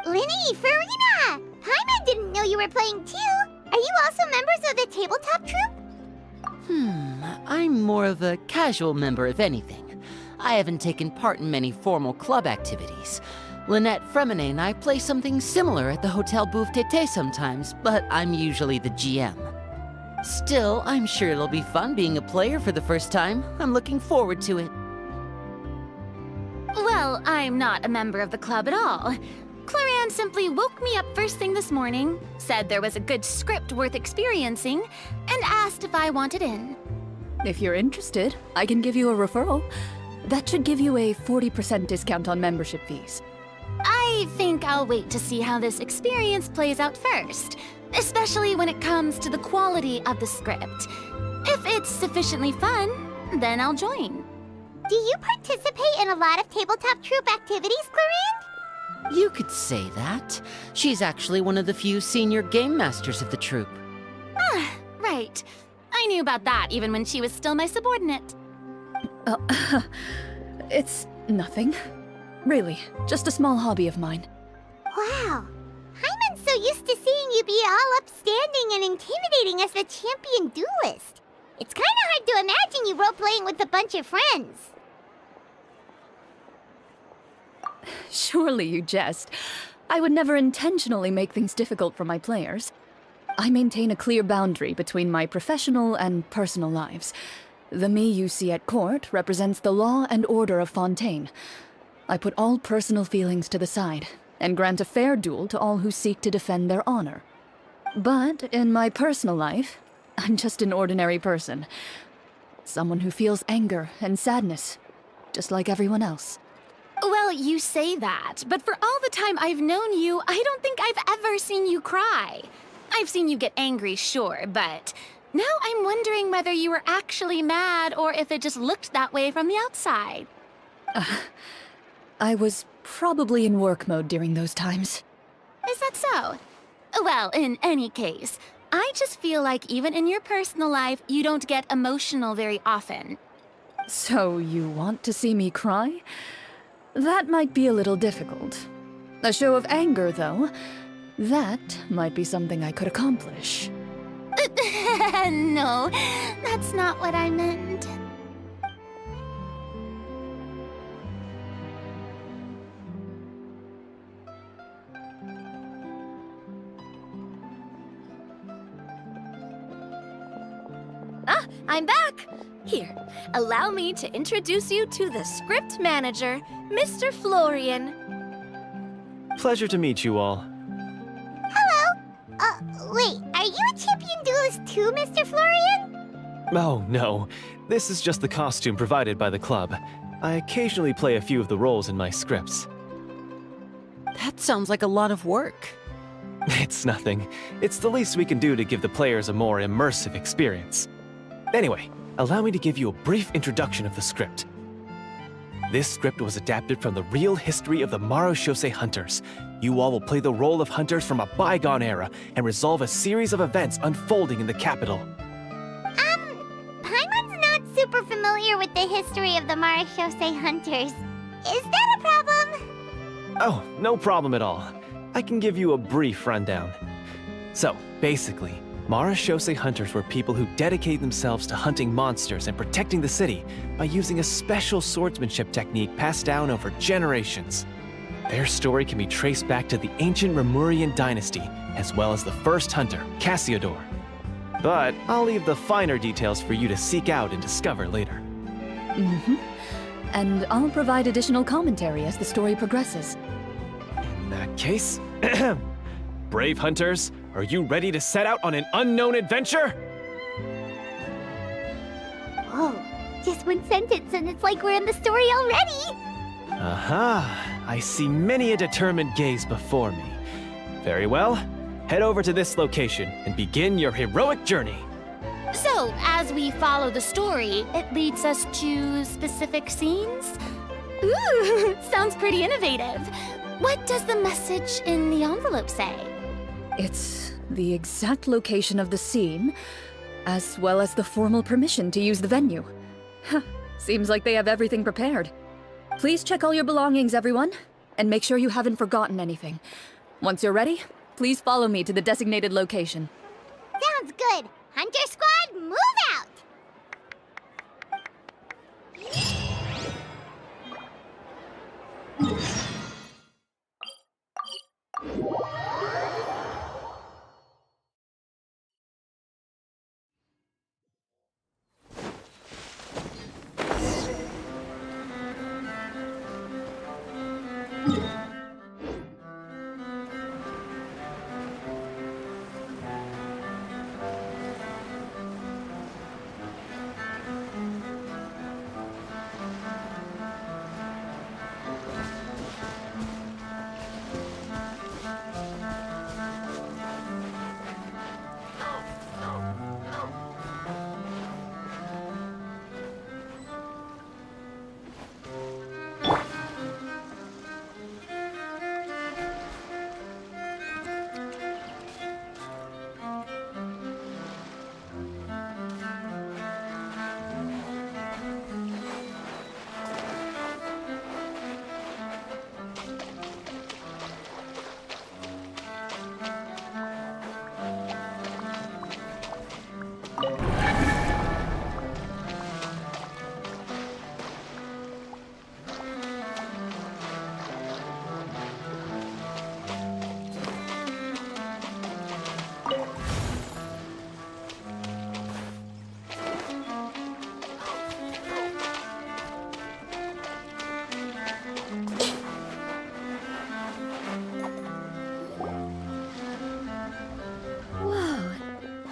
Linny, Farina! Paimon didn't know you were playing too! Are you also members of the tabletop troupe? I'm more of a casual member, if anything. I haven't taken part in many formal club activities. Lynette Fremine and I play something similar at the Hotel Bouffe Tété sometimes, but I'm usually the GM. Still, I'm sure it'll be fun being a player for the first time. I'm looking forward to it. Well, I'm not a member of the club at all. Claran simply woke me up first thing this morning, said there was a good script worth experiencing, and asked if I wanted in. If you're interested, I can give you a referral. That should give you a 40% discount on membership fees. I think I'll wait to see how this experience plays out first, especially when it comes to the quality of the script. If it's sufficiently fun, then I'll join. Do you participate in a lot of tabletop troupe activities, Clarand? You could say that. She's actually one of the few senior game masters of the troupe. Ah, right. I knew about that even when she was still my subordinate. It's nothing. Really, just a small hobby of mine. Wow. Paimon's so used to seeing you be all upstanding and intimidating as the champion duelist. It's kinda hard to imagine you role-playing with a bunch of friends. Surely you jest. I would never intentionally make things difficult for my players. I maintain a clear boundary between my professional and personal lives. The me you see at court represents the law and order of Fontaine. I put all personal feelings to the side and grant a fair duel to all who seek to defend their honor. But in my personal life, I'm just an ordinary person. Someone who feels anger and sadness, just like everyone else. Well, you say that, but for all the time I've known you, I don't think I've ever seen you cry. I've seen you get angry, sure, but now I'm wondering whether you were actually mad or if it just looked that way from the outside. I was probably in work mode during those times. Is that so? Well, in any case, I just feel like even in your personal life, you don't get emotional very often. So you want to see me cry? That might be a little difficult. A show of anger, though, that might be something I could accomplish. No, that's not what I meant. Ah, I'm back! Here, allow me to introduce you to the script manager, Mr. Florian. Pleasure to meet you all. Hello! Wait, are you a champion duelist too, Mr. Florian? Oh, no. This is just the costume provided by the club. I occasionally play a few of the roles in my scripts. That sounds like a lot of work. It's nothing. It's the least we can do to give the players a more immersive experience. Anyway, allow me to give you a brief introduction of the script. This script was adapted from the real history of the Marechaussee Hunters. You all will play the role of hunters from a bygone era and resolve a series of events unfolding in the capital. Paimon's not super familiar with the history of the Marechaussee Hunters. Is that a problem? Oh, no problem at all. I can give you a brief rundown. So, basically, Marechaussee Hunters were people who dedicated themselves to hunting monsters and protecting the city by using a special swordsmanship technique passed down over generations. Their story can be traced back to the ancient Remurian dynasty, as well as the first hunter, Cassiodor. But I'll leave the finer details for you to seek out and discover later. And I'll provide additional commentary as the story progresses. In that case, brave hunters, are you ready to set out on an unknown adventure? Whoa, just one sentence and it's like we're in the story already! Aha, I see many a determined gaze before me. Very well, head over to this location and begin your heroic journey. So, as we follow the story, it leads us to specific scenes? Ooh, sounds pretty innovative. What does the message in the envelope say? It's the exact location of the scene, as well as the formal permission to use the venue. Seems like they have everything prepared. Please check all your belongings, everyone, and make sure you haven't forgotten anything. Once you're ready, please follow me to the designated location. Sounds good. Hunter Squad, move out!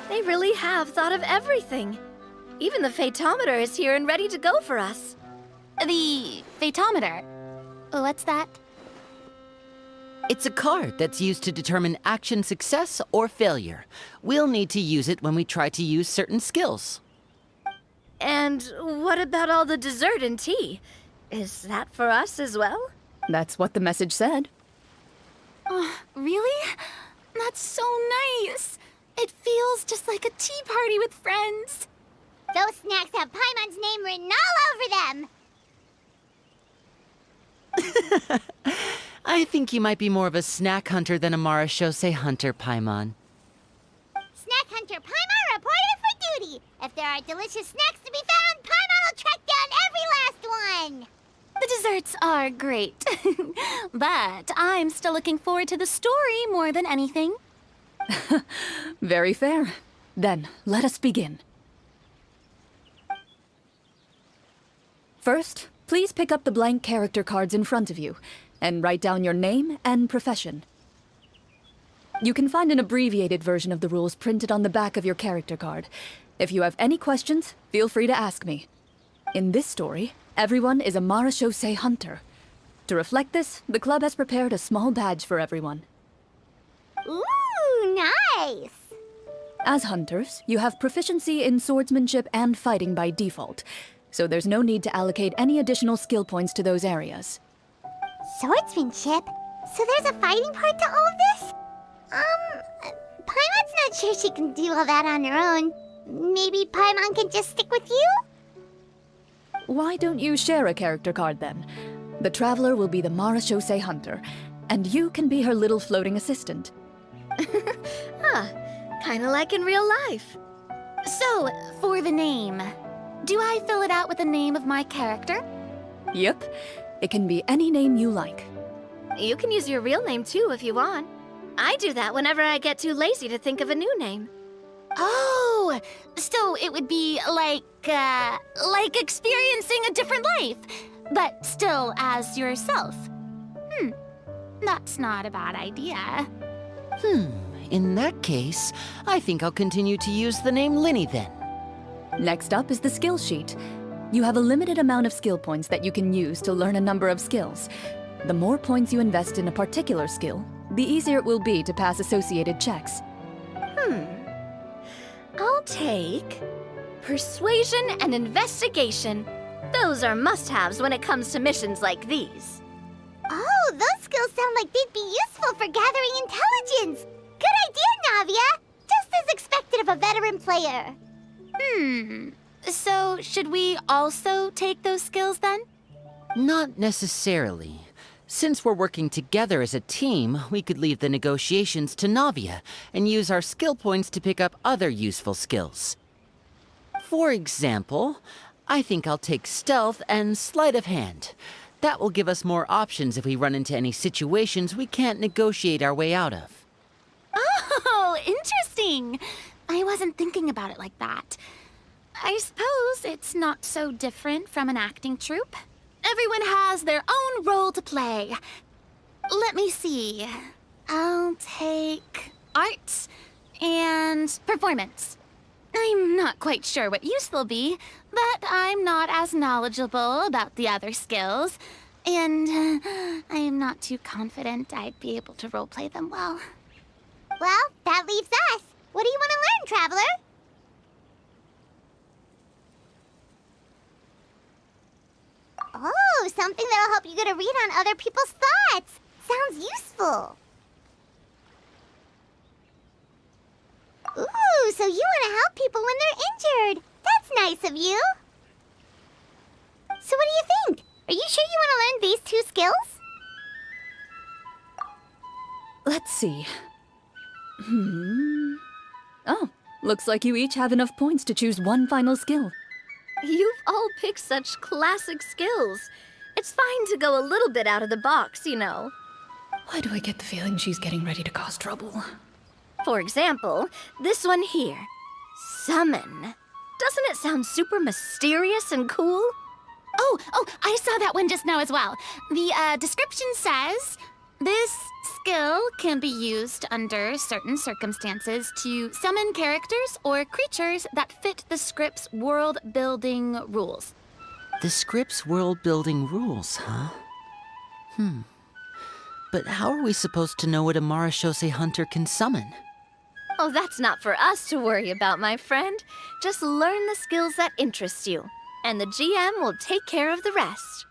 They really have thought of everything. Even the Fatometer is here and ready to go for us. The Fatometer? What's that? It's a card that's used to determine action success or failure. We'll need to use it when we try to use certain skills. And what about all the dessert and tea? Is that for us as well? That's what the message said. Really? That's so nice. It feels just like a tea party with friends. Those snacks have Paimon's name written all over them. I think you might be more of a snack hunter than a Marashose hunter, Paimon. Snack Hunter Paimon reported for duty. If there are delicious snacks to be found, Paimon will track down every last one. The desserts are great. But I'm still looking forward to the story more than anything. Very fair. Then, let us begin. First, please pick up the blank character cards in front of you and write down your name and profession. You can find an abbreviated version of the rules printed on the back of your character card. If you have any questions, feel free to ask me. In this story, everyone is a Marashose hunter. To reflect this, the club has prepared a small badge for everyone. Ooh, nice! As hunters, you have proficiency in swordsmanship and fighting by default, so there's no need to allocate any additional skill points to those areas. Swordsmanship? So there's a fighting part to all of this? Paimon's not sure she can do all that on her own. Maybe Paimon can just stick with you? Why don't you share a character card then? The Traveler will be the Marashose hunter, and you can be her little floating assistant. Kinda like in real life. So, for the name, do I fill it out with the name of my character? Yep. It can be any name you like. You can use your real name too if you want. I do that whenever I get too lazy to think of a new name. Oh, so it would be like experiencing a different life, but still as yourself. That's not a bad idea. In that case, I think I'll continue to use the name Linny then. Next up is the skill sheet. You have a limited amount of skill points that you can use to learn a number of skills. The more points you invest in a particular skill, the easier it will be to pass associated checks. I'll take Persuasion and Investigation. Those are must-haves when it comes to missions like these. Oh, those skills sound like they'd be useful for gathering intelligence. Good idea! Navia! Just as expected of a veteran player. So, should we also take those skills then? Not necessarily. Since we're working together as a team, we could leave the negotiations to Navia and use our skill points to pick up other useful skills. For example, I think I'll take stealth and sleight of hand. That will give us more options if we run into any situations we can't negotiate our way out of. Oh, interesting. I wasn't thinking about it like that. I suppose it's not so different from an acting troupe. Everyone has their own role to play. Let me see. I'll take art and performance. I'm not quite sure what use they'll be, but I'm not as knowledgeable about the other skills, and I am not too confident I'd be able to roleplay them well. Well, that leaves us. What do you want to learn, Traveler? Oh, something that'll help you get a read on other people's thoughts. Sounds useful. Ooh, so you want to help people when they're injured. That's nice of you. So what do you think? Are you sure you want to learn these 2 skills? Let's see. Oh, looks like you each have enough points to choose one final skill. You've all picked such classic skills. It's fine to go a little bit out of the box, you know. Why do I get the feeling she's getting ready to cause trouble? For example, this one here. Summon. Doesn't it sound super mysterious and cool? Oh, I saw that one just now as well. The description says, this skill can be used under certain circumstances to summon characters or creatures that fit the script's world-building rules. The script's world-building rules, huh? But how are we supposed to know what a Marashose hunter can summon? Oh, that's not for us to worry about, my friend. Just learn the skills that interest you, and the GM will take care of the rest.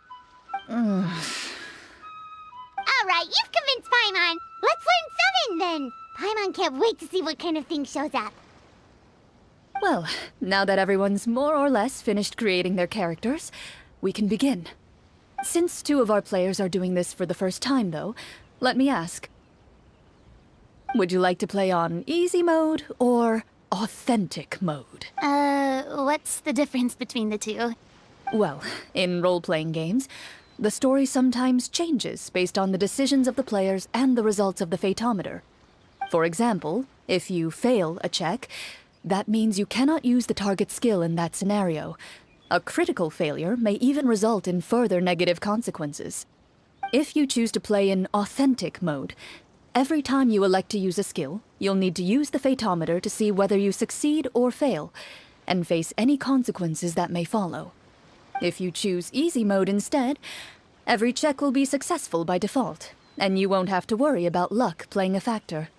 All right, you've convinced Paimon. Let's learn summon then. Paimon can't wait to see what kind of thing shows up. Well, now that everyone's more or less finished creating their characters, we can begin. Since 2 of our players are doing this for the first time, though, let me ask. Would you like to play on easy mode or authentic mode? What's the difference between the 2? Well, in role-playing games, the story sometimes changes based on the decisions of the players and the results of the Fatometer. For example, if you fail a check, that means you cannot use the target skill in that scenario. A critical failure may even result in further negative consequences. If you choose to play in authentic mode, every time you elect to use a skill, you'll need to use the Fatometer to see whether you succeed or fail, and face any consequences that may follow. If you choose easy mode instead, every check will be successful by default, and you won't have to worry about luck playing a factor.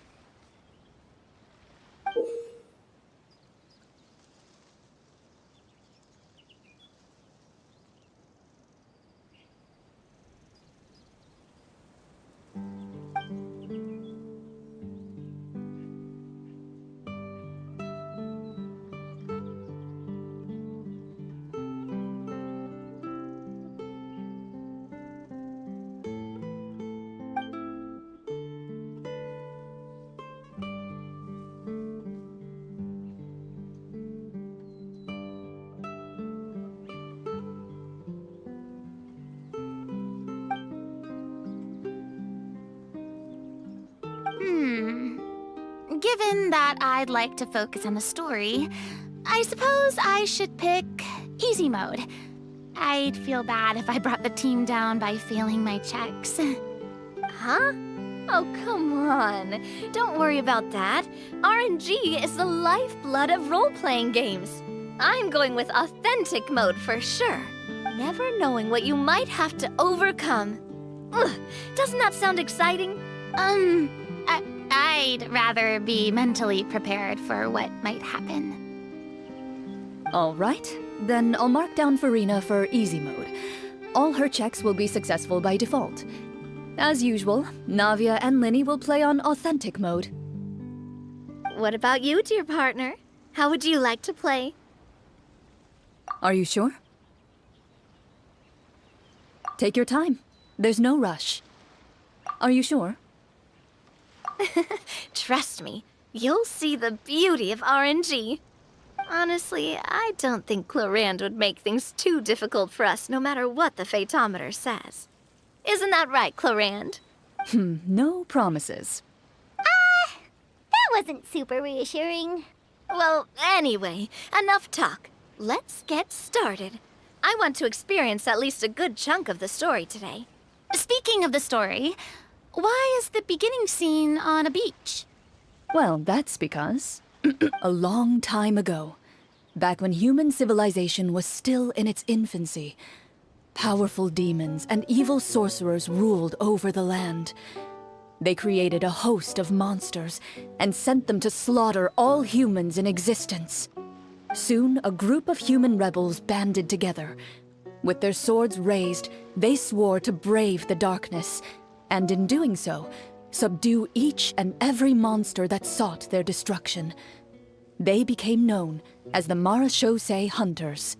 Given that I'd like to focus on the story, I suppose I should pick easy mode. I'd feel bad if I brought the team down by failing my checks. Huh? Oh, come on. Don't worry about that. RNG is the lifeblood of role-playing games. I'm going with authentic mode for sure. Never knowing what you might have to overcome. Ugh, doesn't that sound exciting? I'd rather be mentally prepared for what might happen. All right, then I'll mark down Farina for easy mode. All her checks will be successful by default. As usual, Navia and Linny will play on authentic mode. What about you, dear partner? How would you like to play? Are you sure? Take your time. There's no rush. Are you sure? Trust me, you'll see the beauty of RNG. Honestly, I don't think Clorand would make things too difficult for us no matter what the Fatometer says. Isn't that right, Clorand? No promises. That wasn't super reassuring. Well, anyway, enough talk. Let's get started. I want to experience at least a good chunk of the story today. Speaking of the story, why is the beginning scene on a beach? Well, that's because a long time ago, back when human civilization was still in its infancy, powerful demons and evil sorcerers ruled over the land. They created a host of monsters and sent them to slaughter all humans in existence. Soon, a group of human rebels banded together. With their swords raised, they swore to brave the darkness, and in doing so, subdue each and every monster that sought their destruction. They became known as the Marachose Hunters.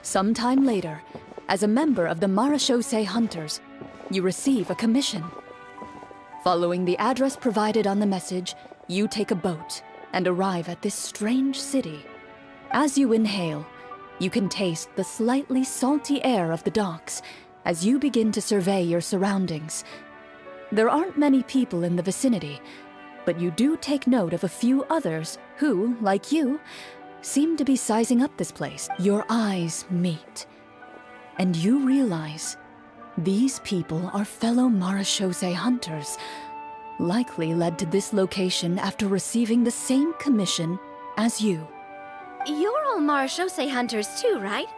Sometime later, as a member of the Marachose Hunters, you receive a commission. Following the address provided on the message, you take a boat and arrive at this strange city. As you inhale, you can taste the slightly salty air of the docks as you begin to survey your surroundings. There aren't many people in the vicinity, but you do take note of a few others who, like you, seem to be sizing up this place. Your eyes meet, and you realize these people are fellow Marachose hunters, likely led to this location after receiving the same commission as you. You're all Marachose hunters too, right?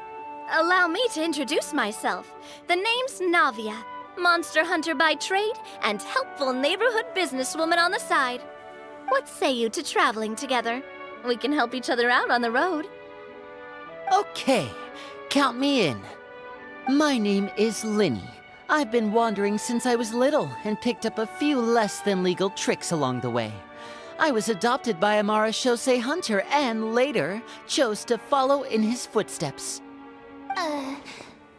Allow me to introduce myself. The name's Navia, monster hunter by trade and helpful neighborhood businesswoman on the side. What say you to traveling together? We can help each other out on the road. Okay, count me in. My name is Linny. I've been wandering since I was little and picked up a few less than legal tricks along the way. I was adopted by a Marachose hunter and later chose to follow in his footsteps.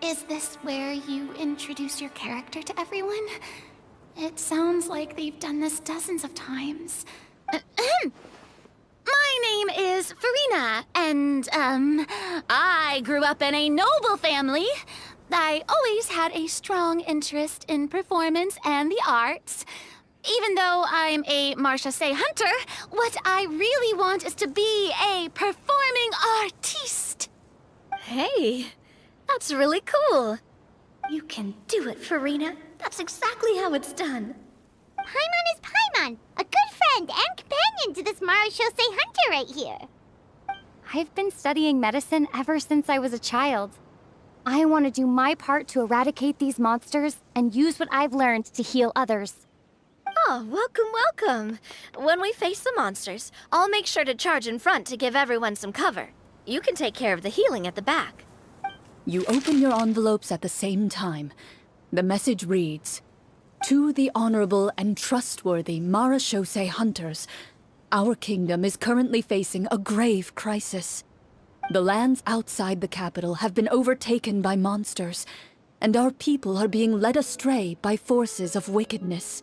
Is this where you introduce your character to everyone? It sounds like they've done this dozens of times. My name is Farina, and, I grew up in a noble family. I always had a strong interest in performance and the arts. Even though I'm a Marachose hunter, what I really want is to be a performing artiste. Hey, that's really cool. You can do it, Farina. That's exactly how it's done. Paimon is Paimon, a good friend and companion to this Marachose hunter right here. I've been studying medicine ever since I was a child. I want to do my part to eradicate these monsters and use what I've learned to heal others. Oh, welcome, welcome. When we face the monsters, I'll make sure to charge in front to give everyone some cover. You can take care of the healing at the back. You open your envelopes at the same time. The message reads, "To the honorable and trustworthy Marachose hunters, our kingdom is currently facing a grave crisis. The lands outside the capital have been overtaken by monsters, and our people are being led astray by forces of wickedness.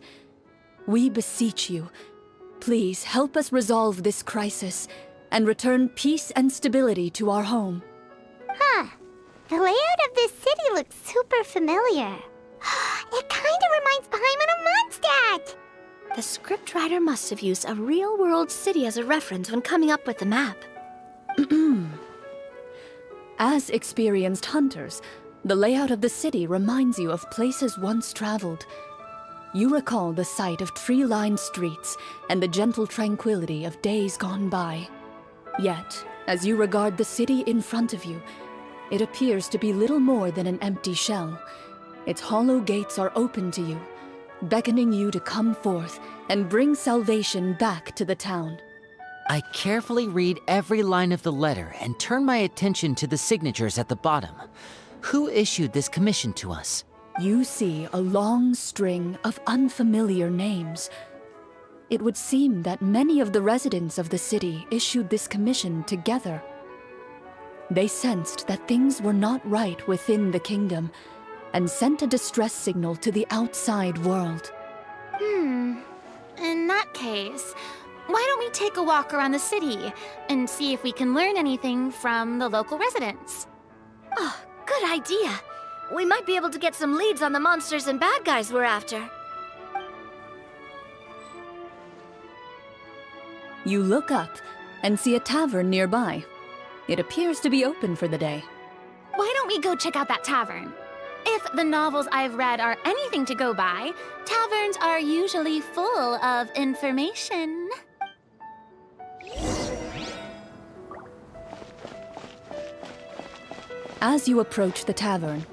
We beseech you, please help us resolve this crisis and return peace and stability to our home." Huh. The layout of this city looks super familiar. It kinda reminds Paimon of Mondstadt! The scriptwriter must have used a real-world city as a reference when coming up with the map. As experienced hunters, the layout of the city reminds you of places once traveled. You recall the sight of tree-lined streets and the gentle tranquility of days gone by. Yet, as you regard the city in front of you, it appears to be little more than an empty shell. Its hollow gates are open to you, beckoning you to come forth and bring salvation back to the town. I carefully read every line of the letter and turn my attention to the signatures at the bottom. Who issued this commission to us? You see a long string of unfamiliar names. It would seem that many of the residents of the city issued this commission together. They sensed that things were not right within the kingdom and sent a distress signal to the outside world. In that case, why don't we take a walk around the city and see if we can learn anything from the local residents? Oh, good idea. We might be able to get some leads on the monsters and bad guys we're after. You look up and see a tavern nearby. It appears to be open for the day. Why don't we go check out that tavern? If the novels I've read are anything to go by, taverns are usually full of information. As you approach the tavern,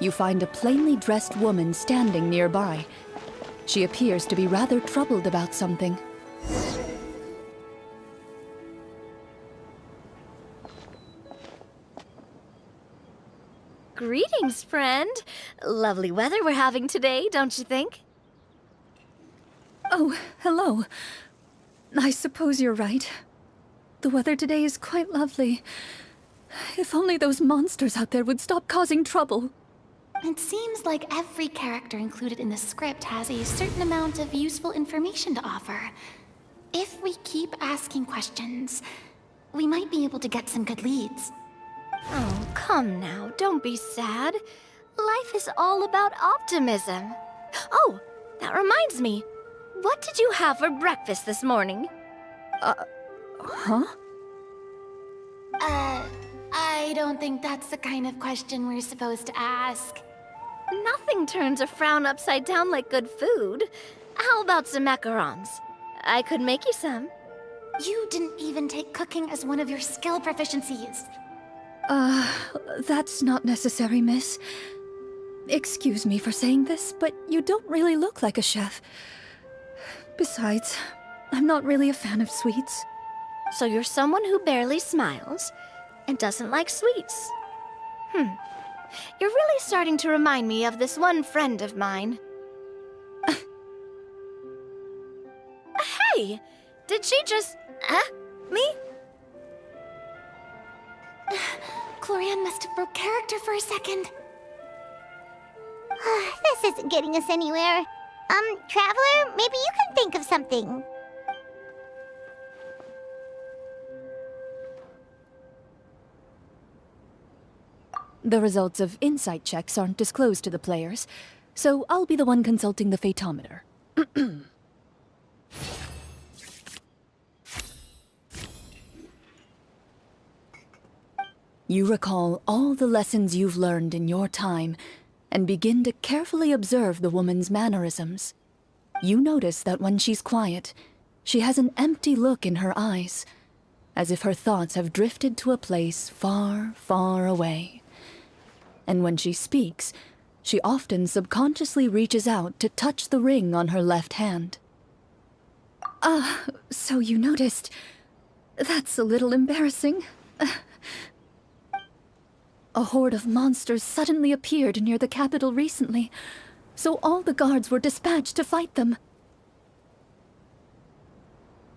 you find a plainly dressed woman standing nearby. She appears to be rather troubled about something. Greetings, friend. Lovely weather we're having today, don't you think? Oh, hello. I suppose you're right. The weather today is quite lovely. If only those monsters out there would stop causing trouble. It seems like every character included in the script has a certain amount of useful information to offer. If we keep asking questions, we might be able to get some good leads. Oh, come now, don't be sad. Life is all about optimism. Oh, that reminds me. What did you have for breakfast this morning? Huh? I don't think that's the kind of question we're supposed to ask. Nothing turns a frown upside down like good food. How about some macarons? I could make you some. You didn't even take cooking as one of your skill proficiencies. That's not necessary, miss. Excuse me for saying this, but you don't really look like a chef. Besides, I'm not really a fan of sweets. So you're someone who barely smiles and doesn't like sweets. You're really starting to remind me of this one friend of mine. Hey! Did she just... me? Clorian must have broke character for a second. This isn't getting us anywhere. Traveler, maybe you can think of something. The results of insight checks aren't disclosed to the players, so I'll be the one consulting the fatometer. You recall all the lessons you've learned in your time and begin to carefully observe the woman's mannerisms. You notice that when she's quiet, she has an empty look in her eyes, as if her thoughts have drifted to a place far, far away. And when she speaks, she often subconsciously reaches out to touch the ring on her left hand. So you noticed. That's a little embarrassing. A horde of monsters suddenly appeared near the capital recently, so all the guards were dispatched to fight them.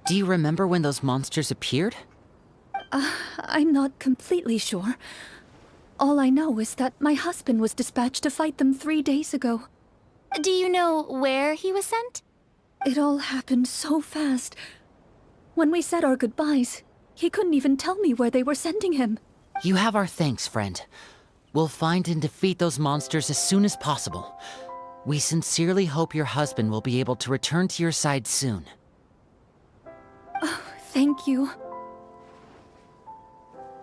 Do you remember when those monsters appeared? I'm not completely sure. All I know is that my husband was dispatched to fight them 3 days ago. Do you know where he was sent? It all happened so fast. When we said our goodbyes, he couldn't even tell me where they were sending him. You have our thanks, friend. We'll find and defeat those monsters as soon as possible. We sincerely hope your husband will be able to return to your side soon. Oh, thank you.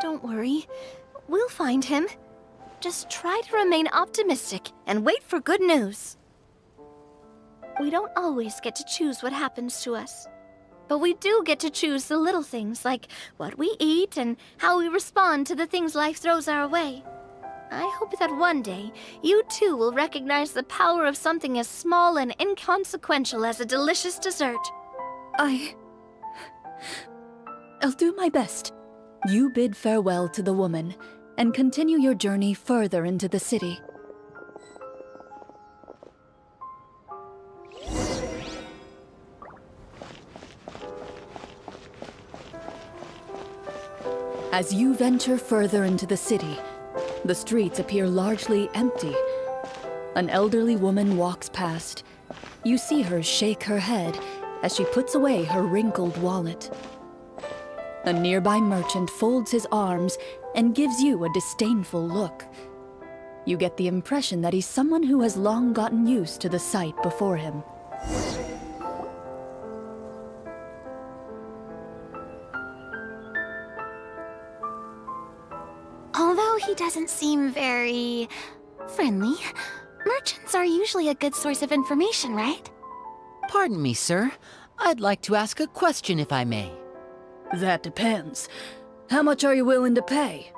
Don't worry. We'll find him. Just try to remain optimistic and wait for good news. We don't always get to choose what happens to us. But we do get to choose the little things, like what we eat and how we respond to the things life throws our way. I hope that one day, you too will recognize the power of something as small and inconsequential as a delicious dessert. I'll do my best. You bid farewell to the woman, and continue your journey further into the city. As you venture further into the city, the streets appear largely empty. An elderly woman walks past. You see her shake her head as she puts away her wrinkled wallet. A nearby merchant folds his arms and gives you a disdainful look. You get the impression that he's someone who has long gotten used to the sight before him. Although he doesn't seem very friendly, merchants are usually a good source of information, right? Pardon me, sir. I'd like to ask a question if I may. That depends. How much are you willing to pay?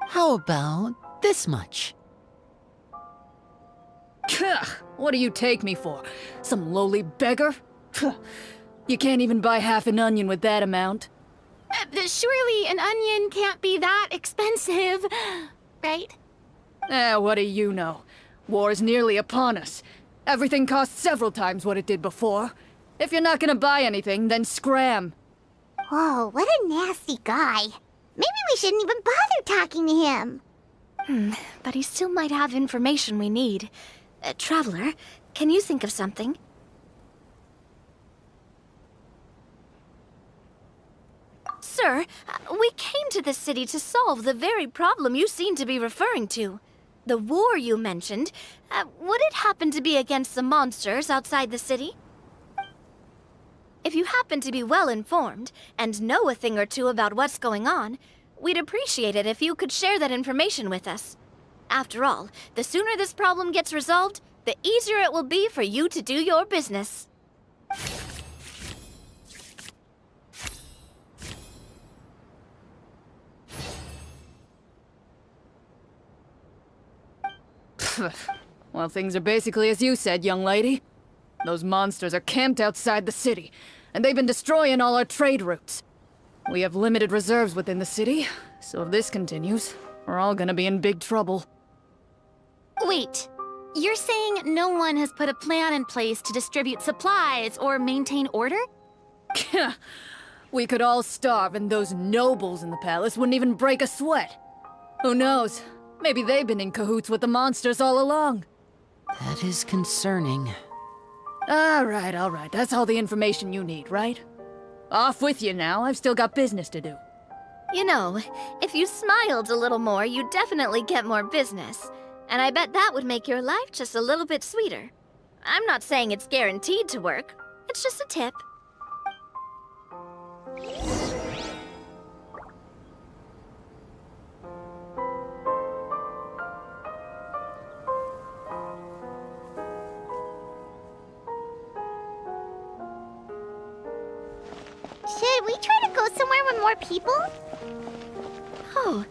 How about this much? What do you take me for? Some lowly beggar? You can't even buy half an onion with that amount. Surely an onion can't be that expensive, right? What do you know? War's nearly upon us. Everything costs several times what it did before. If you're not gonna buy anything, then scram. Whoa, what a nasty guy. Maybe we shouldn't even bother talking to him. But he still might have information we need. Traveler, can you think of something? Sir, we came to this city to solve the very problem you seem to be referring to. The war you mentioned, would it happen to be against the monsters outside the city? If you happen to be well informed and know a thing or two about what's going on, we'd appreciate it if you could share that information with us. After all, the sooner this problem gets resolved, the easier it will be for you to do your business. Well, things are basically as you said, young lady. Those monsters are camped outside the city, and they've been destroying all our trade routes. We have limited reserves within the city, so if this continues, we're all gonna be in big trouble. Wait, you're saying no one has put a plan in place to distribute supplies or maintain order? We could all starve, and those nobles in the palace wouldn't even break a sweat. Who knows? Maybe they've been in cahoots with the monsters all along. That is concerning. All right. That's all the information you need, right? Off with you now. I've still got business to do. You know, if you smiled a little more, you'd definitely get more business. And I bet that would make your life just a little bit sweeter. I'm not saying it's guaranteed to work. It's just a tip. Should we try to go somewhere with more people? Oh,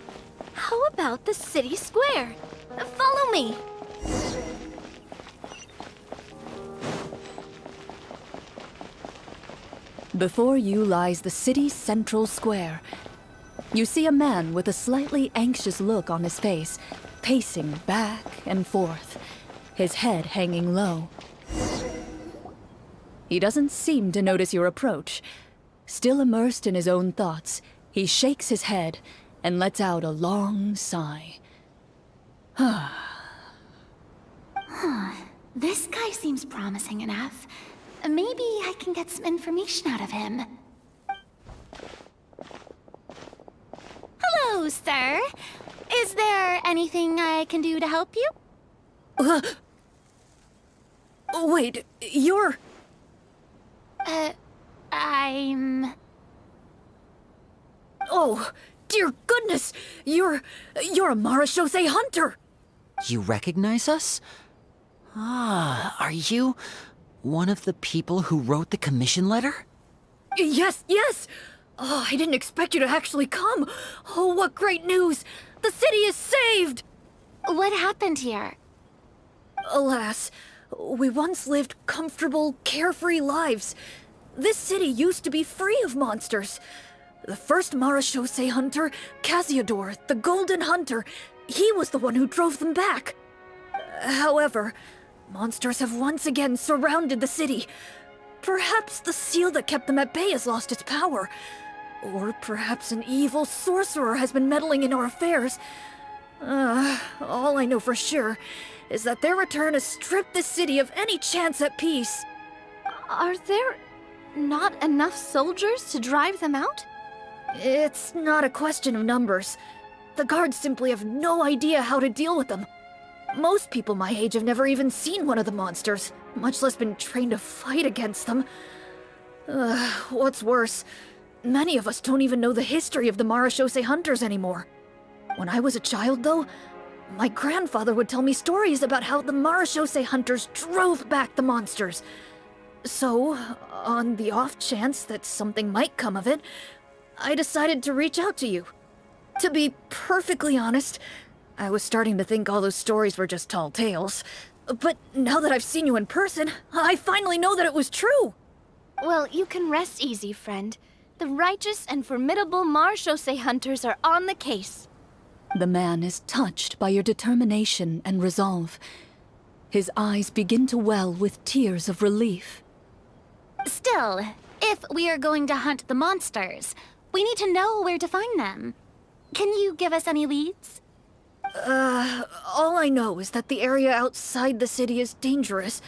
how about the city square? Follow me. Before you lies the city's central square. You see a man with a slightly anxious look on his face, pacing back and forth, his head hanging low. He doesn't seem to notice your approach. Still immersed in his own thoughts, he shakes his head and lets out a long sigh. This guy seems promising enough. Maybe I can get some information out of him. Hello, sir. Is there anything I can do to help you? Wait, you're... I'm... Oh, dear goodness! You're a Marashose hunter! You recognize us? Ah, are you one of the people who wrote the commission letter? Yes! Oh, I didn't expect you to actually come. Oh, what great news! The city is saved! What happened here? Alas, we once lived comfortable, carefree lives. This city used to be free of monsters. The first Marachose hunter, Casiodor, the Golden Hunter, he was the one who drove them back. However, monsters have once again surrounded the city. Perhaps the seal that kept them at bay has lost its power. Or perhaps an evil sorcerer has been meddling in our affairs. All I know for sure is that their return has stripped the city of any chance at peace. Are there not enough soldiers to drive them out? It's not a question of numbers. The guards simply have no idea how to deal with them. Most people my age have never even seen one of the monsters, much less been trained to fight against them. What's worse, many of us don't even know the history of the Marachose hunters anymore. When I was a child, though, my grandfather would tell me stories about how the Marachose hunters drove back the monsters. So, on the off chance that something might come of it, I decided to reach out to you. To be perfectly honest, I was starting to think all those stories were just tall tales. But now that I've seen you in person, I finally know that it was true! Well, you can rest easy, friend. The righteous and formidable Marachose hunters are on the case. The man is touched by your determination and resolve. His eyes begin to well with tears of relief. Still, if we are going to hunt the monsters, we need to know where to find them. Can you give us any leads? All I know is that the area outside the city is dangerous.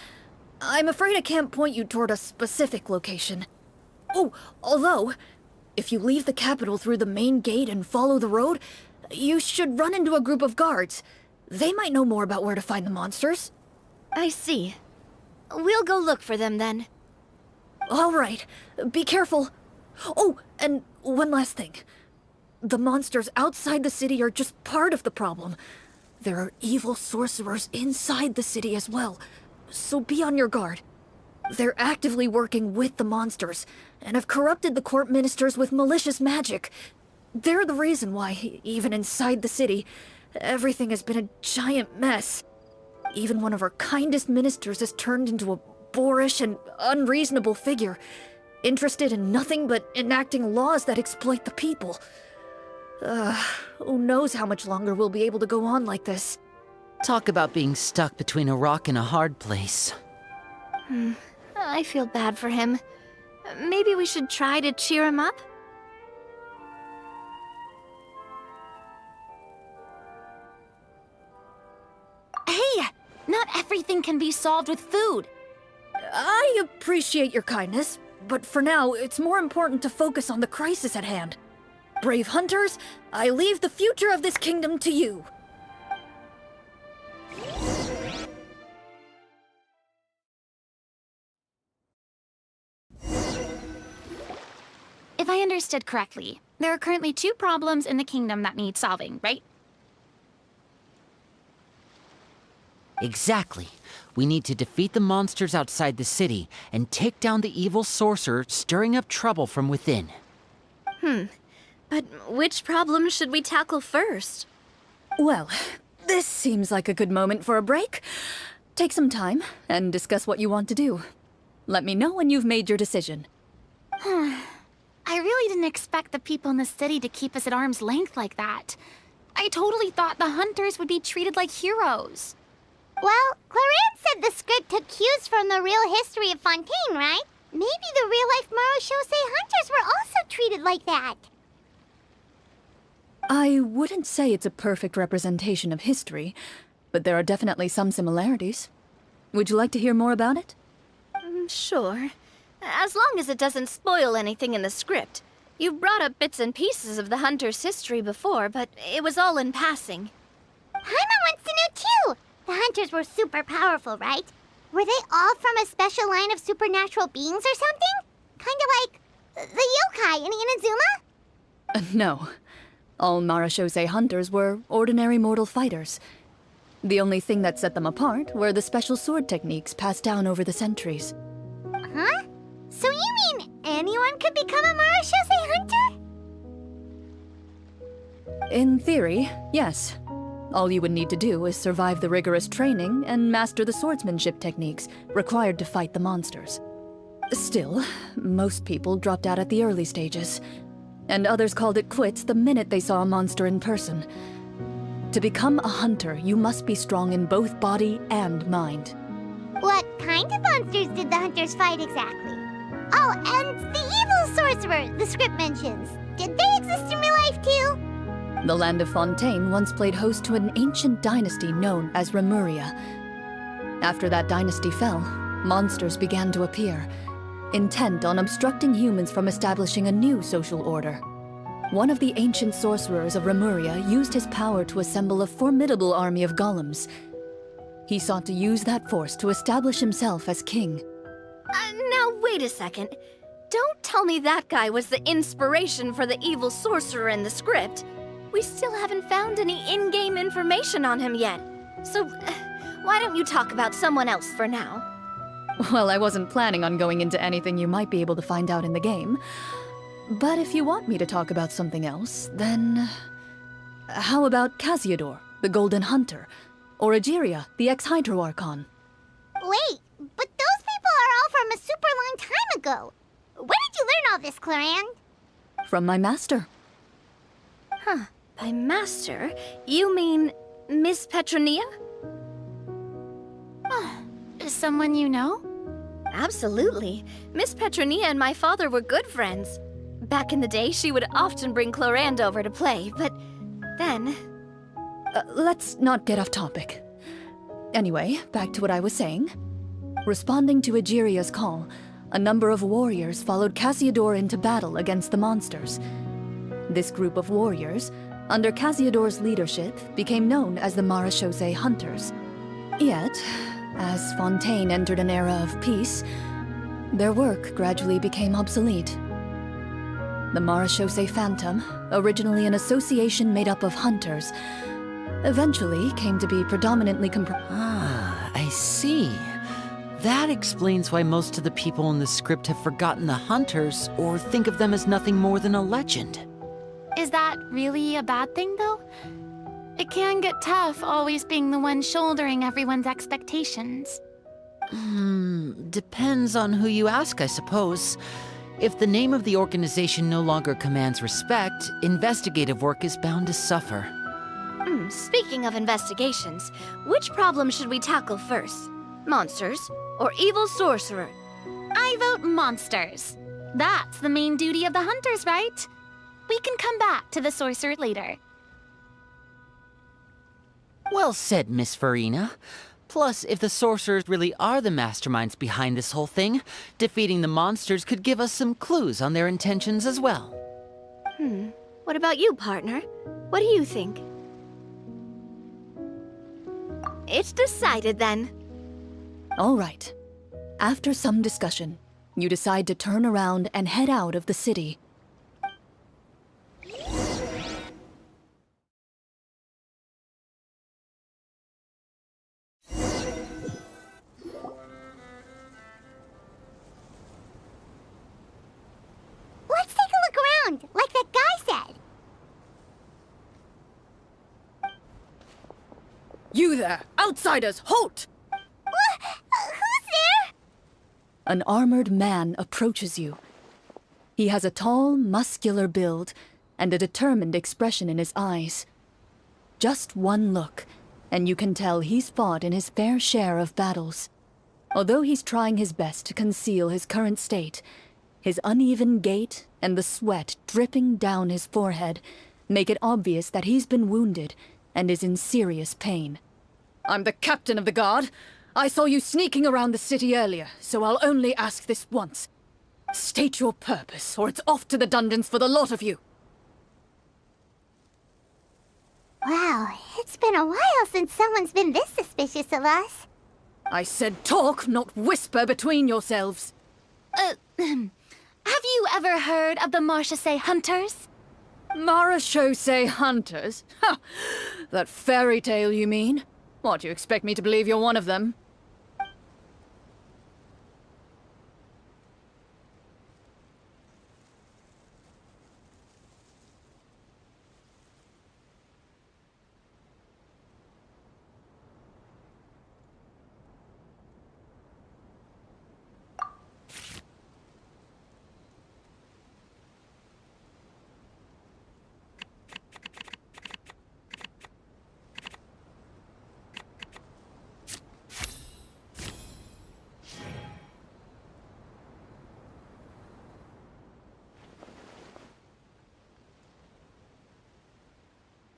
I'm afraid I can't point you toward a specific location. Oh, although, if you leave the capital through the main gate and follow the road, you should run into a group of guards. They might know more about where to find the monsters. I see. We'll go look for them then. All right, be careful. Oh, and one last thing. The monsters outside the city are just part of the problem. There are evil sorcerers inside the city as well, so be on your guard. They're actively working with the monsters, and have corrupted the court ministers with malicious magic. They're the reason why, even inside the city, everything has been a giant mess. Even one of our kindest ministers has turned into a boorish and unreasonable figure, interested in nothing but enacting laws that exploit the people. Who knows how much longer we'll be able to go on like this. Talk about being stuck between a rock and a hard place. I feel bad for him. Maybe we should try to cheer him up? Hey! Not everything can be solved with food. I appreciate your kindness, but for now, it's more important to focus on the crisis at hand. Brave hunters, I leave the future of this kingdom to you. If I understood correctly, there are currently 2 problems in the kingdom that need solving, right? Exactly. We need to defeat the monsters outside the city and take down the evil sorcerer stirring up trouble from within. But which problem should we tackle first? Well, this seems like a good moment for a break. Take some time and discuss what you want to do. Let me know when you've made your decision. I really didn't expect the people in the city to keep us at arm's length like that. I totally thought the hunters would be treated like heroes. Well, Clarence said the script took cues from the real history of Fontaine, right? Maybe the real-life Marachose hunters were also treated like that. I wouldn't say it's a perfect representation of history, but there are definitely some similarities. Would you like to hear more about it? Sure. As long as it doesn't spoil anything in the script. You've brought up bits and pieces of the hunter's history before, but it was all in passing. Paimon wants to know too! The hunters were super powerful, right? Were they all from a special line of supernatural beings or something? Kinda like the yokai in Inazuma? No. All Marachose hunters were ordinary mortal fighters. The only thing that set them apart were the special sword techniques passed down over the centuries. Huh? So you mean anyone could become a Marachose hunter? In theory, yes. All you would need to do is survive the rigorous training and master the swordsmanship techniques required to fight the monsters. Still, most people dropped out at the early stages, and others called it quits the minute they saw a monster in person. To become a hunter, you must be strong in both body and mind. What kind of monsters did the hunters fight exactly? Oh, and the evil sorcerer the script mentions. Did they exist in real life too? The land of Fontaine once played host to an ancient dynasty known as Remuria. After that dynasty fell, monsters began to appear, intent on obstructing humans from establishing a new social order. One of the ancient sorcerers of Remuria used his power to assemble a formidable army of golems. He sought to use that force to establish himself as king. Now wait a second. Don't tell me that guy was the inspiration for the evil sorcerer in the script. We still haven't found any in-game information on him yet. So, why don't you talk about someone else for now? Well, I wasn't planning on going into anything you might be able to find out in the game. But if you want me to talk about something else, then... How about Casiodor, the Golden Hunter? Or Egeria, the ex-Hydro Archon? Wait, but those people are all from a super long time ago. Where did you learn all this, Clorinde? From my master. Huh. By master, you mean Miss Petronia? Someone you know? Absolutely. Miss Petronia and my father were good friends. Back in the day, she would often bring Clorinde over to play, but then... Let's not get off topic. Anyway, back to what I was saying. Responding to Egeria's call, a number of warriors followed Casiodor into battle against the monsters. This group of warriors, under Casiodor's leadership, became known as the Marechaussee Hunters. Yet, as Fontaine entered an era of peace, their work gradually became obsolete. The Marechaussee Phantom, originally an association made up of hunters, eventually came to be predominantly I see. That explains why most of the people in the script have forgotten the hunters or think of them as nothing more than a legend. Is that really a bad thing, though? It can get tough always being the one shouldering everyone's expectations. Depends on who you ask, I suppose. If the name of the organization no longer commands respect, investigative work is bound to suffer. Speaking of investigations, which problem should we tackle first? Monsters or evil sorcerer? I vote monsters. That's the main duty of the hunters, right? We can come back to the sorcerer later. Well said, Miss Farina. Plus, if the sorcerers really are the masterminds behind this whole thing, defeating the monsters could give us some clues on their intentions as well. What about you, partner? What do you think? It's decided then. All right. After some discussion, you decide to turn around and head out of the city. Let's take a look around, like that guy said. You there! Outsiders, halt! Who's there? An armored man approaches you. He has a tall, muscular build and a determined expression in his eyes. Just one look, and you can tell he's fought in his fair share of battles. Although he's trying his best to conceal his current state, his uneven gait and the sweat dripping down his forehead make it obvious that he's been wounded and is in serious pain. I'm the captain of the guard. I saw you sneaking around the city earlier, so I'll only ask this once. State your purpose, or it's off to the dungeons for the lot of you. Wow, it's been a while since someone's been this suspicious of us. I said talk, not whisper between yourselves. Have you ever heard of the Marechaussee Hunters? Marechaussee Hunters? Ha! That fairy tale, you mean? What, do you expect me to believe you're one of them?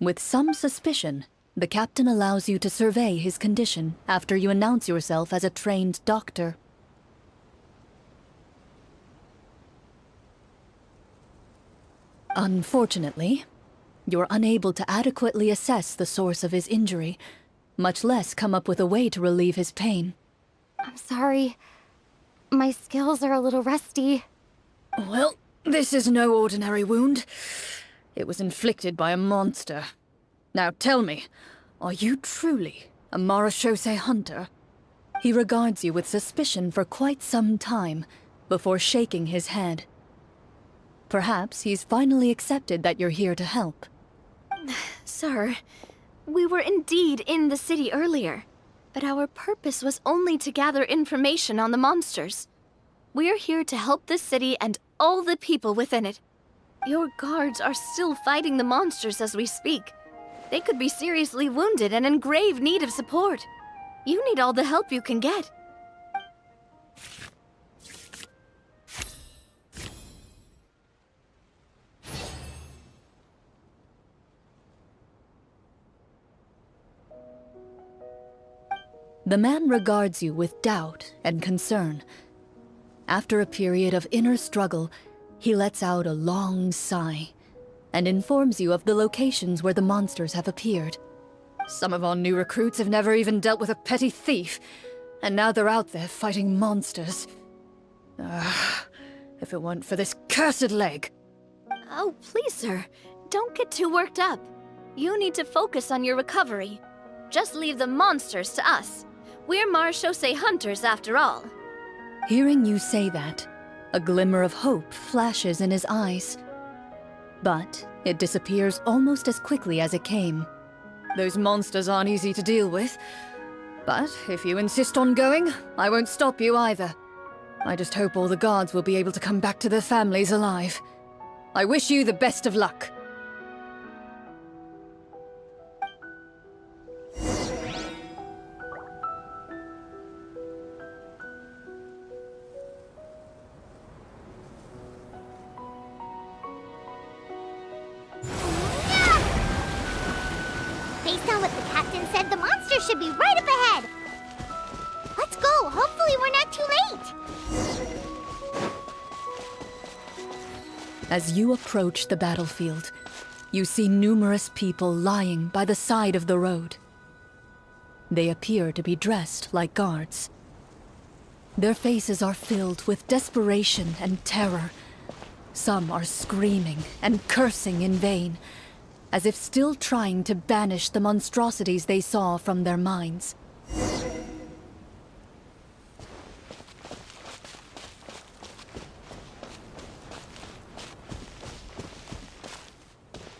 With some suspicion, the captain allows you to survey his condition after you announce yourself as a trained doctor. Unfortunately, you're unable to adequately assess the source of his injury, much less come up with a way to relieve his pain. I'm sorry. My skills are a little rusty. Well, this is no ordinary wound. It was inflicted by a monster. Now tell me, are you truly a Marachose hunter? He regards you with suspicion for quite some time, before shaking his head. Perhaps he's finally accepted that you're here to help. Sir, we were indeed in the city earlier, but our purpose was only to gather information on the monsters. We're here to help the city and all the people within it. Your guards are still fighting the monsters as we speak. They could be seriously wounded and in grave need of support. You need all the help you can get. The man regards you with doubt and concern. After a period of inner struggle, he lets out a long sigh and informs you of the locations where the monsters have appeared. Some of our new recruits have never even dealt with a petty thief, and now they're out there fighting monsters. If it weren't for this cursed leg. Oh, please, sir. Don't get too worked up. You need to focus on your recovery. Just leave the monsters to us. We're Marachose hunters, after all. Hearing you say that, a glimmer of hope flashes in his eyes. But it disappears almost as quickly as it came. Those monsters aren't easy to deal with. But if you insist on going, I won't stop you either. I just hope all the guards will be able to come back to their families alive. I wish you the best of luck. Based on what the captain said, the monster should be right up ahead. Let's go. Hopefully we're not too late. As you approach the battlefield, you see numerous people lying by the side of the road. They appear to be dressed like guards. Their faces are filled with desperation and terror. Some are screaming and cursing in vain, as if still trying to banish the monstrosities they saw from their minds.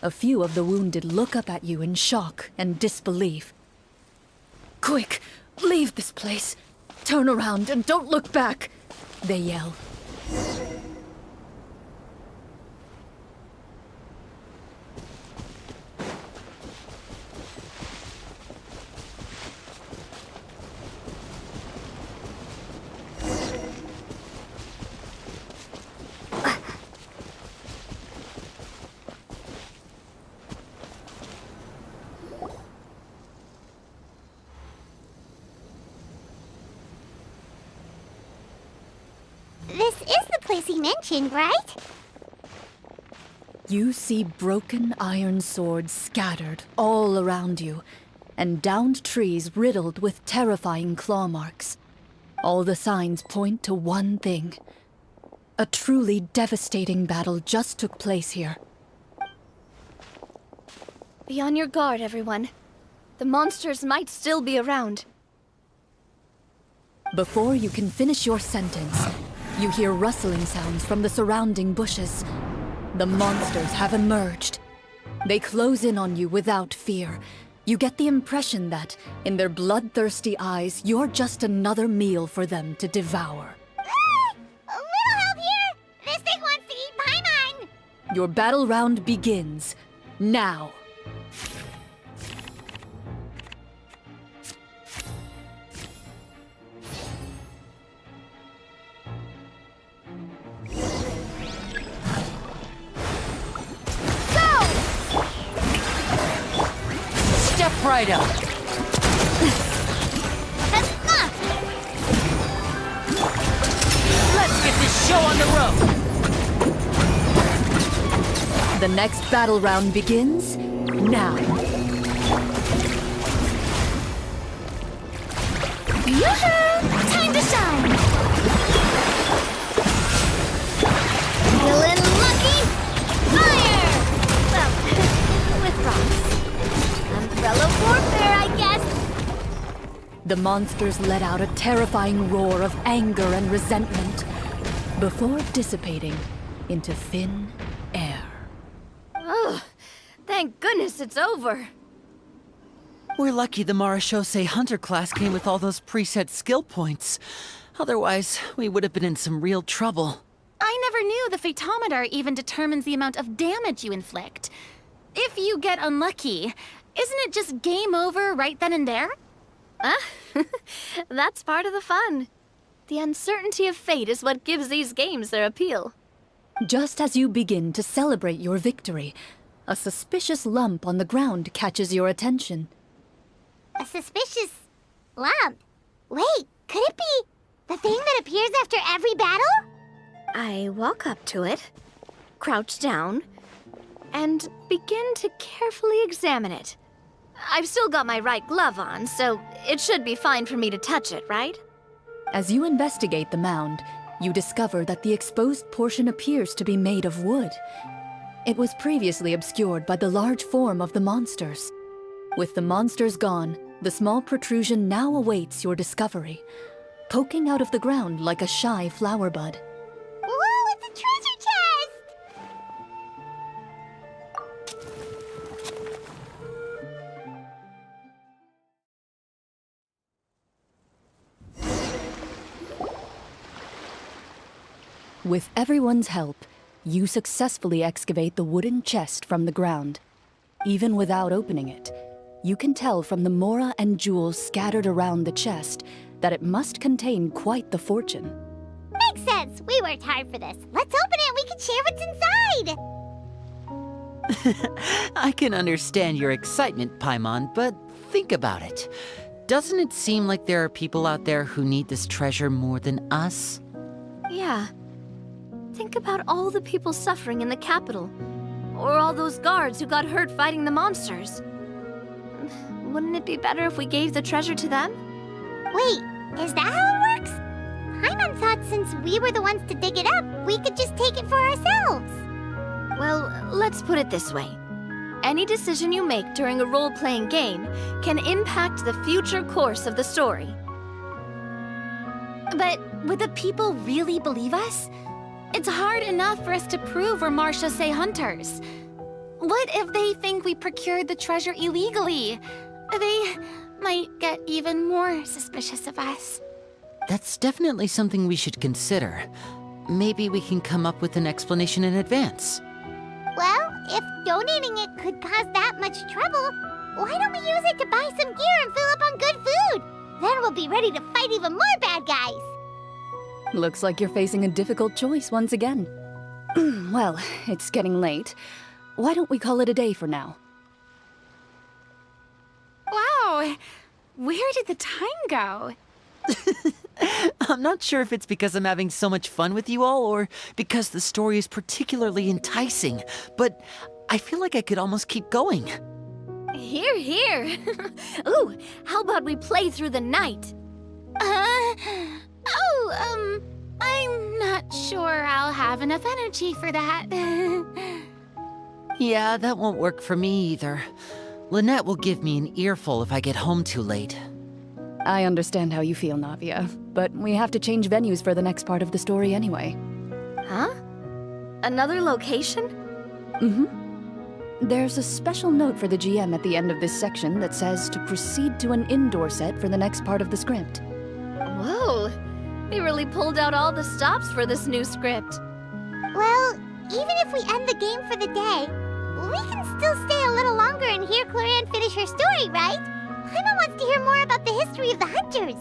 A few of the wounded look up at you in shock and disbelief. "Quick, leave this place! Turn around and don't look back!" they yell. This is the place he mentioned, right? You see broken iron swords scattered all around you, and downed trees riddled with terrifying claw marks. All the signs point to one thing. A truly devastating battle just took place here. Be on your guard, everyone. The monsters might still be around. Before you can finish your sentence, you hear rustling sounds from the surrounding bushes. The monsters have emerged. They close in on you without fear. You get the impression that, in their bloodthirsty eyes, you're just another meal for them to devour. A little help here! This thing wants to eat Paimon! Your battle round begins now. Prido. That's enough! Let's get this show on the road. The next battle round begins now. Yoo-hoo! Time to shine! Feeling lucky? Fire! Well, with rocks. Umbrella warfare, I guess. The monsters let out a terrifying roar of anger and resentment before dissipating into thin air. Oh, thank goodness it's over. We're lucky the Marashose Hunter class came with all those preset skill points. Otherwise, we would have been in some real trouble. I never knew the Fatometer even determines the amount of damage you inflict. If you get unlucky, isn't it just game over right then and there? That's part of the fun. The uncertainty of fate is what gives these games their appeal. Just as you begin to celebrate your victory, a suspicious lump on the ground catches your attention. A suspicious lump? Wait, could it be the thing that appears after every battle? I walk up to it, crouch down, and begin to carefully examine it. I've still got my right glove on, so it should be fine for me to touch it, right? As you investigate the mound, you discover that the exposed portion appears to be made of wood. It was previously obscured by the large form of the monsters. With the monsters gone, the small protrusion now awaits your discovery, poking out of the ground like a shy flower bud. Whoa, it's a treasure chest! With everyone's help, you successfully excavate the wooden chest from the ground. Even without opening it, you can tell from the mora and jewels scattered around the chest that it must contain quite the fortune. Makes sense. We worked hard for this. Let's open it and we can share what's inside. I can understand your excitement, Paimon, but think about it. Doesn't it seem like there are people out there who need this treasure more than us? Yeah. Think about all the people suffering in the capital. Or all those guards who got hurt fighting the monsters. Wouldn't it be better if we gave the treasure to them? Wait, is that how it works? Paimon thought since we were the ones to dig it up, we could just take it for ourselves. Well, let's put it this way. Any decision you make during a role-playing game can impact the future course of the story. But would the people really believe us? It's hard enough for us to prove we're Marashose hunters. What if they think we procured the treasure illegally? They might get even more suspicious of us. That's definitely something we should consider. Maybe we can come up with an explanation in advance. Well, if donating it could cause that much trouble, why don't we use it to buy some gear and fill up on good food? Then we'll be ready to fight even more bad guys. Looks like you're facing a difficult choice once again. Well, it's getting late. Why don't we call it a day for now? Wow, where did the time go? I'm not sure if it's because I'm having so much fun with you all or because the story is particularly enticing, but I feel like I could almost keep going. Hear, hear. Ooh, how about we play through the night? I'm not sure I'll have enough energy for that. Yeah, that won't work for me either. Lynette will give me an earful if I get home too late. I understand how you feel, Navia, but we have to change venues for the next part of the story anyway. Huh? Another location? Mm-hmm. There's a special note for the GM at the end of this section that says to proceed to an indoor set for the next part of the script. Whoa, they really pulled out all the stops for this new script. Well, even if we end the game for the day, we can still stay a little longer and hear Cloran finish her story, right? Paimon wants to hear more about the history of the hunters.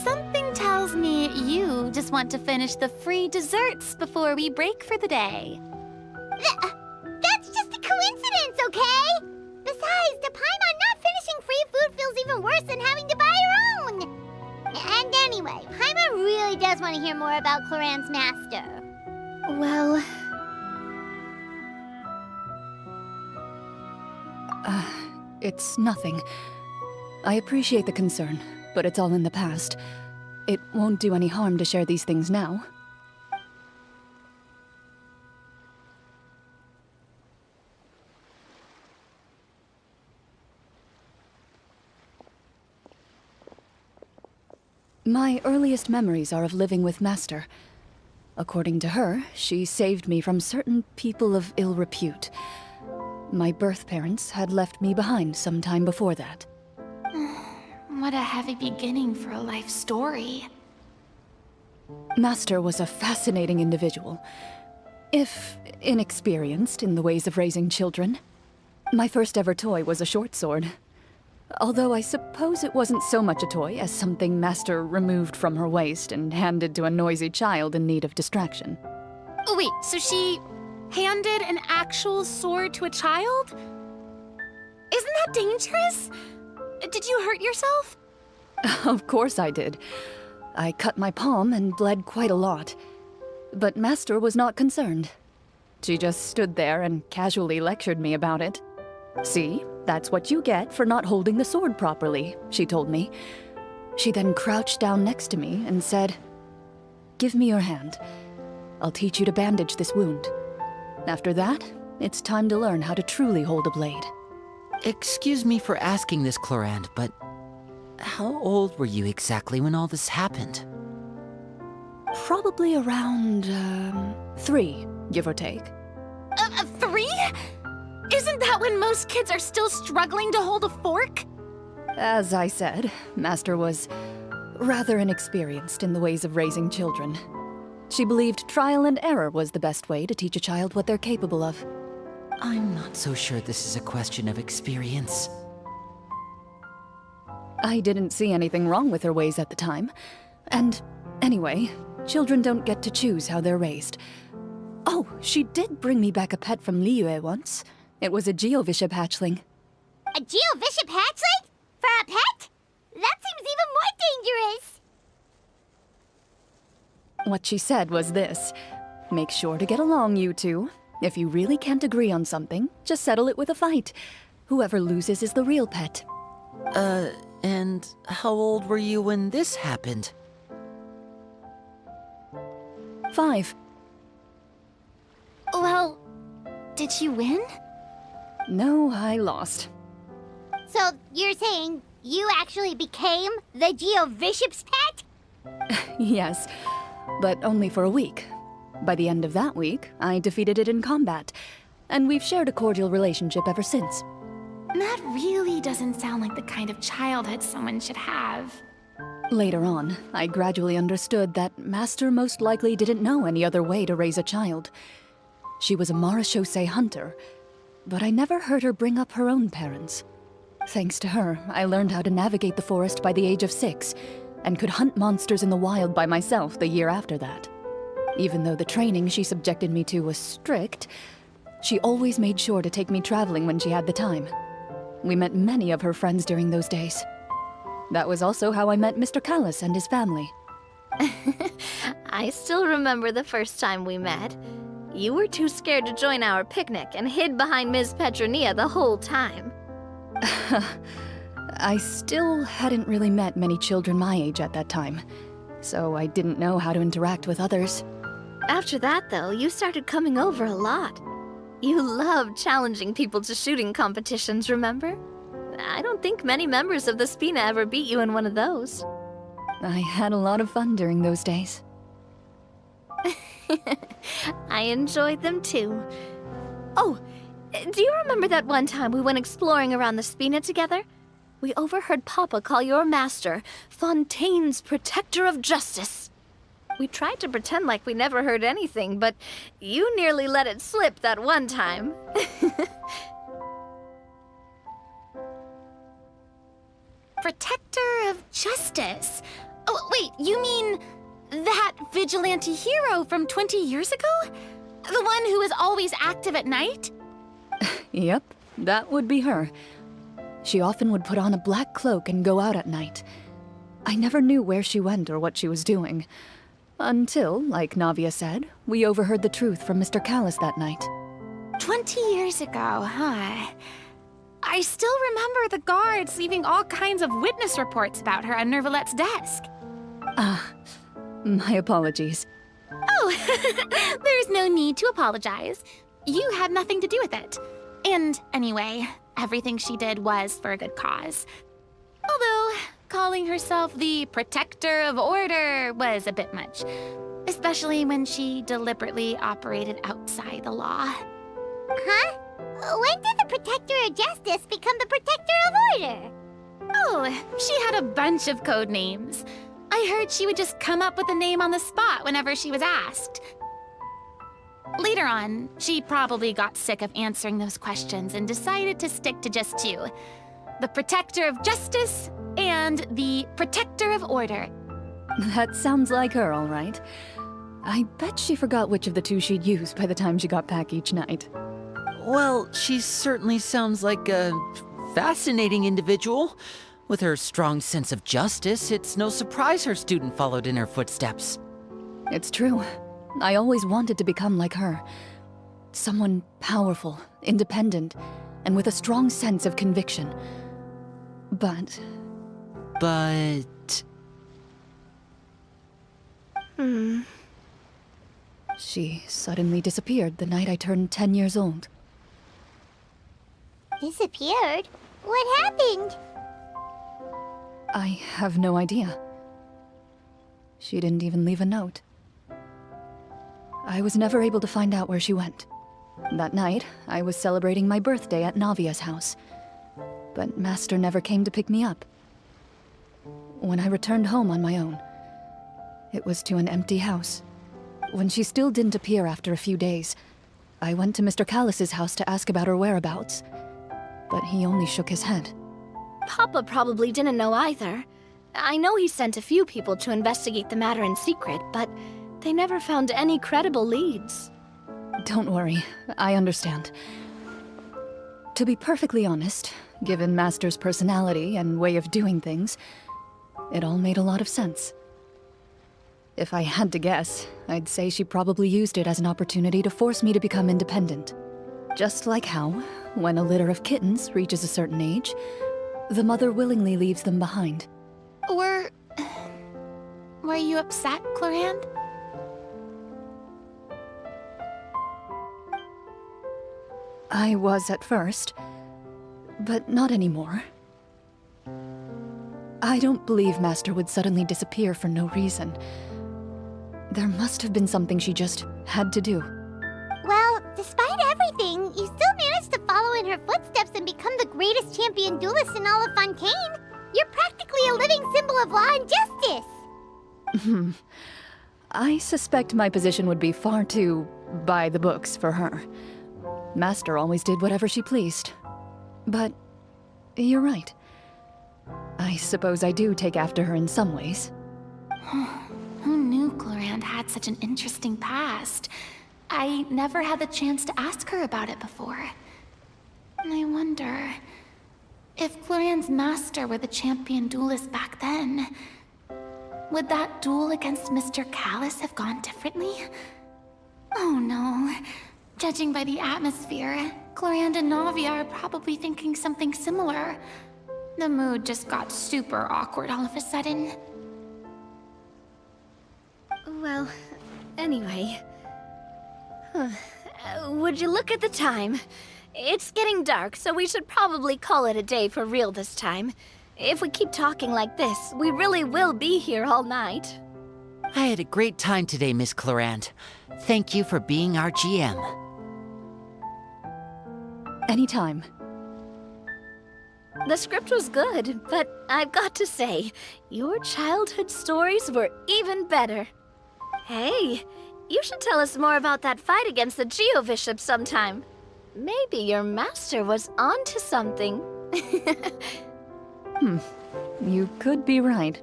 Something tells me you just want to finish the free desserts before we break for the day. That's just a coincidence, okay? Besides, the even worse than having to buy your own. And anyway, Paimon really does want to hear more about Cloran's master. Well... it's nothing. I appreciate the concern, but it's all in the past. It won't do any harm to share these things now. My earliest memories are of living with Master. According to her, she saved me from certain people of ill repute. My birth parents had left me behind some time before that. What a heavy beginning for a life story. Master was a fascinating individual, if inexperienced in the ways of raising children. My first ever toy was a short sword. Although I suppose it wasn't so much a toy as something Master removed from her waist and handed to a noisy child in need of distraction. Oh wait, so she handed an actual sword to a child? Isn't that dangerous? Did you hurt yourself? Of course I did. I cut my palm and bled quite a lot. But Master was not concerned. She just stood there and casually lectured me about it. See, that's what you get for not holding the sword properly, she told me. She then crouched down next to me and said, "Give me your hand. I'll teach you to bandage this wound. After that, it's time to learn how to truly hold a blade." Excuse me for asking this, Clorand, but how old were you exactly when all this happened? Probably around, 3, give or take. 3? Isn't that when most kids are still struggling to hold a fork? As I said, Master was rather inexperienced in the ways of raising children. She believed trial and error was the best way to teach a child what they're capable of. I'm not so sure this is a question of experience. I didn't see anything wrong with her ways at the time. And anyway, children don't get to choose how they're raised. Oh, she did bring me back a pet from Liyue once. It was a Geovishap hatchling. A Geovishap hatchling? For a pet? That seems even more dangerous. What she said was this: make sure to get along, you two. If you really can't agree on something, just settle it with a fight. Whoever loses is the real pet. And how old were you when this happened? 5. Well, did you win? No, I lost. So you're saying you actually became the Geovishap's pet? Yes, but only for a week. By the end of that week, I defeated it in combat, and we've shared a cordial relationship ever since. That really doesn't sound like the kind of childhood someone should have. Later on, I gradually understood that Master most likely didn't know any other way to raise a child. She was a Marashosei hunter, but I never heard her bring up her own parents. Thanks to her, I learned how to navigate the forest by the age of 6, and could hunt monsters in the wild by myself the year after that. Even though the training she subjected me to was strict, she always made sure to take me traveling when she had the time. We met many of her friends during those days. That was also how I met Mr. Callis and his family. I still remember the first time we met. You were too scared to join our picnic and hid behind Ms. Petronia the whole time. I still hadn't really met many children my age at that time, so I didn't know how to interact with others. After that, though, you started coming over a lot. You loved challenging people to shooting competitions, remember? I don't think many members of the Spina ever beat you in one of those. I had a lot of fun during those days. I enjoyed them too. Oh, do you remember that one time we went exploring around the Spina together? We overheard Papa call your master Fontaine's Protector of Justice. We tried to pretend like we never heard anything, but you nearly let it slip that one time. Protector of Justice? Oh, wait, you mean that vigilante hero from 20 years ago? The one who is always active at night? Yep, that would be her. She often would put on a black cloak and go out at night. I never knew where she went or what she was doing. Until, like Navia said, we overheard the truth from Mr. Callis that night. 20 years ago, huh? I still remember the guards leaving all kinds of witness reports about her on Nervalette's desk. My apologies. Oh, there's no need to apologize. You had nothing to do with it. And anyway, everything she did was for a good cause. Although, calling herself the Protector of Order was a bit much. Especially when she deliberately operated outside the law. Huh? When did the Protector of Justice become the Protector of Order? Oh, she had a bunch of code names. I heard she would just come up with a name on the spot whenever she was asked. Later on, she probably got sick of answering those questions and decided to stick to just two. The Protector of Justice and the Protector of Order. That sounds like her, all right. I bet she forgot which of the two she'd use by the time she got back each night. Well, she certainly sounds like a fascinating individual. With her strong sense of justice, it's no surprise her student followed in her footsteps. It's true. I always wanted to become like her. Someone powerful, independent, and with a strong sense of conviction. But... She suddenly disappeared the night I turned 10 years old. Disappeared? What happened? I have no idea. She didn't even leave a note. I was never able to find out where she went. That night, I was celebrating my birthday at Navia's house. But Master never came to pick me up. When I returned home on my own, it was to an empty house. When she still didn't appear after a few days, I went to Mr. Callis's house to ask about her whereabouts. But he only shook his head. Papa probably didn't know either. I know he sent a few people to investigate the matter in secret, but they never found any credible leads. Don't worry, I understand. To be perfectly honest, given Master's personality and way of doing things, it all made a lot of sense. If I had to guess, I'd say she probably used it as an opportunity to force me to become independent. Just like how, when a litter of kittens reaches a certain age, the mother willingly leaves them behind. Were you upset, Clorinde? I was at first, but not anymore. I don't believe Master would suddenly disappear for no reason. There must have been something she just had to do. Well, despite everything, you still managed to follow in her footsteps and become the greatest champion duelist in all of Fontaine. You're practically a living symbol of law and justice. I suspect my position would be far too by the books for her. Master always did whatever she pleased. But you're right. I suppose I do take after her in some ways. Who knew Clorinde had such an interesting past? I never had the chance to ask her about it before. And I wonder... if Clorinde's master were the champion duelist back then, would that duel against Mr. Callis have gone differently? Oh no. Judging by the atmosphere, Clorinde and Navia are probably thinking something similar. The mood just got super awkward all of a sudden. Well, anyway... would you look at the time? It's getting dark, so we should probably call it a day for real this time. If we keep talking like this, we really will be here all night. I had a great time today, Miss Clorinde. Thank you for being our GM. Anytime. The script was good, but I've got to say, your childhood stories were even better. Hey, you should tell us more about that fight against the Geo-Bishop sometime. Maybe your master was onto something. You could be right.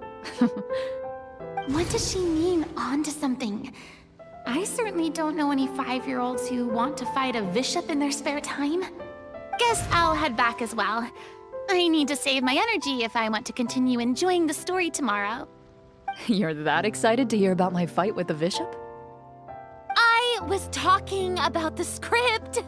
What does she mean, onto something? I certainly don't know any 5-year-olds who want to fight a bishop in their spare time. Guess I'll head back as well. I need to save my energy if I want to continue enjoying the story tomorrow. You're that excited to hear about my fight with the bishop? I was talking about the script.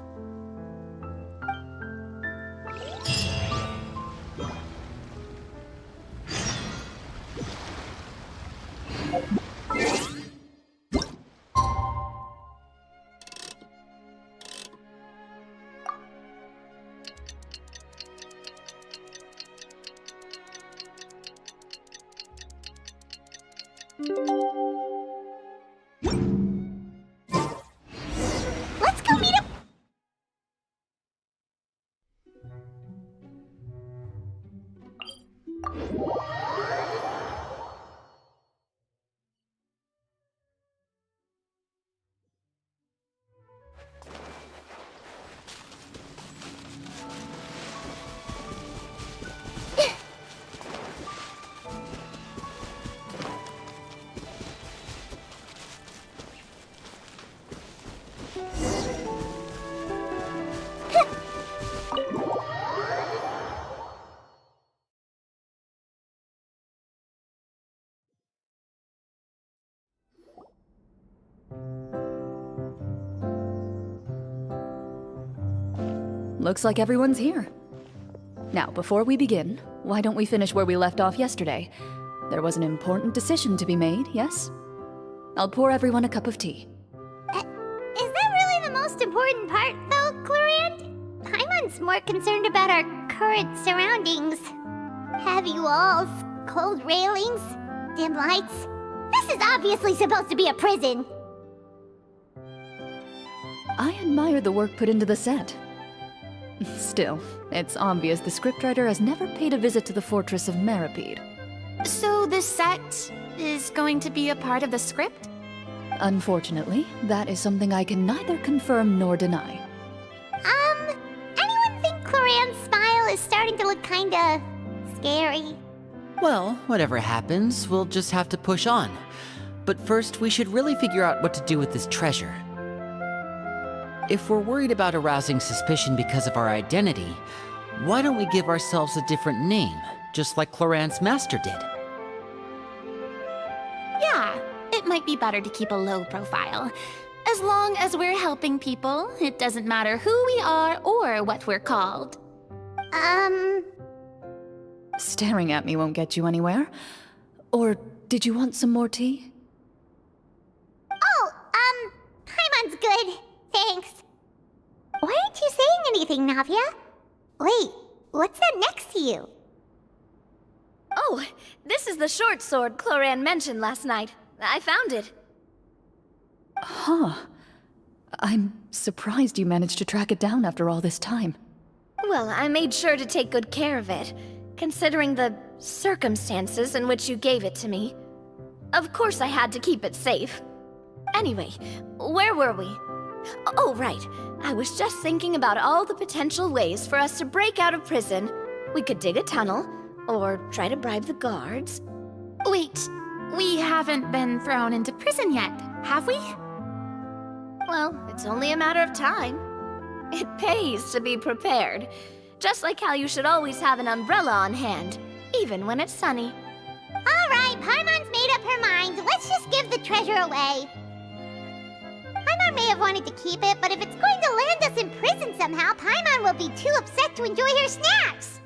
Let's go meet up. Looks like everyone's here. Now, before we begin, why don't we finish where we left off yesterday? There was an important decision to be made, yes? I'll pour everyone a cup of tea. Is that really the most important part, though, Clorand? Paimon's more concerned about our current surroundings. Heavy walls, cold railings, dim lights. This is obviously supposed to be a prison. I admire the work put into the set. Still, it's obvious the scriptwriter has never paid a visit to the fortress of Meripede. So this set is going to be a part of the script? Unfortunately, that is something I can neither confirm nor deny. Anyone think Clorand's smile is starting to look kinda scary? Well, whatever happens, we'll just have to push on. But first, we should really figure out what to do with this treasure. If we're worried about arousing suspicion because of our identity, why don't we give ourselves a different name, just like Clorand's master did? Yeah, it might be better to keep a low profile. As long as we're helping people, it doesn't matter who we are or what we're called. Staring at me won't get you anywhere. Or did you want some more tea? Oh, Paimon's good. Thanks. Why aren't you saying anything, Navia? Wait, what's that next to you? Oh, this is the short sword Clorand mentioned last night. I found it. Huh. I'm surprised you managed to track it down after all this time. Well, I made sure to take good care of it, considering the circumstances in which you gave it to me. Of course I had to keep it safe. Anyway, where were we? Oh, right. I was just thinking about all the potential ways for us to break out of prison. We could dig a tunnel, or try to bribe the guards. Wait, we haven't been thrown into prison yet, have we? Well, it's only a matter of time. It pays to be prepared. Just like how you should always have an umbrella on hand, even when it's sunny. Alright, Paimon's made up her mind. Let's just give the treasure away. Paimon may have wanted to keep it, but if it's going to land us in prison somehow, Paimon will be too upset to enjoy her snacks.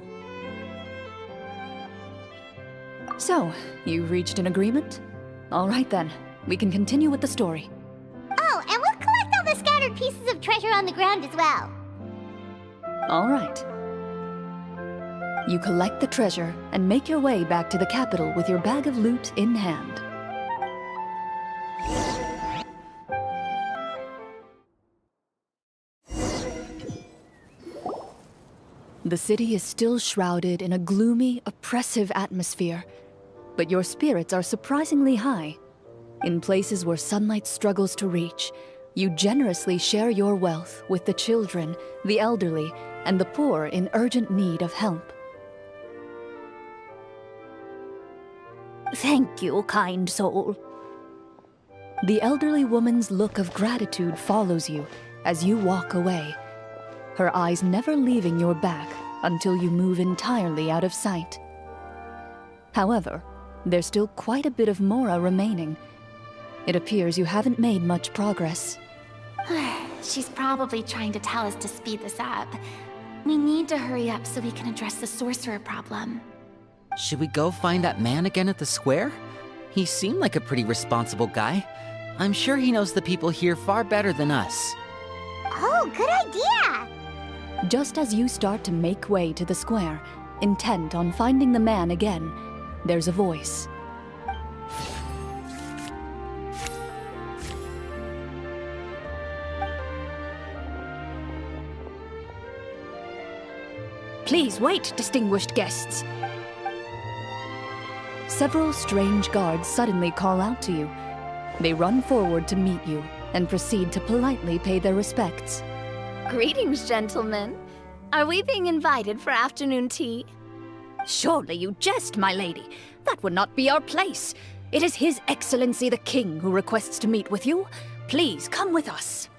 So, you reached an agreement? All right then, we can continue with the story. Oh, and we'll collect all the scattered pieces of treasure on the ground as well. All right. You collect the treasure and make your way back to the capital with your bag of loot in hand. The city is still shrouded in a gloomy, oppressive atmosphere, but your spirits are surprisingly high. In places where sunlight struggles to reach, you generously share your wealth with the children, the elderly, and the poor in urgent need of help. Thank you, kind soul. The elderly woman's look of gratitude follows you as you walk away, her eyes never leaving your back, until you move entirely out of sight. However, there's still quite a bit of Mora remaining. It appears you haven't made much progress. She's probably trying to tell us to speed this up. We need to hurry up so we can address the sorcerer problem. Should we go find that man again at the square? He seemed like a pretty responsible guy. I'm sure he knows the people here far better than us. Oh, good idea! Just as you start to make way to the square, intent on finding the man again, there's a voice. Please wait, distinguished guests. Several strange guards suddenly call out to you. They run forward to meet you and proceed to politely pay their respects. Greetings, gentlemen. Are we being invited for afternoon tea? Surely you jest, my lady. That would not be our place. It is His Excellency the King who requests to meet with you. Please come with us.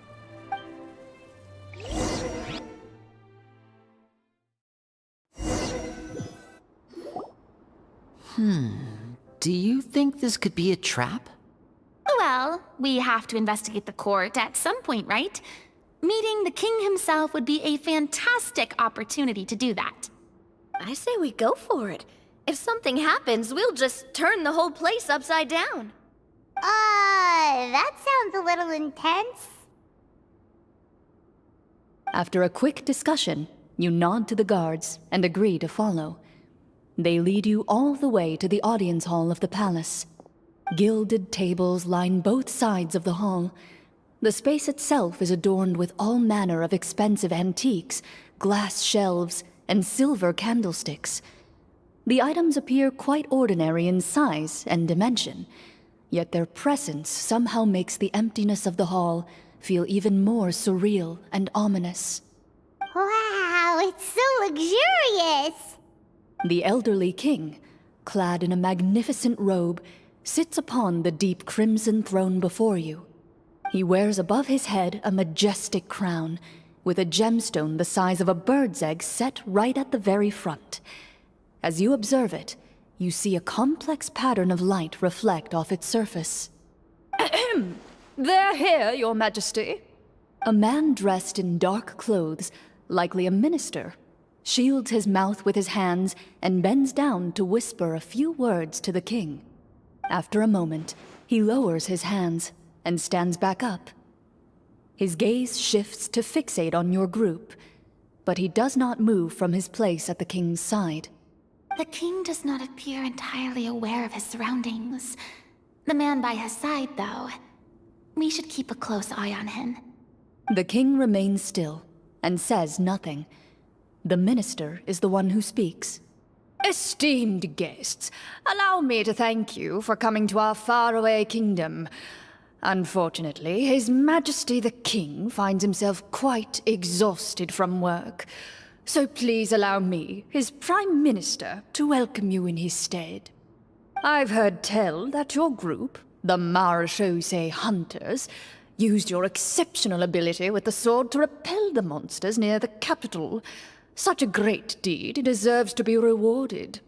Do you think this could be a trap? Well, we have to investigate the court at some point, right? Meeting the king himself would be a fantastic opportunity to do that. I say we go for it. If something happens, we'll just turn the whole place upside down. That sounds a little intense. After a quick discussion, you nod to the guards and agree to follow. They lead you all the way to the audience hall of the palace. Gilded tables line both sides of the hall. The space itself is adorned with all manner of expensive antiques, glass shelves, and silver candlesticks. The items appear quite ordinary in size and dimension, yet their presence somehow makes the emptiness of the hall feel even more surreal and ominous. Wow, it's so luxurious! The elderly king, clad in a magnificent robe, sits upon the deep crimson throne before you. He wears above his head a majestic crown, with a gemstone the size of a bird's egg set right at the very front. As you observe it, you see a complex pattern of light reflect off its surface. They're here, Your Majesty. A man dressed in dark clothes, likely a minister, shields his mouth with his hands and bends down to whisper a few words to the king. After a moment, he lowers his hands and stands back up. His gaze shifts to fixate on your group, but he does not move from his place at the king's side. The king does not appear entirely aware of his surroundings. The man by his side, though. We should keep a close eye on him. The king remains still and says nothing. The minister is the one who speaks. Esteemed guests, allow me to thank you for coming to our faraway kingdom. Unfortunately, His Majesty the King finds himself quite exhausted from work. So please allow me, his Prime Minister, to welcome you in his stead. I've heard tell that your group, the Marechaussee Hunters, used your exceptional ability with the sword to repel the monsters near the capital. Such a great deed deserves to be rewarded.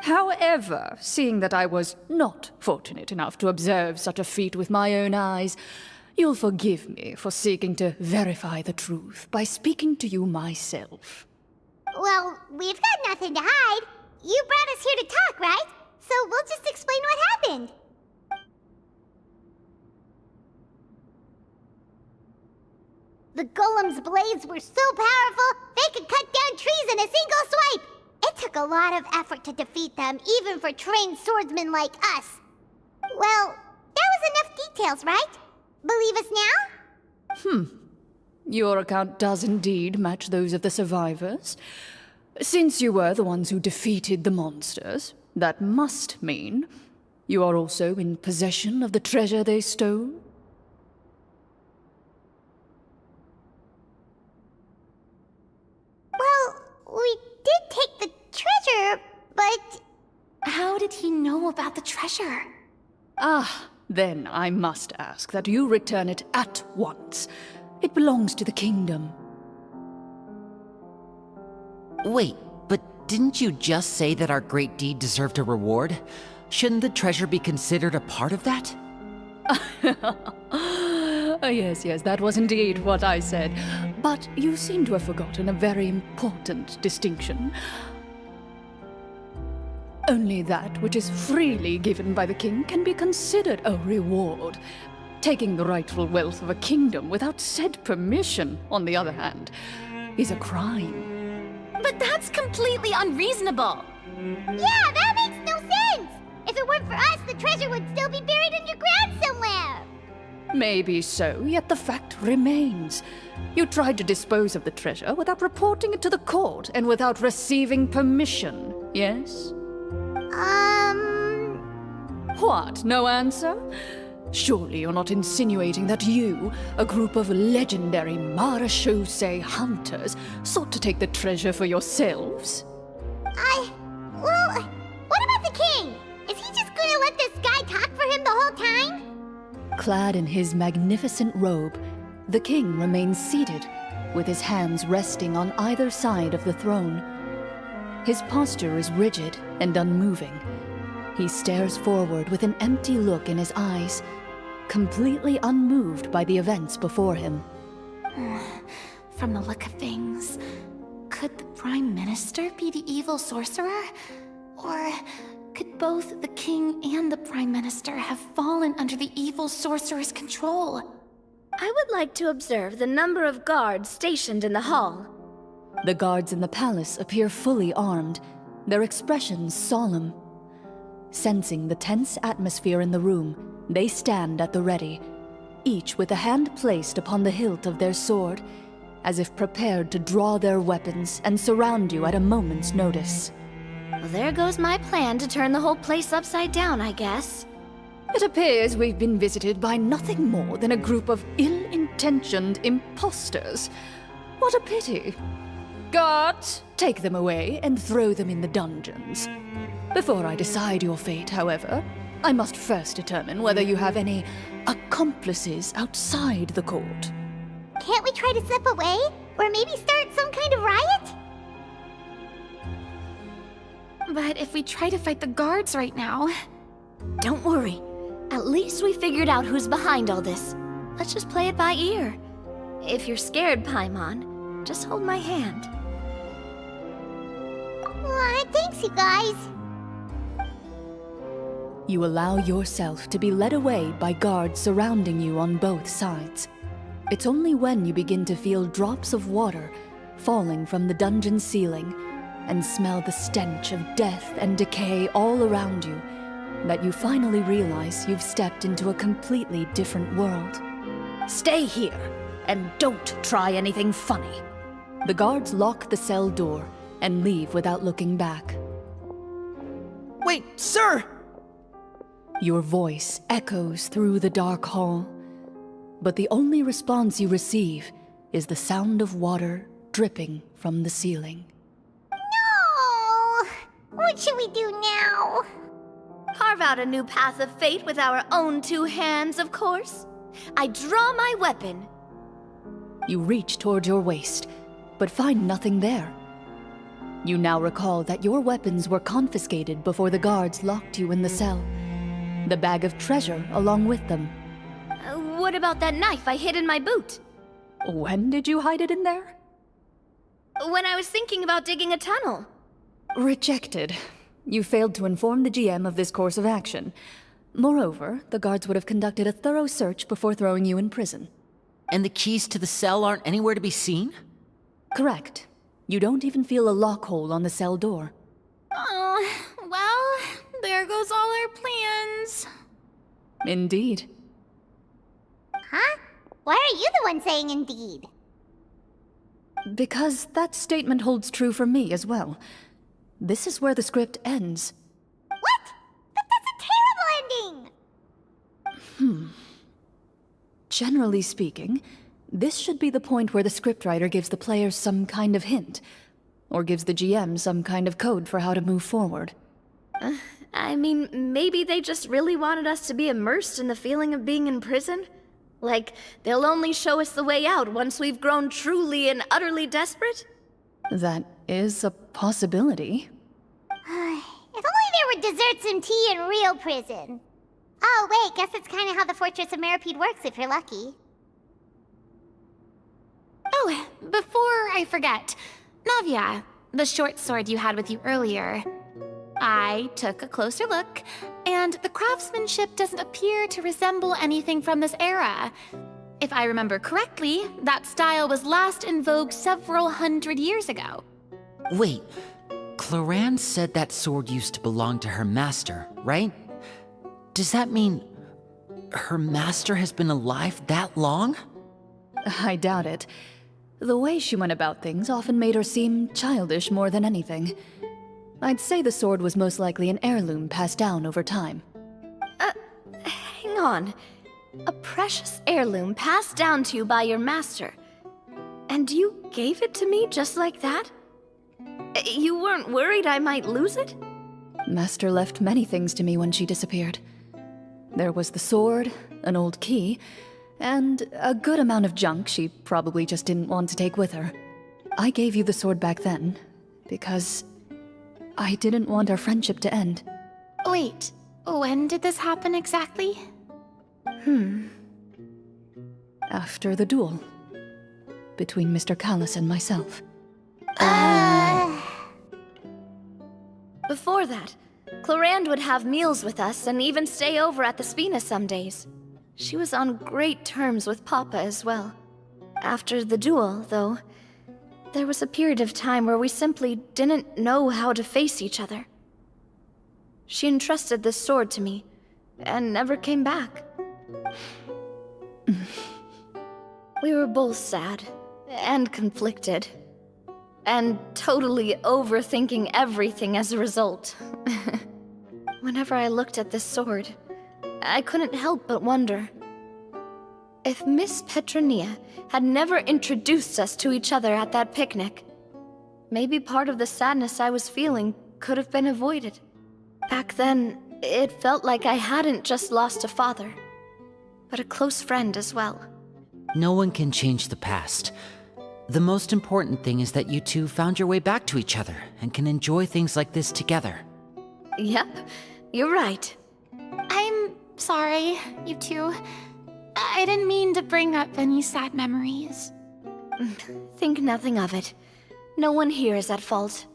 However, seeing that I was not fortunate enough to observe such a feat with my own eyes, you'll forgive me for seeking to verify the truth by speaking to you myself. Well, we've got nothing to hide. You brought us here to talk, right? So we'll just explain what happened. The golem's blades were so powerful, they could cut down trees in a single swipe! It took a lot of effort to defeat them, even for trained swordsmen like us. Well, that was enough details, right? Believe us now? Your account does indeed match those of the survivors. Since you were the ones who defeated the monsters, that must mean you are also in possession of the treasure they stole? Well, we did take the treasure, but... How did he know about the treasure? Then I must ask that you return it at once. It belongs to the kingdom. Wait, but didn't you just say that our great deed deserved a reward? Shouldn't the treasure be considered a part of that? Yes, that was indeed what I said. But you seem to have forgotten a very important distinction. Only that which is freely given by the king can be considered a reward. Taking the rightful wealth of a kingdom without said permission, on the other hand, is a crime. But that's completely unreasonable. Yeah, that makes no sense! If it weren't for us, the treasure would still be buried underground somewhere! Maybe so, yet the fact remains. You tried to dispose of the treasure without reporting it to the court and without receiving permission, yes? What, no answer? Surely you're not insinuating that you, a group of legendary marechaussee hunters, sought to take the treasure for yourselves? Well, what about the king? Is he just gonna let this guy talk for him the whole time? Clad in his magnificent robe, the king remains seated, with his hands resting on either side of the throne. His posture is rigid and unmoving. He stares forward with an empty look in his eyes, completely unmoved by the events before him. From the look of things, could the Prime Minister be the evil sorcerer? Or could both the King and the Prime Minister have fallen under the evil sorcerer's control? I would like to observe the number of guards stationed in the hall. The guards in the palace appear fully armed, their expressions solemn. Sensing the tense atmosphere in the room, they stand at the ready, each with a hand placed upon the hilt of their sword, as if prepared to draw their weapons and surround you at a moment's notice. Well, there goes my plan to turn the whole place upside down, I guess. It appears we've been visited by nothing more than a group of ill-intentioned imposters. What a pity. Guards, take them away and throw them in the dungeons. Before I decide your fate, however, I must first determine whether you have any accomplices outside the court. Can't we try to slip away? Or maybe start some kind of riot? But if we try to fight the guards right now... Don't worry. At least we figured out who's behind all this. Let's just play it by ear. If you're scared, Paimon, just hold my hand. Aw, thanks, you guys. You allow yourself to be led away by guards surrounding you on both sides. It's only when you begin to feel drops of water falling from the dungeon ceiling and smell the stench of death and decay all around you that you finally realize you've stepped into a completely different world. Stay here, and don't try anything funny. The guards lock the cell door and leave without looking back. Wait, sir! Your voice echoes through the dark hall, but the only response you receive is the sound of water dripping from the ceiling. No! What should we do now? Carve out a new path of fate with our own two hands, of course. I draw my weapon. You reach toward your waist, but find nothing there. You now recall that your weapons were confiscated before the guards locked you in the cell. The bag of treasure along with them. What about that knife I hid in my boot? When did you hide it in there? When I was thinking about digging a tunnel. Rejected. You failed to inform the GM of this course of action. Moreover, the guards would have conducted a thorough search before throwing you in prison. And the keys to the cell aren't anywhere to be seen? Correct. You don't even feel a lock hole on the cell door. Oh, well, there goes all our plans. Indeed. Huh? Why are you the one saying indeed? Because that statement holds true for me as well. This is where the script ends. What? But that's a terrible ending! Generally speaking, this should be the point where the scriptwriter gives the players some kind of hint, or gives the GM some kind of code for how to move forward. I mean, maybe they just really wanted us to be immersed in the feeling of being in prison? Like, they'll only show us the way out once we've grown truly and utterly desperate? That is a possibility. If only there were desserts and tea in real prison. Oh, wait, guess it's kind of how the Fortress of Meripede works if you're lucky. Oh, before I forget, Navia, the short sword you had with you earlier. I took a closer look, and the craftsmanship doesn't appear to resemble anything from this era. If I remember correctly, that style was last in vogue several hundred years ago. Wait, Cloran said that sword used to belong to her master, right? Does that mean her master has been alive that long? I doubt it. The way she went about things often made her seem childish more than anything. I'd say the sword was most likely an heirloom passed down over time. Hang on. A precious heirloom passed down to you by your master. And you gave it to me just like that? You weren't worried I might lose it? Master left many things to me when she disappeared. There was the sword, an old key, and a good amount of junk she probably just didn't want to take with her. I gave you the sword back then, because I didn't want our friendship to end. Wait, when did this happen exactly? After the duel. Between Mr. Callis and myself. Before that, Clorand would have meals with us and even stay over at the Spina some days. She was on great terms with Papa as well. After the duel, though, there was a period of time where we simply didn't know how to face each other. She entrusted this sword to me, and never came back. We were both sad, and conflicted, and totally overthinking everything as a result. Whenever I looked at this sword, I couldn't help but wonder if Miss Petronia had never introduced us to each other at that picnic. Maybe part of the sadness I was feeling could have been avoided. Back then, it felt like I hadn't just lost a father, but a close friend as well. No one can change the past. The most important thing is that you two found your way back to each other and can enjoy things like this together. Yep, you're right. I'm sorry, you two. I didn't mean to bring up any sad memories. Think nothing of it. No one here is at fault.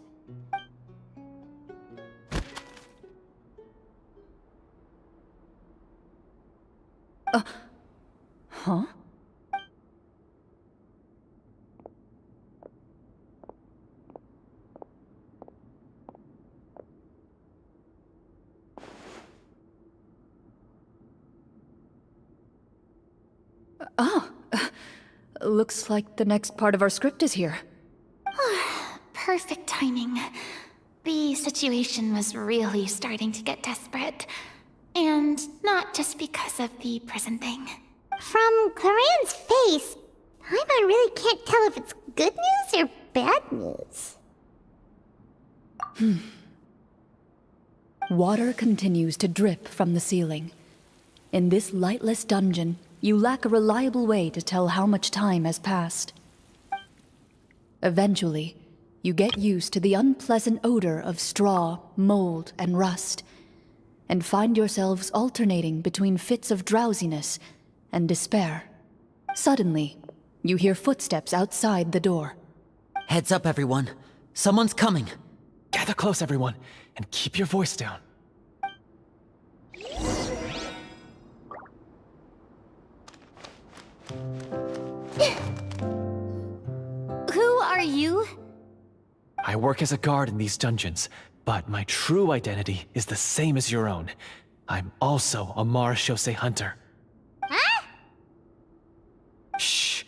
Huh? Looks like the next part of our script is here. Perfect timing. The situation was really starting to get desperate. And not just because of the prison thing. From Cloran's face, I really can't tell if it's good news or bad news. Water continues to drip from the ceiling. In this lightless dungeon, you lack a reliable way to tell how much time has passed. Eventually, you get used to the unpleasant odor of straw, mold, and rust, and find yourselves alternating between fits of drowsiness and despair. Suddenly, you hear footsteps outside the door. Heads up, everyone. Someone's coming. Gather close, everyone, and keep your voice down. Who are you? I work as a guard in these dungeons, but my true identity is the same as your own. I'm also a Marechaussee hunter. Huh? Shh.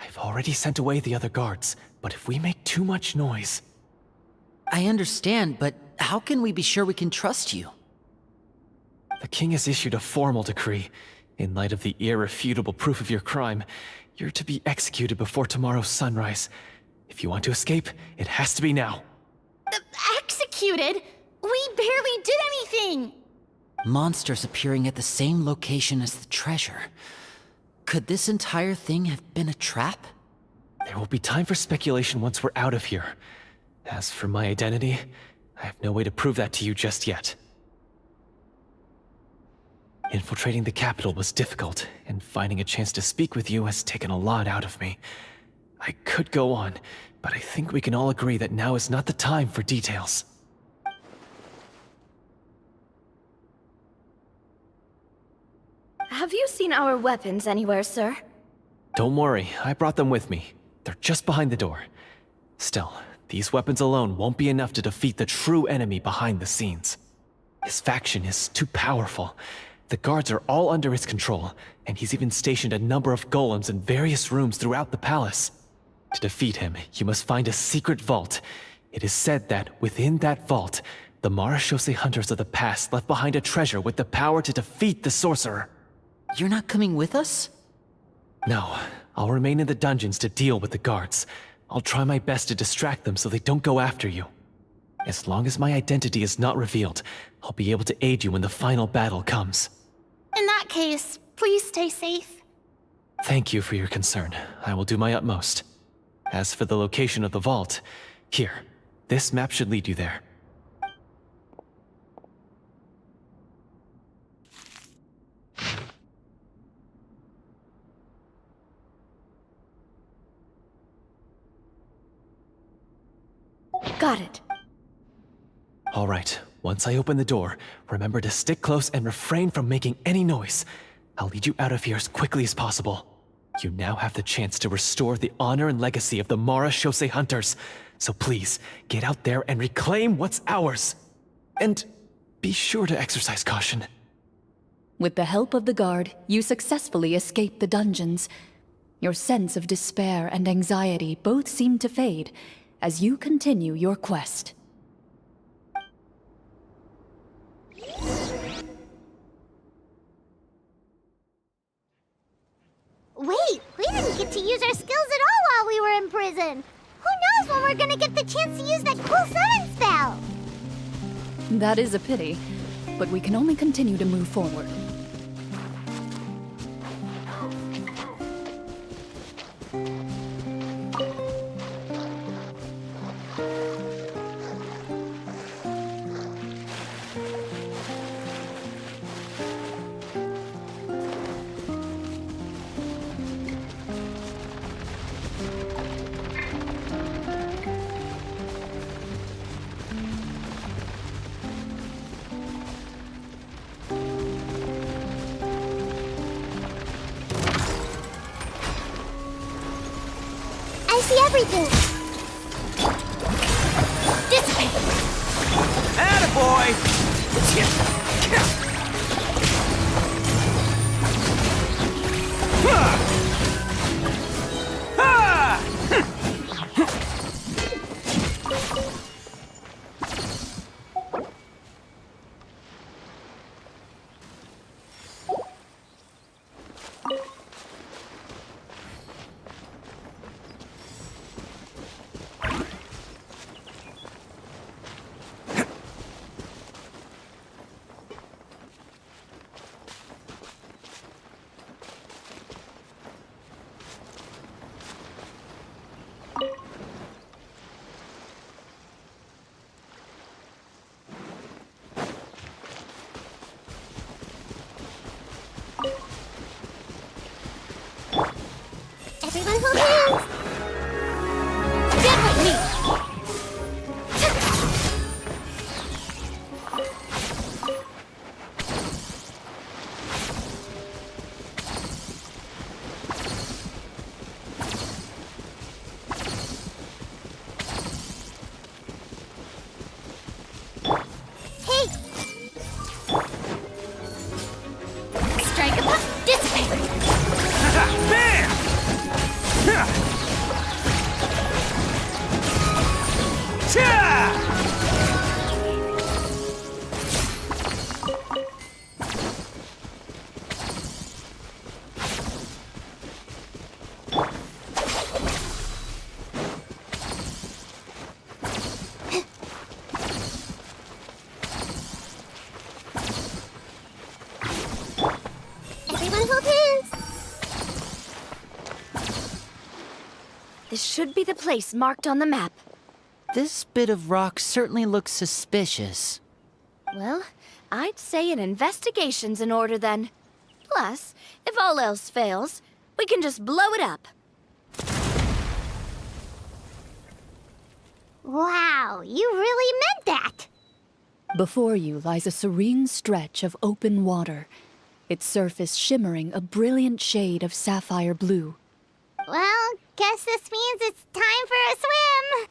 I've already sent away the other guards, but if we make too much noise... I understand, but how can we be sure we can trust you? The king has issued a formal decree. In light of the irrefutable proof of your crime, you're to be executed before tomorrow's sunrise. If you want to escape, it has to be now. Executed? We barely did anything! Monsters appearing at the same location as the treasure. Could this entire thing have been a trap? There will be time for speculation once we're out of here. As for my identity, I have no way to prove that to you just yet. Infiltrating the capital was difficult, and finding a chance to speak with you has taken a lot out of me. I could go on, but I think we can all agree that now is not the time for details. Have you seen our weapons anywhere, sir? Don't worry, I brought them with me. They're just behind the door. Still, these weapons alone won't be enough to defeat the true enemy behind the scenes. His faction is too powerful. The guards are all under his control, and he's even stationed a number of golems in various rooms throughout the palace. To defeat him, you must find a secret vault. It is said that within that vault, the Marechaussee hunters of the past left behind a treasure with the power to defeat the sorcerer. You're not coming with us? No, I'll remain in the dungeons to deal with the guards. I'll try my best to distract them so they don't go after you. As long as my identity is not revealed, I'll be able to aid you when the final battle comes. In that case, please stay safe. Thank you for your concern. I will do my utmost. As for the location of the vault, here, this map should lead you there. Got it. All right, once I open the door, remember to stick close and refrain from making any noise. I'll lead you out of here as quickly as possible. You now have the chance to restore the honor and legacy of the Marechaussee hunters. So please, get out there and reclaim what's ours. And be sure to exercise caution. With the help of the guard, you successfully escape the dungeons. Your sense of despair and anxiety both seem to fade as you continue your quest. Wait, we didn't get to use our skills at all while we were in prison. Who knows when we're gonna get the chance to use that cool summon spell? That is a pity, but we can only continue to move forward. I see everything. Dissipate! Attaboy! Everyone hold hands. Get with me! Hey! Strike upon dissipate! Bam! Everyone hold hands. The This should be the place marked on the map. This bit of rock certainly looks suspicious. Well, I'd say an investigation's in order then. Plus, if all else fails, we can just blow it up. Wow, you really meant that! Before you lies a serene stretch of open water, its surface shimmering a brilliant shade of sapphire blue. Well, guess this means it's time for a swim!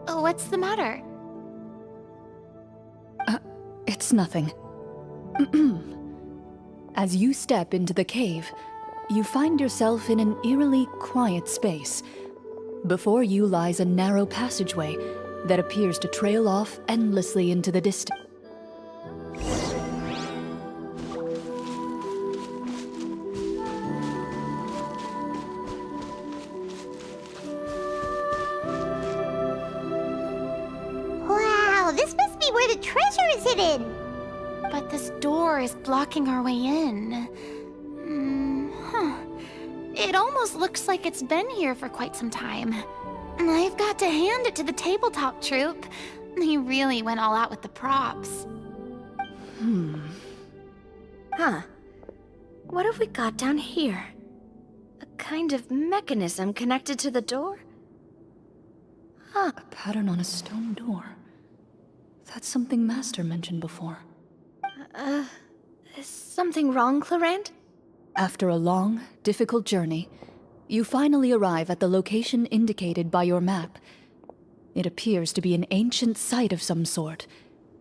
What's the matter? It's nothing. As you step into the cave, you find yourself in an eerily quiet space. Before you lies a narrow passageway that appears to trail off endlessly into the distance. Wow, this must be where the treasure is hidden! But this door is blocking our way in. It almost looks like it's been here for quite some time. I've got to hand it to the tabletop troupe. They really went all out with the props. Huh. What have we got down here? A kind of mechanism connected to the door? A pattern on a stone door. That's something Master mentioned before. Is something wrong, Clarant? After a long, difficult journey, you finally arrive at the location indicated by your map. It appears to be an ancient site of some sort,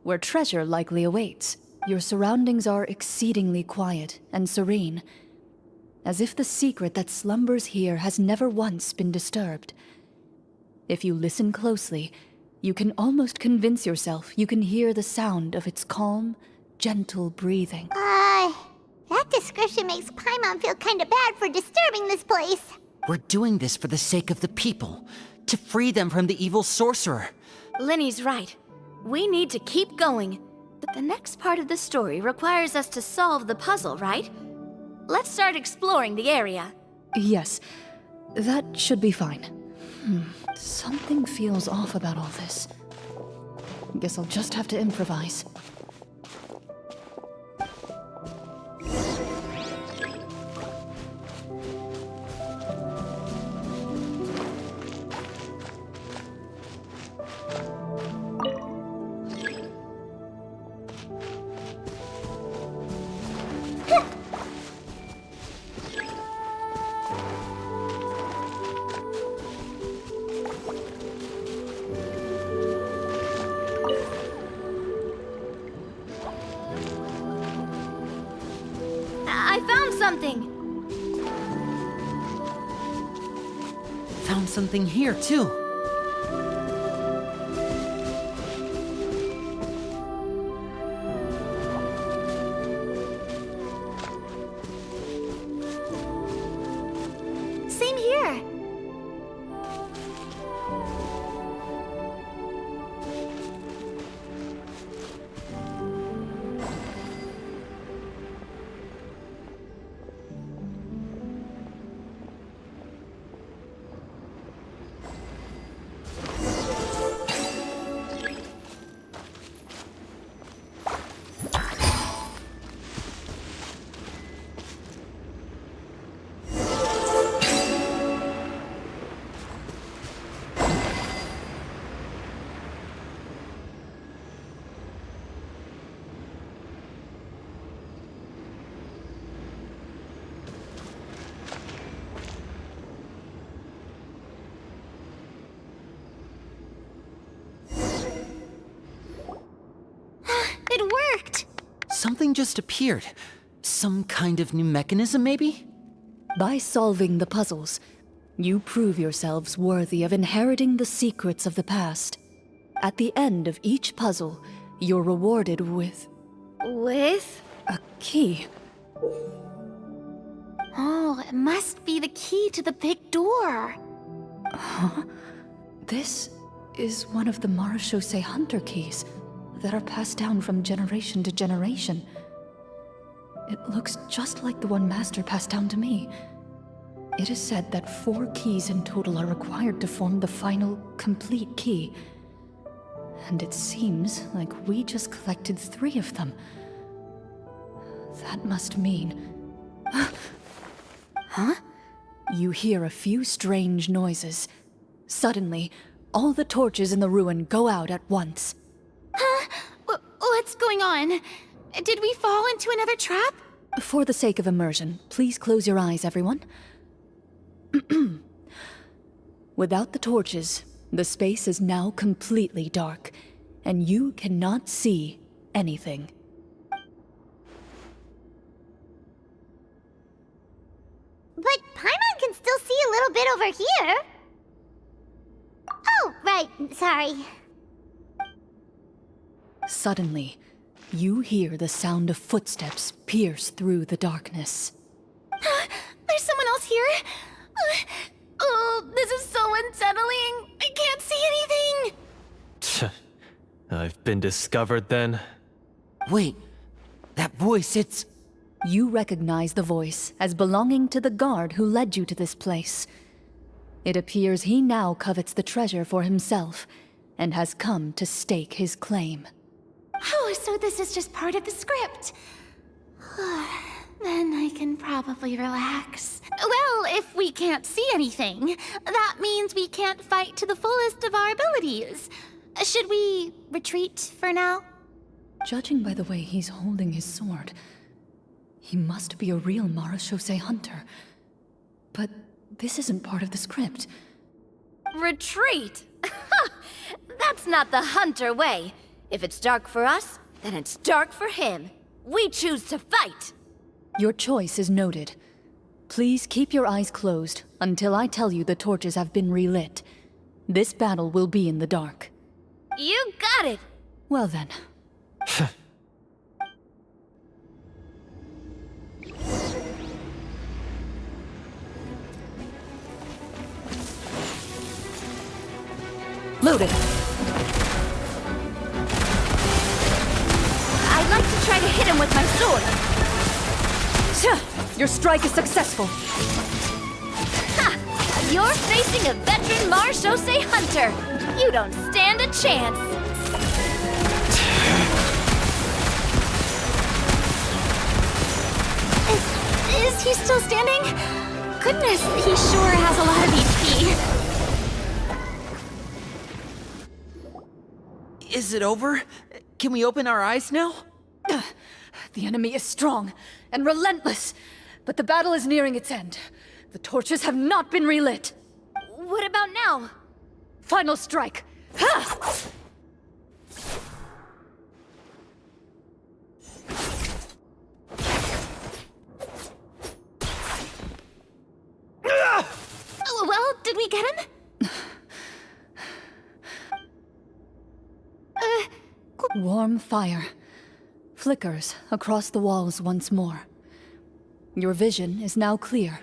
where treasure likely awaits. Your surroundings are exceedingly quiet and serene, as if the secret that slumbers here has never once been disturbed. If you listen closely, you can almost convince yourself you can hear the sound of its calm, gentle breathing. That description makes Paimon feel kinda bad for disturbing this place. We're doing this for the sake of the people, to free them from the evil sorcerer. Linny's right. We need to keep going. The next part of the story requires us to solve the puzzle, right? Let's start exploring the area. Yes, that should be fine. Something feels off about all this. Guess I'll just have to improvise. I found something! Found something here, too. Same here. something just appeared. Some kind of new mechanism, maybe? By solving the puzzles, you prove yourselves worthy of inheriting the secrets of the past. At the end of each puzzle, you're rewarded with... With? A key. Oh, it must be the key to the big door. Huh? This is one of the Marechaussee Hunter keys that are passed down from generation to generation. It looks just like the one Master passed down to me. It is said that 4 keys in total are required to form the final, complete key. And it seems like we just collected 3 of them. That must mean... Huh? You hear a few strange noises. Suddenly, all the torches in the ruin go out at once. Huh? What's going on? Did we fall into another trap? For the sake of immersion, please close your eyes, everyone. Without the torches, the space is now completely dark, and you cannot see anything. But Paimon can still see a little bit over here. Oh, right, sorry. Suddenly, you hear the sound of footsteps pierce through the darkness. There's someone else here? Oh, this is so unsettling. I can't see anything. I've been discovered then. Wait, that voice, it's... You recognize the voice as belonging to the guard who led you to this place. It appears he now covets the treasure for himself, and has come to stake his claim. Oh, so this is just part of the script. Then I can probably relax. Well, if we can't see anything, that means we can't fight to the fullest of our abilities. Should we retreat for now? Judging by the way he's holding his sword, he must be a real Marechaussee Hunter. But this isn't part of the script. Retreat? That's not the Hunter way. If it's dark for us, then it's dark for him. We choose to fight. Your choice is noted. Please keep your eyes closed until I tell you the torches have been relit. This battle will be in the dark. You got it! Well then. Loaded. I'd like to try to hit him with my sword. Your strike is successful. Ha! You're facing a veteran Marechaussee Hunter. You don't stand a chance. Is he still standing? Goodness, he sure has a lot of HP. Is it over? Can we open our eyes now? The enemy is strong and relentless, but the battle is nearing its end. The torches have not been relit. What about now? Final strike. Ha! Well, did we get him? Warm fire flickers across the walls once more. Your vision is now clear.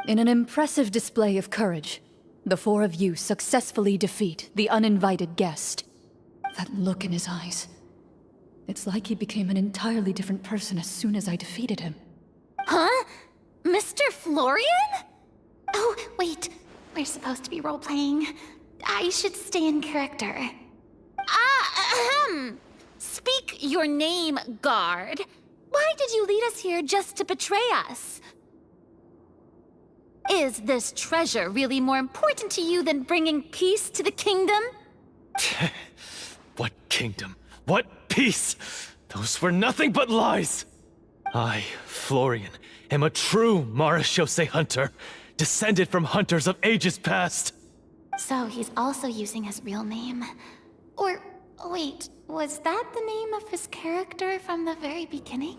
In an impressive display of courage, the 4 of you successfully defeat the uninvited guest. That look in his eyes. It's like he became an entirely different person as soon as I defeated him. Huh? Mr. Florian? Oh, wait. We're supposed to be role-playing. I should stay in character. Speak your name, guard. Why did you lead us here just to betray us? Is this treasure really more important to you than bringing peace to the kingdom? What kingdom? What peace? Those were nothing but lies! I, Florian, am a true Marechaussee Hunter, descended from hunters of ages past. So he's also using his real name. Or Wait, was that the name of his character from the very beginning?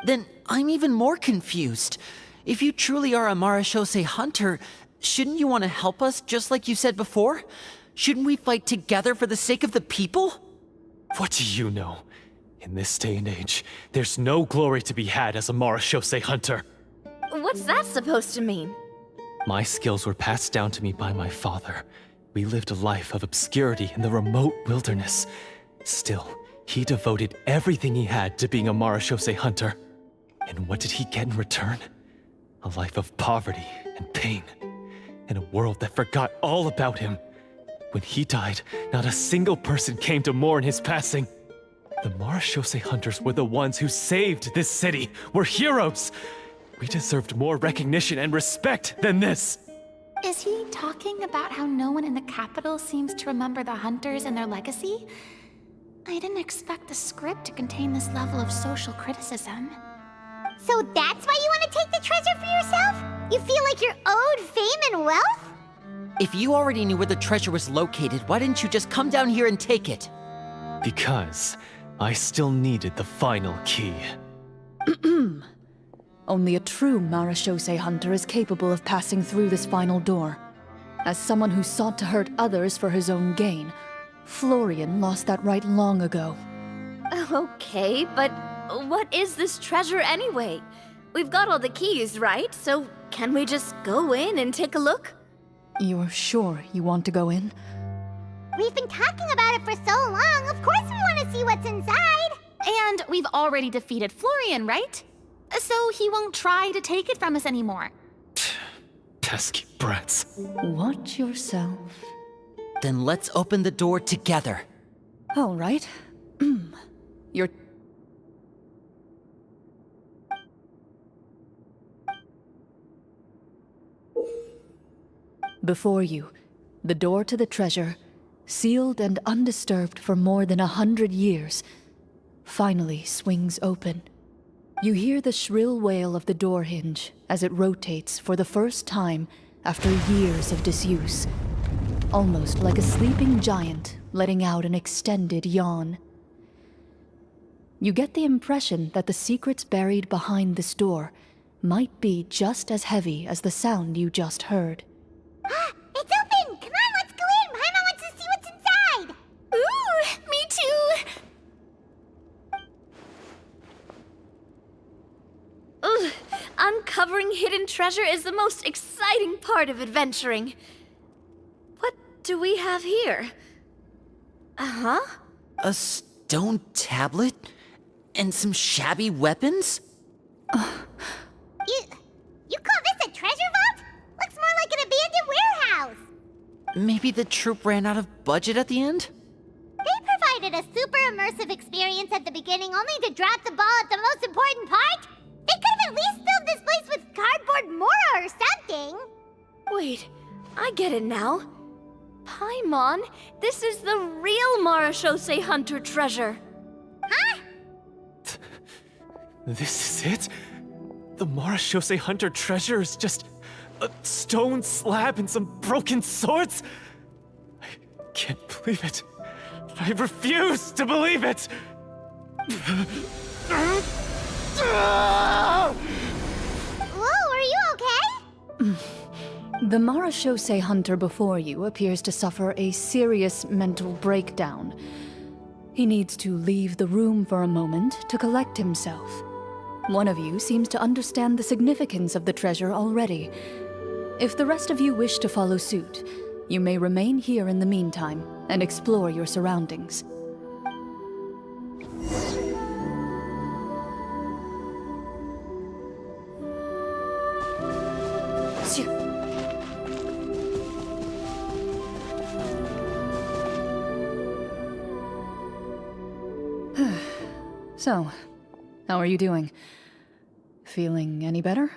Then I'm even more confused. If you truly are a Marashose hunter, shouldn't you want to help us just like you said before? Shouldn't we fight together for the sake of the people? What do you know? In this day and age, there's no glory to be had as a Marashose hunter. What's that supposed to mean? My skills were passed down to me by my father. We lived a life of obscurity in the remote wilderness. Still, he devoted everything he had to being a Marashose hunter. And what did he get in return? A life of poverty and pain. In a world that forgot all about him. When he died, not a single person came to mourn his passing. The Marashose hunters were the ones who saved this city. We're heroes. We deserved more recognition and respect than this. Is he talking about how no one in the capital seems to remember the hunters and their legacy? I didn't expect the script to contain this level of social criticism. So that's why you want to take the treasure for yourself? You feel like you're owed fame and wealth? If you already knew where the treasure was located, why didn't you just come down here and take it? Because I still needed the final key. Only a true Marashose hunter is capable of passing through this final door. As someone who sought to hurt others for his own gain, Florian lost that right long ago. Okay, but what is this treasure anyway? We've got all the keys, right? So can we just go in and take a look? You're sure you want to go in? We've been talking about it for so long, of course we want to see what's inside! And we've already defeated Florian, right? So he won't try to take it from us anymore. Pesky brats. Watch yourself. Then let's open the door together. All right. You're... Before you, the door to the treasure, sealed and undisturbed for more than 100 years, finally swings open. You hear the shrill wail of the door hinge as it rotates for the first time after years of disuse, almost like a sleeping giant letting out an extended yawn. You get the impression that the secrets buried behind this door might be just as heavy as the sound you just heard. It's open! Come on, let's go in! Paimon wants to see what's inside! Ooh, me too! Ugh, uncovering hidden treasure is the most exciting part of adventuring. What do we have here? Uh-huh. A stone tablet? And some shabby weapons? You call this a treasure vault? Looks more like an abandoned warehouse! Maybe the troop ran out of budget at the end? They provided a super immersive experience at the beginning only to drop the ball at the most important part? They could have at least filled this place with cardboard Mora or something! Wait, I get it now. Paimon, this is the real Marashose hunter treasure. Huh? This is it? The Marashose hunter treasure is just a stone slab and some broken swords? I can't believe it. I refuse to believe it! Whoa, are you okay? The Marashose hunter before you appears to suffer a serious mental breakdown. He needs to leave the room for a moment to collect himself. One of you seems to understand the significance of the treasure already. If the rest of you wish to follow suit, you may remain here in the meantime and explore your surroundings. So, how are you doing? Feeling any better?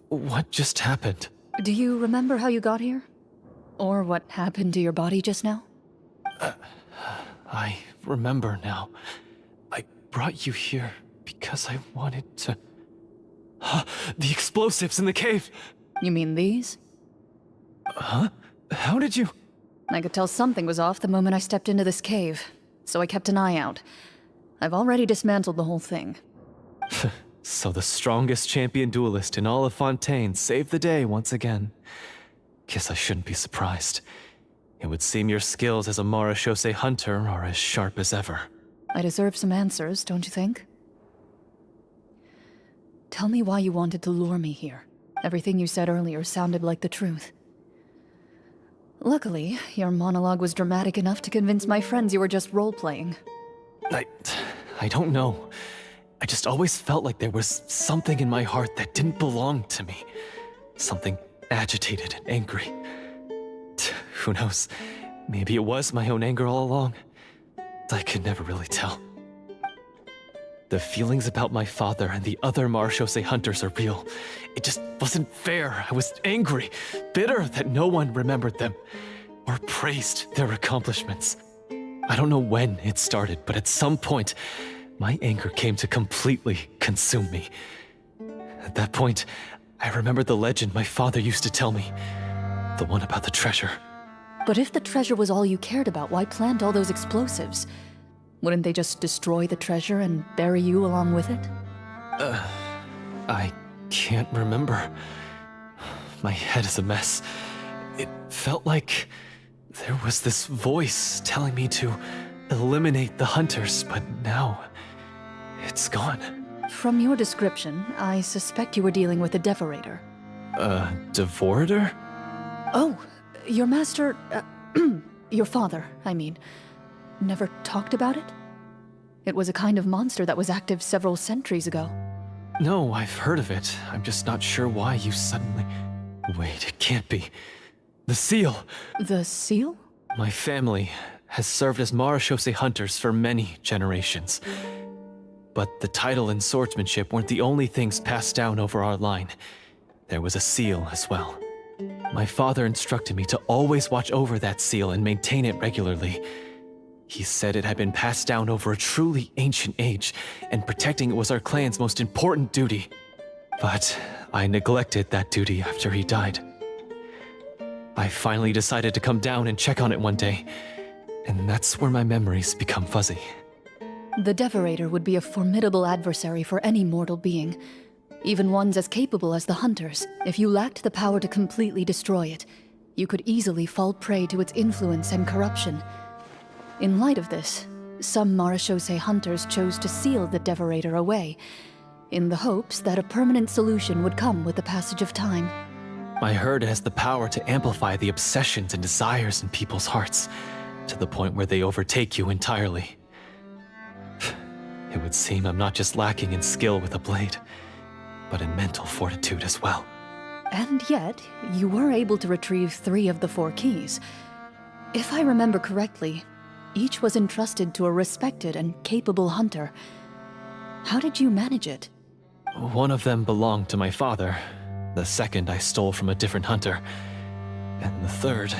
What just happened? Do you remember how you got here? Or what happened to your body just now? I remember now. I brought you here because I wanted to... The explosives in the cave! You mean these? Huh? How did you... I could tell something was off the moment I stepped into this cave, so I kept an eye out. I've already dismantled the whole thing. So the strongest champion duelist in all of Fontaine saved the day once again. Guess I shouldn't be surprised. It would seem your skills as a Marechaussee hunter are as sharp as ever. I deserve some answers, don't you think? Tell me why you wanted to lure me here. Everything you said earlier sounded like the truth. Luckily, your monologue was dramatic enough to convince my friends you were just role-playing. I don't know. I just always felt like there was something in my heart that didn't belong to me. Something agitated and angry. Who knows? Maybe it was my own anger all along. I could never really tell. The feelings about my father and the other Marechaussee hunters are real. It just wasn't fair. I was angry, bitter that no one remembered them or praised their accomplishments. I don't know when it started, but at some point, my anger came to completely consume me. At that point, I remembered the legend my father used to tell me. The one about the treasure. But if the treasure was all you cared about, why plant all those explosives? Wouldn't they just destroy the treasure and bury you along with it? I can't remember. My head is a mess. It felt like there was this voice telling me to eliminate the hunters, but now it's gone. From your description, I suspect you were dealing with a Devorator. Devorator? Oh, your master, your father, I mean, never talked about it? It was a kind of monster that was active several centuries ago. No, I've heard of it. I'm just not sure why you suddenly... Wait, it can't be. The seal! The seal? My family has served as Marechaussee hunters for many generations. But the title and swordsmanship weren't the only things passed down over our line. There was a seal as well. My father instructed me to always watch over that seal and maintain it regularly. He said it had been passed down over a truly ancient age, and protecting it was our clan's most important duty. But I neglected that duty after he died. I finally decided to come down and check on it one day, and that's where my memories become fuzzy. The Devorator would be a formidable adversary for any mortal being, even ones as capable as the Hunters. If you lacked the power to completely destroy it, you could easily fall prey to its influence and corruption. In light of this, some Marechaussee hunters chose to seal the Devorator away, in the hopes that a permanent solution would come with the passage of time. I heard it has the power to amplify the obsessions and desires in people's hearts, to the point where they overtake you entirely. It would seem I'm not just lacking in skill with a blade, but in mental fortitude as well. And yet, you were able to retrieve 3 of the 4 keys. If I remember correctly, each was entrusted to a respected and capable hunter. How did you manage it? One of them belonged to my father. The second I stole from a different hunter. And the third...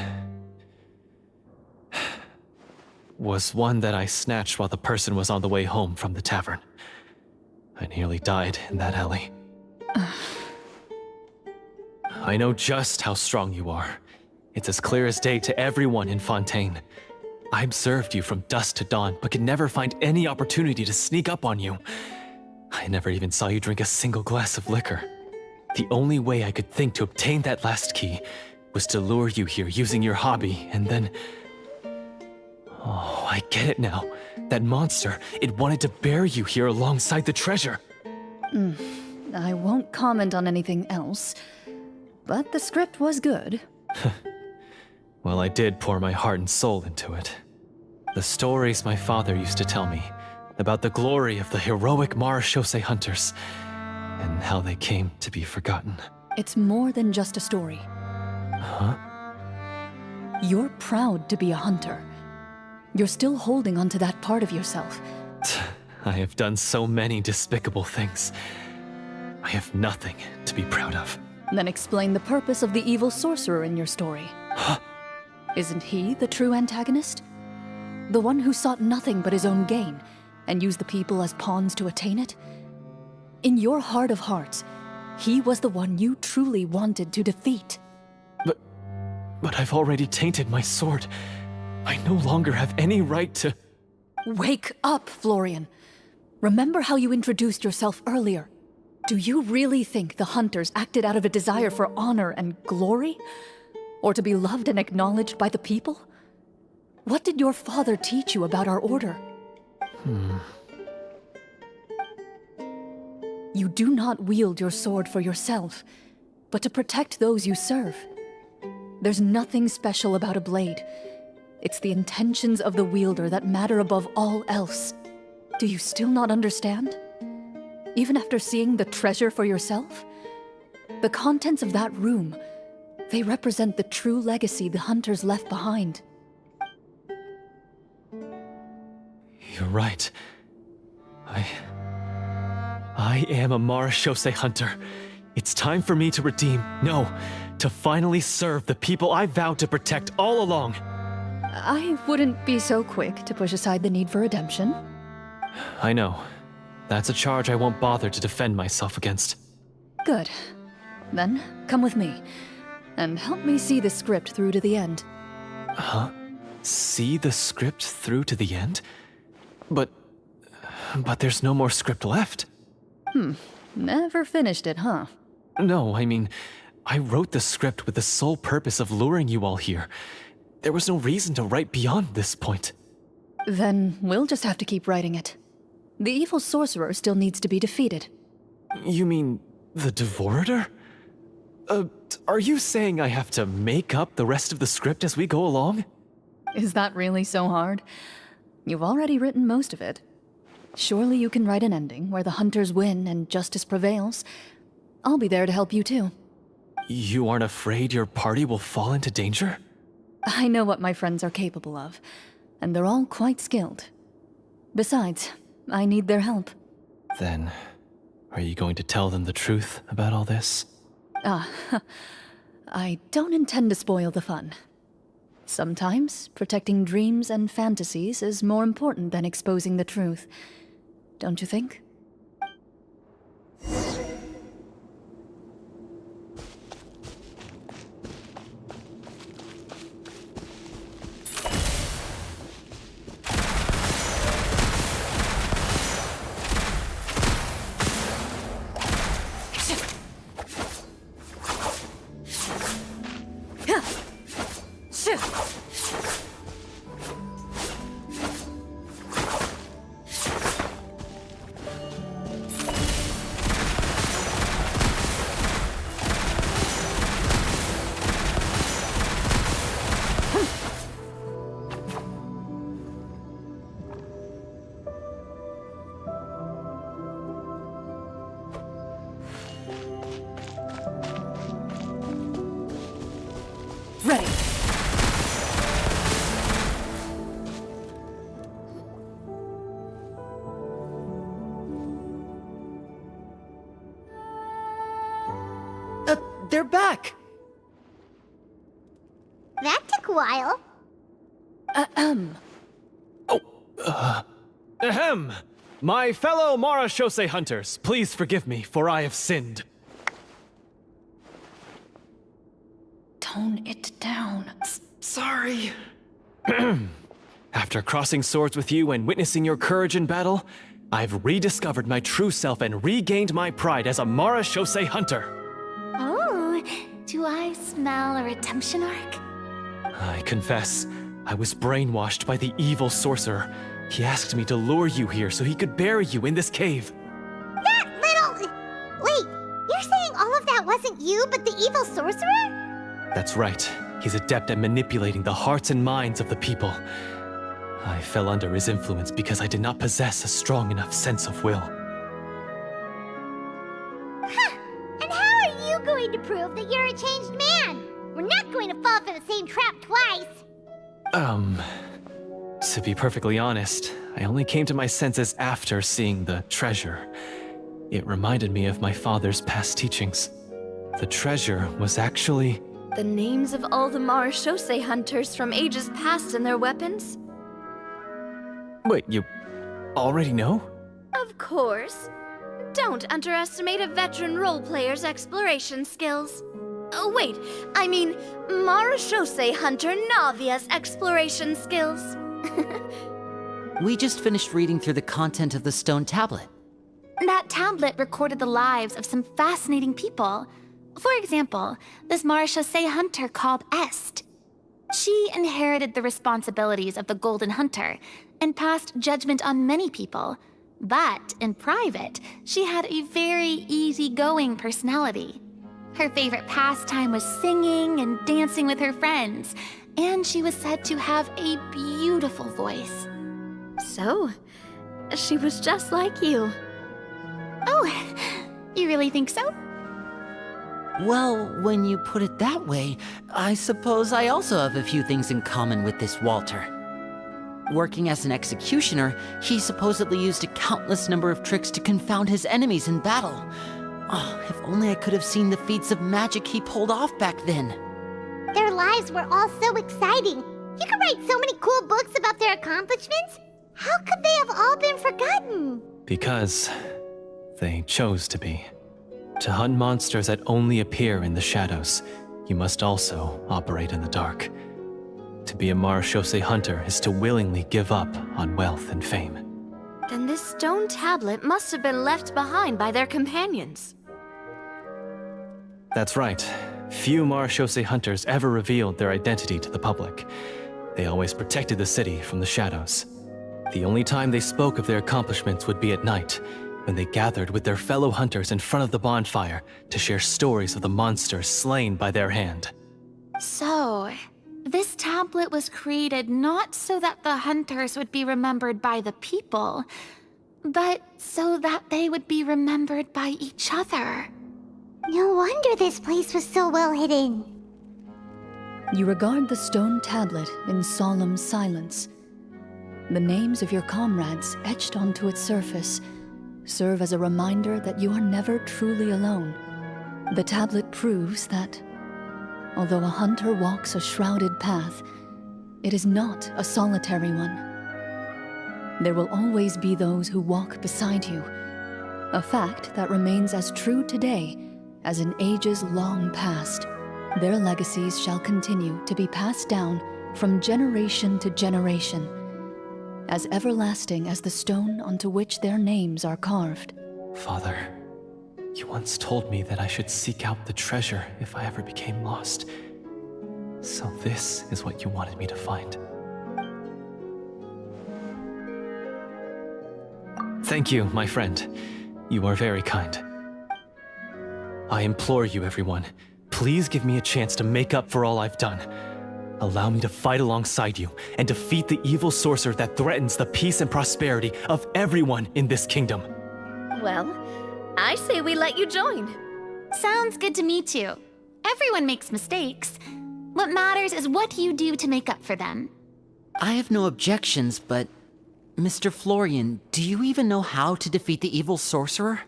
was one that I snatched while the person was on the way home from the tavern. I nearly died in that alley. I know just how strong you are. It's as clear as day to everyone in Fontaine. I observed you from dusk to dawn, but could never find any opportunity to sneak up on you. I never even saw you drink a single glass of liquor. The only way I could think to obtain that last key was to lure you here using your hobby, and then... Oh, I get it now. That monster, it wanted to bury you here alongside the treasure. I won't comment on anything else, but the script was good. Well, I did pour my heart and soul into it. The stories my father used to tell me about the glory of the heroic Marechaussee hunters and how they came to be forgotten. It's more than just a story. Huh? You're proud to be a hunter. You're still holding onto that part of yourself. I have done so many despicable things. I have nothing to be proud of. Then explain the purpose of the evil sorcerer in your story. Isn't he the true antagonist? The one who sought nothing but his own gain, and used the people as pawns to attain it? In your heart of hearts, he was the one you truly wanted to defeat. But I've already tainted my sword. I no longer have any right to... Wake up, Florian. Remember how you introduced yourself earlier. Do you really think the hunters acted out of a desire for honor and glory? Or to be loved and acknowledged by the people? What did your father teach you about our order? You do not wield your sword for yourself, but to protect those you serve. There's nothing special about a blade. It's the intentions of the wielder that matter above all else. Do you still not understand? Even after seeing the treasure for yourself? The contents of that room, they represent the true legacy the hunters left behind. You're right. I am a Marashose hunter. It's time for me to redeem, no, to finally serve the people I vowed to protect all along. I wouldn't be so quick to push aside the need for redemption. I know. That's a charge I won't bother to defend myself against. Good. Then, come with me, and help me see the script through to the end. Huh? See the script through to the end? But there's no more script left. Never finished it, huh? No, I mean, I wrote the script with the sole purpose of luring you all here. There was no reason to write beyond this point. Then we'll just have to keep writing it. The evil sorcerer still needs to be defeated. You mean the Devorator? Are you saying I have to make up the rest of the script as we go along? Is that really so hard? You've already written most of it. Surely you can write an ending where the hunters win and justice prevails. I'll be there to help you too. You aren't afraid your party will fall into danger? I know what my friends are capable of, and they're all quite skilled. Besides, I need their help. Then, are you going to tell them the truth about all this? I don't intend to spoil the fun. Sometimes, protecting dreams and fantasies is more important than exposing the truth. Don't you think? Ready. They're back! That took a while. Ahem! My fellow Marashose hunters, please forgive me, for I have sinned. Tone it down. Sorry. After crossing swords with you and witnessing your courage in battle, I've rediscovered my true self and regained my pride as a Marashose hunter. Oh, do I smell a redemption arc? I confess, I was brainwashed by the evil sorcerer. He asked me to lure you here so he could bury you in this cave. That little... Wait, you're saying all of that wasn't you, but the evil sorcerer? That's right. He's adept at manipulating the hearts and minds of the people. I fell under his influence because I did not possess a strong enough sense of will. Huh! And how are you going to prove that you're a changed man? We're not going to fall for the same trap twice. To be perfectly honest, I only came to my senses after seeing the treasure. It reminded me of my father's past teachings. The treasure was actually... The names of all the Marashose hunters from ages past and their weapons? Wait, you already know? Of course. Don't underestimate a veteran role player's exploration skills. Oh, wait, I mean Marashose Hunter Navia's exploration skills. We just finished reading through the content of the stone tablet. That tablet recorded the lives of some fascinating people. For example, this Marashose Hunter called Est. She inherited the responsibilities of the Golden Hunter and passed judgment on many people. But in private, she had a very easygoing personality. Her favorite pastime was singing and dancing with her friends, and she was said to have a beautiful voice. So, she was just like you. Oh, you really think so? Well, when you put it that way, I suppose I also have a few things in common with this Walter. Working as an executioner, he supposedly used a countless number of tricks to confound his enemies in battle. Oh, if only I could have seen the feats of magic he pulled off back then. Their lives were all so exciting. You could write so many cool books about their accomplishments. How could they have all been forgotten? Because they chose to be. To hunt monsters that only appear in the shadows, you must also operate in the dark. To be a Marashose hunter is to willingly give up on wealth and fame. Then this stone tablet must have been left behind by their companions. That's right. Few Marashose hunters ever revealed their identity to the public. They always protected the city from the shadows. The only time they spoke of their accomplishments would be at night, when they gathered with their fellow hunters in front of the bonfire to share stories of the monsters slain by their hand. So, this tablet was created not so that the hunters would be remembered by the people, but so that they would be remembered by each other. No wonder this place was so well hidden. You regard the stone tablet in solemn silence. The names of your comrades etched onto its surface serve as a reminder that you are never truly alone. The tablet proves that, although a hunter walks a shrouded path, it is not a solitary one. There will always be those who walk beside you, a fact that remains as true today as in ages long past. Their legacies shall continue to be passed down from generation to generation, as everlasting as the stone onto which their names are carved. Father, you once told me that I should seek out the treasure if I ever became lost. So this is what you wanted me to find. Thank you, my friend. You are very kind. I implore you, everyone, please give me a chance to make up for all I've done. Allow me to fight alongside you and defeat the evil sorcerer that threatens the peace and prosperity of everyone in this kingdom. Well, I say we let you join. Sounds good to me too. Everyone makes mistakes. What matters is what you do to make up for them. I have no objections, but Mr. Florian, do you even know how to defeat the evil sorcerer?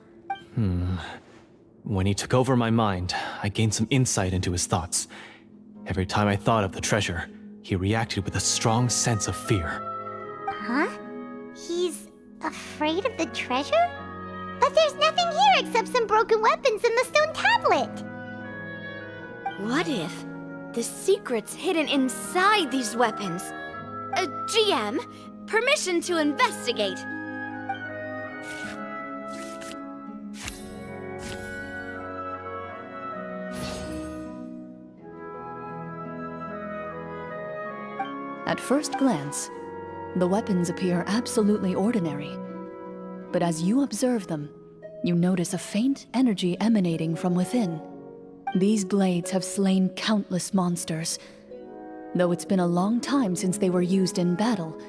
When he took over my mind, I gained some insight into his thoughts. Every time I thought of the treasure, he reacted with a strong sense of fear. Huh? He's afraid of the treasure? But there's nothing here except some broken weapons and the stone tablet. What if the secret's hidden inside these weapons? GM, permission to investigate. At first glance, the weapons appear absolutely ordinary. But as you observe them, you notice a faint energy emanating from within. These blades have slain countless monsters. Though it's been a long time since they were used in battle,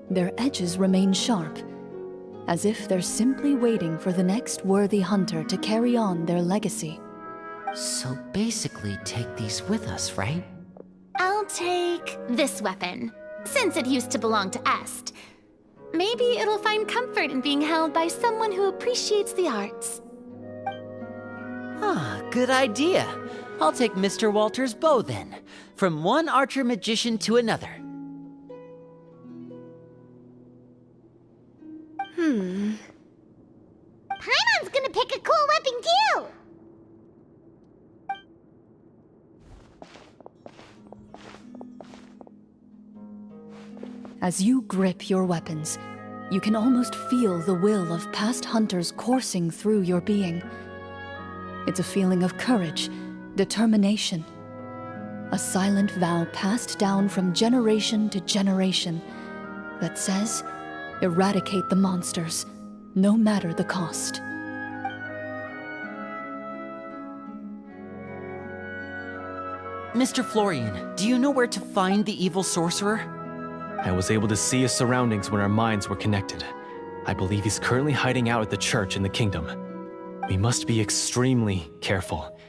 their edges remain sharp, as if they're simply waiting for the next worthy hunter to carry on their legacy. So basically, take these with us, right? I'll take this weapon, since it used to belong to Est. Maybe it'll find comfort in being held by someone who appreciates the arts. Ah, good idea. I'll take Mr. Walter's bow then, from one archer magician to another. Paimon's gonna pick a cool weapon too! As you grip your weapons, you can almost feel the will of past hunters coursing through your being. It's a feeling of courage, determination. A silent vow passed down from generation to generation that says, eradicate the monsters, no matter the cost. Mr. Florian, do you know where to find the evil sorcerer? I was able to see his surroundings when our minds were connected. I believe he's currently hiding out at the church in the kingdom. We must be extremely careful.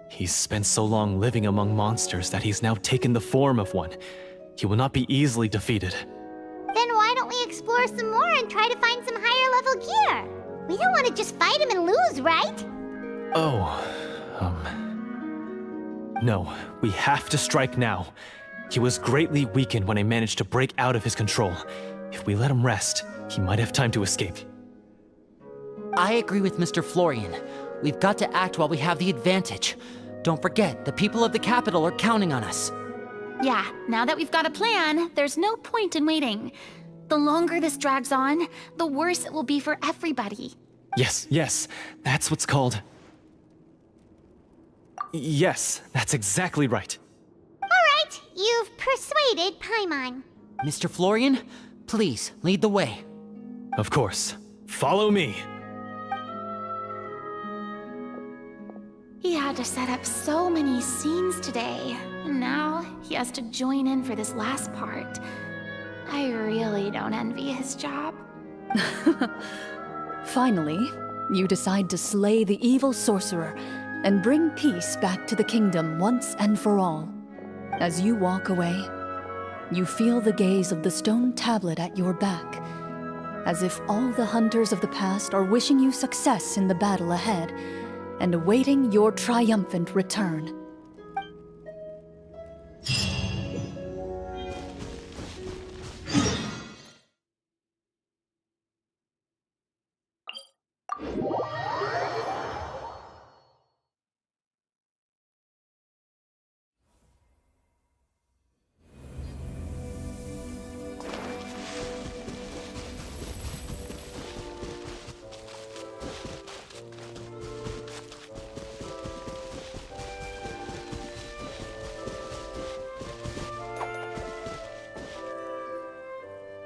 He's spent so long living among monsters that he's now taken the form of one. He will not be easily defeated. Then why don't we explore some more and try to find some higher level gear? We don't want to just fight him and lose, right? No, we have to strike now. He was greatly weakened when I managed to break out of his control. If we let him rest, he might have time to escape. I agree with Mr. Florian. We've got to act while we have the advantage. Don't forget, the people of the capital are counting on us. Yeah, now that we've got a plan, there's no point in waiting. The longer this drags on, the worse it will be for everybody. Yes, that's what's called... Yes, that's exactly right. Alright, you've persuaded Paimon. Mr. Florian, please, lead the way. Of course. Follow me. He had to set up so many scenes today, and now he has to join in for this last part. I really don't envy his job. Finally, you decide to slay the evil sorcerer and bring peace back to the kingdom once and for all. As you walk away, you feel the gaze of the stone tablet at your back, as if all the hunters of the past are wishing you success in the battle ahead and awaiting your triumphant return.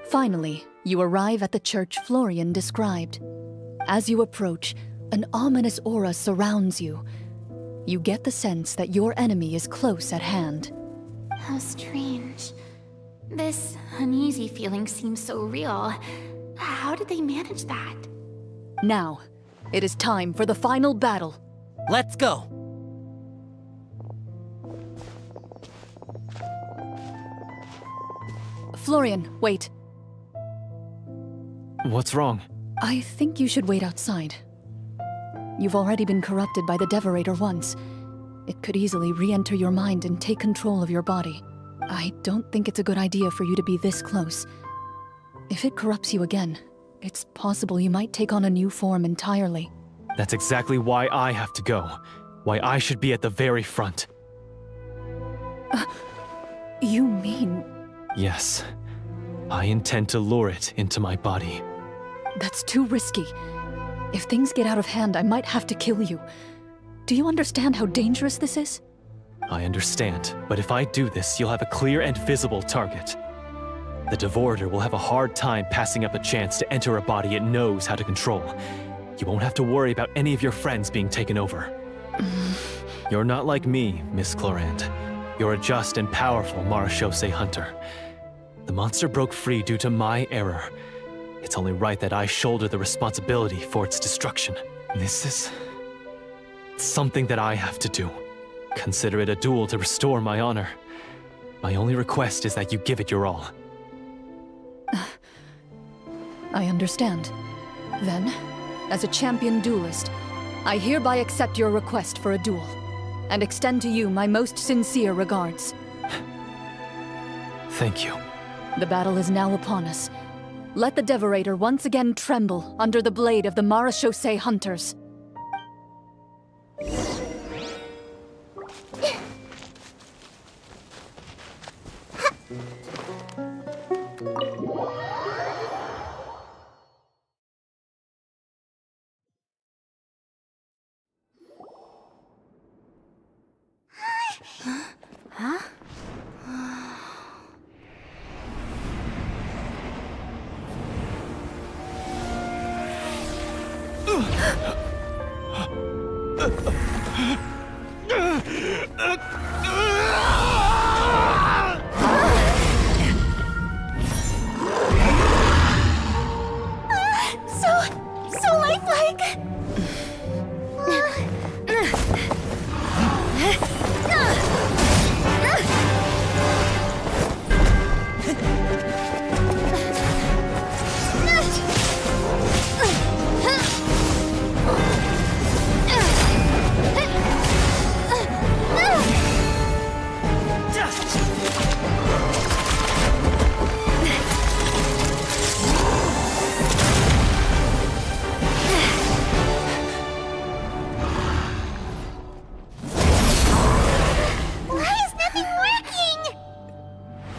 Finally, you arrive at the church Florian described. As you approach, an ominous aura surrounds you. You get the sense that your enemy is close at hand. How strange. This uneasy feeling seems so real. How did they manage that? Now, it is time for the final battle. Let's go! Florian, wait. What's wrong? I think you should wait outside. You've already been corrupted by the Devorator once. It could easily re-enter your mind and take control of your body. I don't think it's a good idea for you to be this close. If it corrupts you again, it's possible you might take on a new form entirely. That's exactly why I have to go. Why I should be at the very front. You mean... Yes. I intend to lure it into my body. That's too risky. If things get out of hand, I might have to kill you. Do you understand how dangerous this is? I understand, but if I do this, you'll have a clear and visible target. The Devorator will have a hard time passing up a chance to enter a body it knows how to control. You won't have to worry about any of your friends being taken over. You're not like me, Miss Clorand. You're a just and powerful Marechaussee hunter. The monster broke free due to my error. It's only right that I shoulder the responsibility for its destruction. This is... something that I have to do. Consider it a duel to restore my honor. My only request is that you give it your all. I understand. Then, as a champion duelist, I hereby accept your request for a duel, and extend to you my most sincere regards. Thank you. The battle is now upon us. Let the Devorator once again tremble under the blade of the Marechaussee hunters. So lifelike!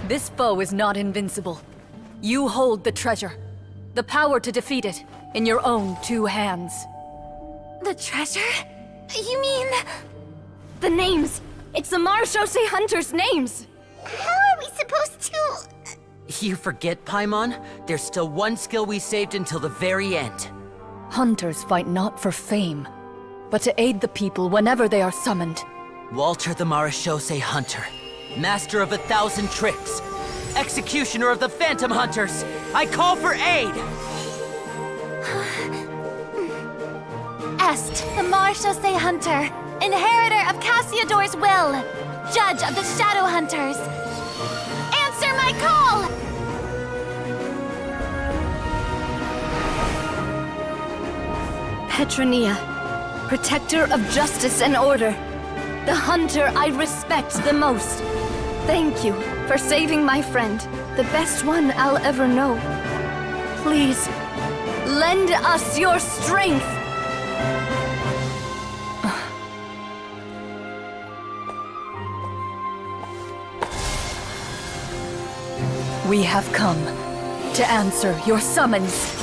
This foe is not invincible. You hold the treasure. The power to defeat it in your own 2 hands. The treasure? You mean... The names! It's the Marechaussee Hunters' names! How are we supposed to... You forget, Paimon? There's still one skill we saved until the very end. Hunters fight not for fame, but to aid the people whenever they are summoned. Walter the Marechaussee Hunter, master of 1,000 tricks, executioner of the Phantom Hunters, I call for aid! Est, the Marechaussee Hunter, inheritor of Cassiodor's will, judge of the Shadow Hunters. Answer my call! Petronia, protector of justice and order. The hunter I respect the most. Thank you for saving my friend, the best one I'll ever know. Please, lend us your strength! We have come to answer your summons.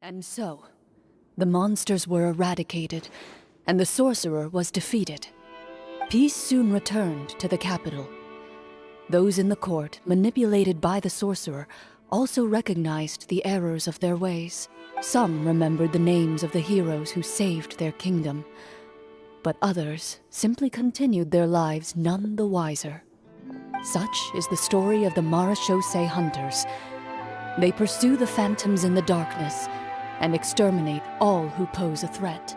And so, the monsters were eradicated, and the sorcerer was defeated. Peace soon returned to the capital. Those in the court, manipulated by the sorcerer, also recognized the errors of their ways. Some remembered the names of the heroes who saved their kingdom, but others simply continued their lives none the wiser. Such is the story of the Marechaussee Hunters. They pursue the phantoms in the darkness and exterminate all who pose a threat.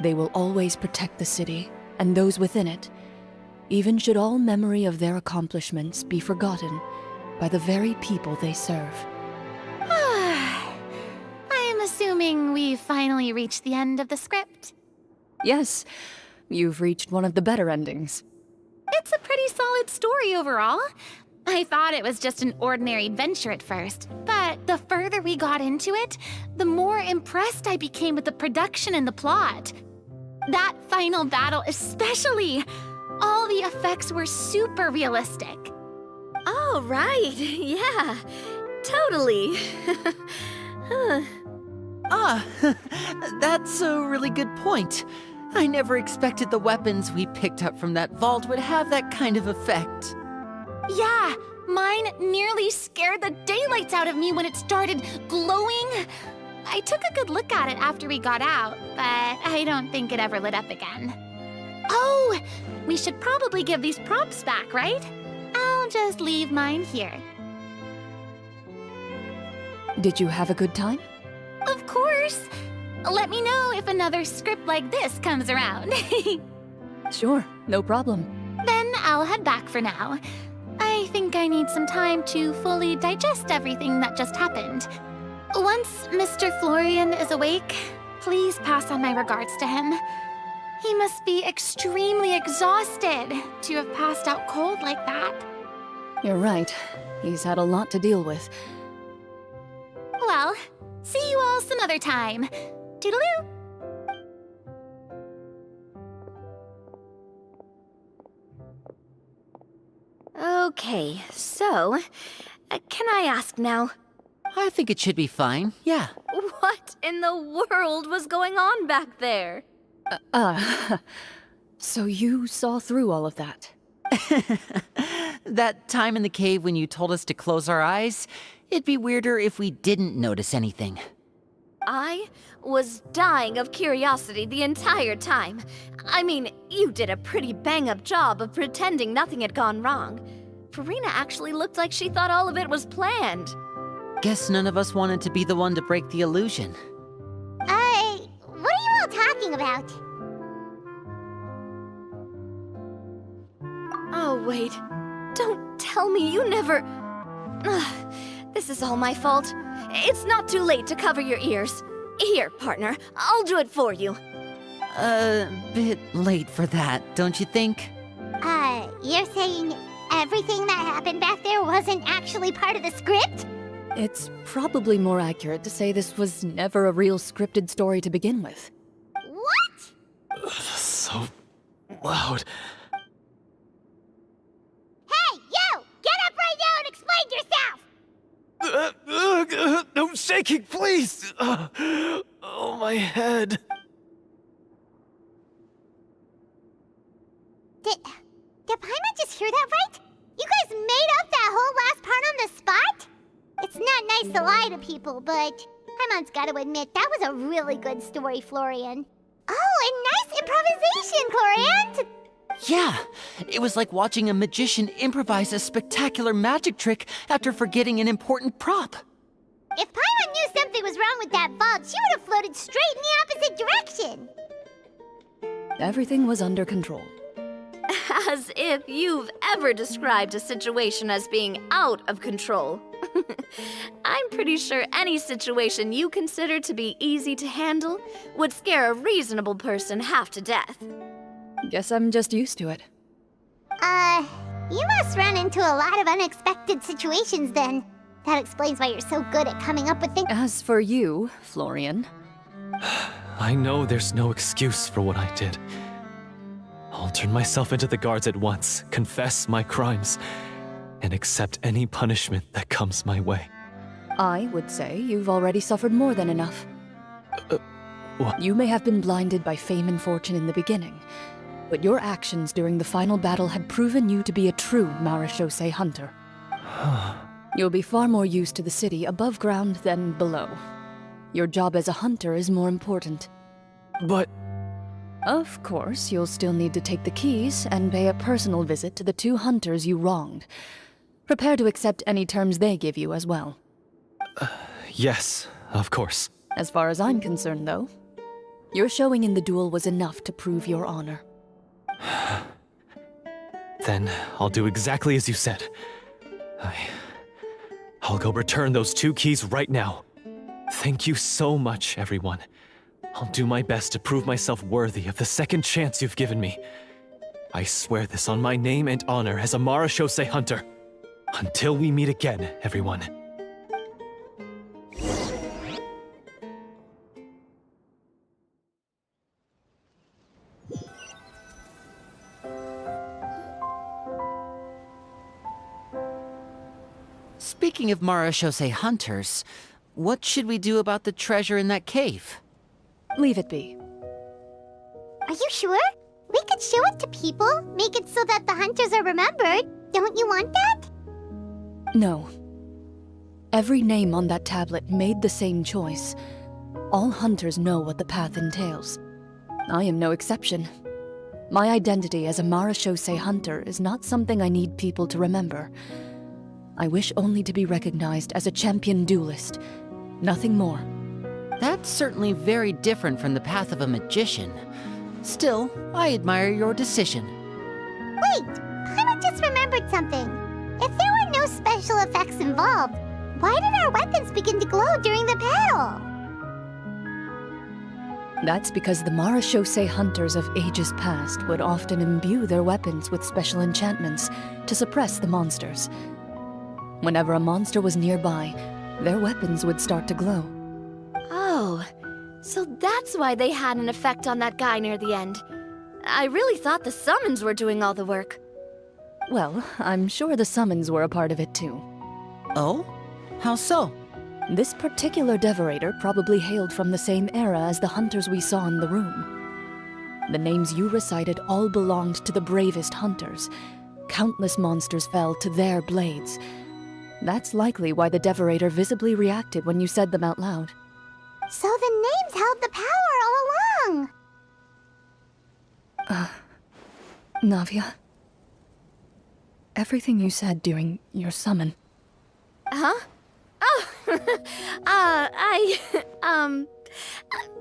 They will always protect the city and those within it, even should all memory of their accomplishments be forgotten by the very people they serve. I'm assuming we've finally reached the end of the script. Yes, you've reached one of the better endings. It's a pretty solid story overall. I thought it was just an ordinary adventure at first, but the further we got into it, the more impressed I became with the production and the plot. That final battle especially. All the effects were super realistic. Oh, right. Yeah, totally. That's a really good point. I never expected the weapons we picked up from that vault would have that kind of effect. Yeah, mine nearly scared the daylights out of me when it started glowing. I took a good look at it after we got out, but I don't think it ever lit up again. Oh, we should probably give these props back, right? I'll just leave mine here. Did you have a good time? Of course. Let me know if another script like this comes around. Sure, no problem. Then I'll head back for now. I think I need some time to fully digest everything that just happened. Once Mr. Florian is awake, please pass on my regards to him. He must be extremely exhausted to have passed out cold like that. You're right. He's had a lot to deal with. Well, see you all some other time. Toodaloo! Okay, so, can I ask now? I think it should be fine, yeah. What in the world was going on back there? So you saw through all of that? That time in the cave when you told us to close our eyes, it'd be weirder if we didn't notice anything. I was dying of curiosity the entire time. I mean, you did a pretty bang-up job of pretending nothing had gone wrong. Farina actually looked like she thought all of it was planned. Guess none of us wanted to be the one to break the illusion. What are you all talking about? Oh, wait. Don't tell me you never... Ugh, this is all my fault. It's not too late to cover your ears. Here, partner, I'll do it for you. A bit late for that, don't you think? You're saying everything that happened back there wasn't actually part of the script? It's probably more accurate to say this was never a real scripted story to begin with. What? So loud. Hey, you! Get up right now and explain yourself! No shaking, please! Oh, my head. Did Paimon just hear that right? You guys made up that whole last part on the spot? It's not nice to lie to people, but Paimon's got to admit, that was a really good story, Florian. Oh, and nice improvisation, Florian! Yeah, it was like watching a magician improvise a spectacular magic trick after forgetting an important prop. If Paimon knew something was wrong with that vault, she would have floated straight in the opposite direction. Everything was under control. As if you've ever described a situation as being out of control. I'm pretty sure any situation you consider to be easy to handle would scare a reasonable person half to death. Guess I'm just used to it. You must run into a lot of unexpected situations then. That explains why you're so good at coming up with things. As for you, Florian... I know there's no excuse for what I did. I'll turn myself into the guards at once, confess my crimes, and accept any punishment that comes my way. I would say you've already suffered more than enough. What? You may have been blinded by fame and fortune in the beginning, but your actions during the final battle had proven you to be a true Marechaussee hunter. You'll be far more used to the city above ground than below. Your job as a hunter is more important. But... Of course, you'll still need to take the keys and pay a personal visit to the 2 hunters you wronged. Prepare to accept any terms they give you as well. Yes, of course. As far as I'm concerned, though, your showing in the duel was enough to prove your honor. Then I'll do exactly as you said. I'll go return those 2 keys right now. Thank you so much, everyone. I'll do my best to prove myself worthy of the second chance you've given me. I swear this on my name and honor as a Marechaussee hunter. Until we meet again, everyone. Speaking of Marechaussee hunters, what should we do about the treasure in that cave? Leave it be. Are you sure? We could show it to people, make it so that the hunters are remembered. Don't you want that? No. Every name on that tablet made the same choice. All hunters know what the path entails. I am no exception. My identity as a Marechaussee hunter is not something I need people to remember. I wish only to be recognized as a champion duelist. Nothing more. That's certainly very different from the path of a magician. Still, I admire your decision. Wait! Paimon just remembered something. If there were no special effects involved, why did our weapons begin to glow during the battle? That's because the Marechaussee hunters of ages past would often imbue their weapons with special enchantments to suppress the monsters. Whenever a monster was nearby, their weapons would start to glow. Oh, so that's why they had an effect on that guy near the end. I really thought the summons were doing all the work. Well, I'm sure the summons were a part of it too. Oh? How so? This particular devorator probably hailed from the same era as the hunters we saw in the room. The names you recited all belonged to the bravest hunters. Countless monsters fell to their blades. That's likely why the devorator visibly reacted when you said them out loud. So the names held the power all along! Navia, everything you said during your summon. Huh? Oh,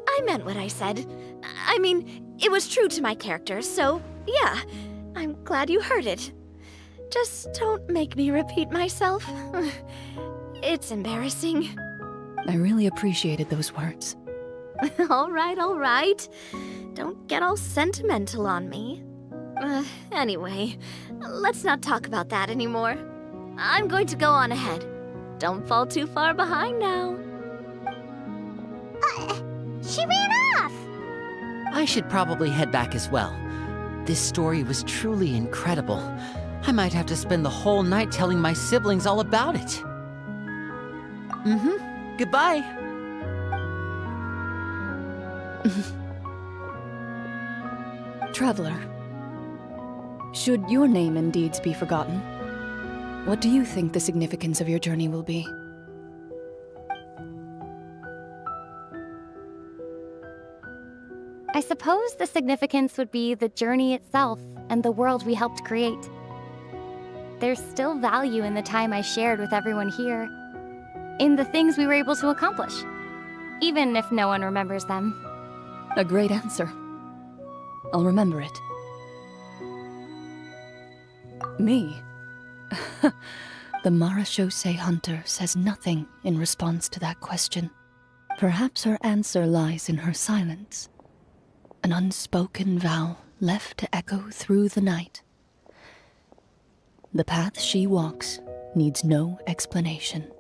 I meant what I said. I mean, it was true to my character, so yeah, I'm glad you heard it. Just don't make me repeat myself. It's embarrassing. I really appreciated those words. All right. Don't get all sentimental on me. Anyway, let's not talk about that anymore. I'm going to go on ahead. Don't fall too far behind now. She ran off! I should probably head back as well. This story was truly incredible. I might have to spend the whole night telling my siblings all about it. Goodbye. Traveler, should your name and deeds be forgotten, what do you think the significance of your journey will be? I suppose the significance would be the journey itself and the world we helped create. There's still value in the time I shared with everyone here, in the things we were able to accomplish, even if no one remembers them. A great answer. I'll remember it. Me? The Marachose hunter says nothing in response to that question. Perhaps her answer lies in her silence. An unspoken vow left to echo through the night. The path she walks needs no explanation.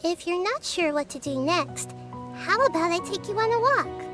If you're not sure what to do next, how about I take you on a walk?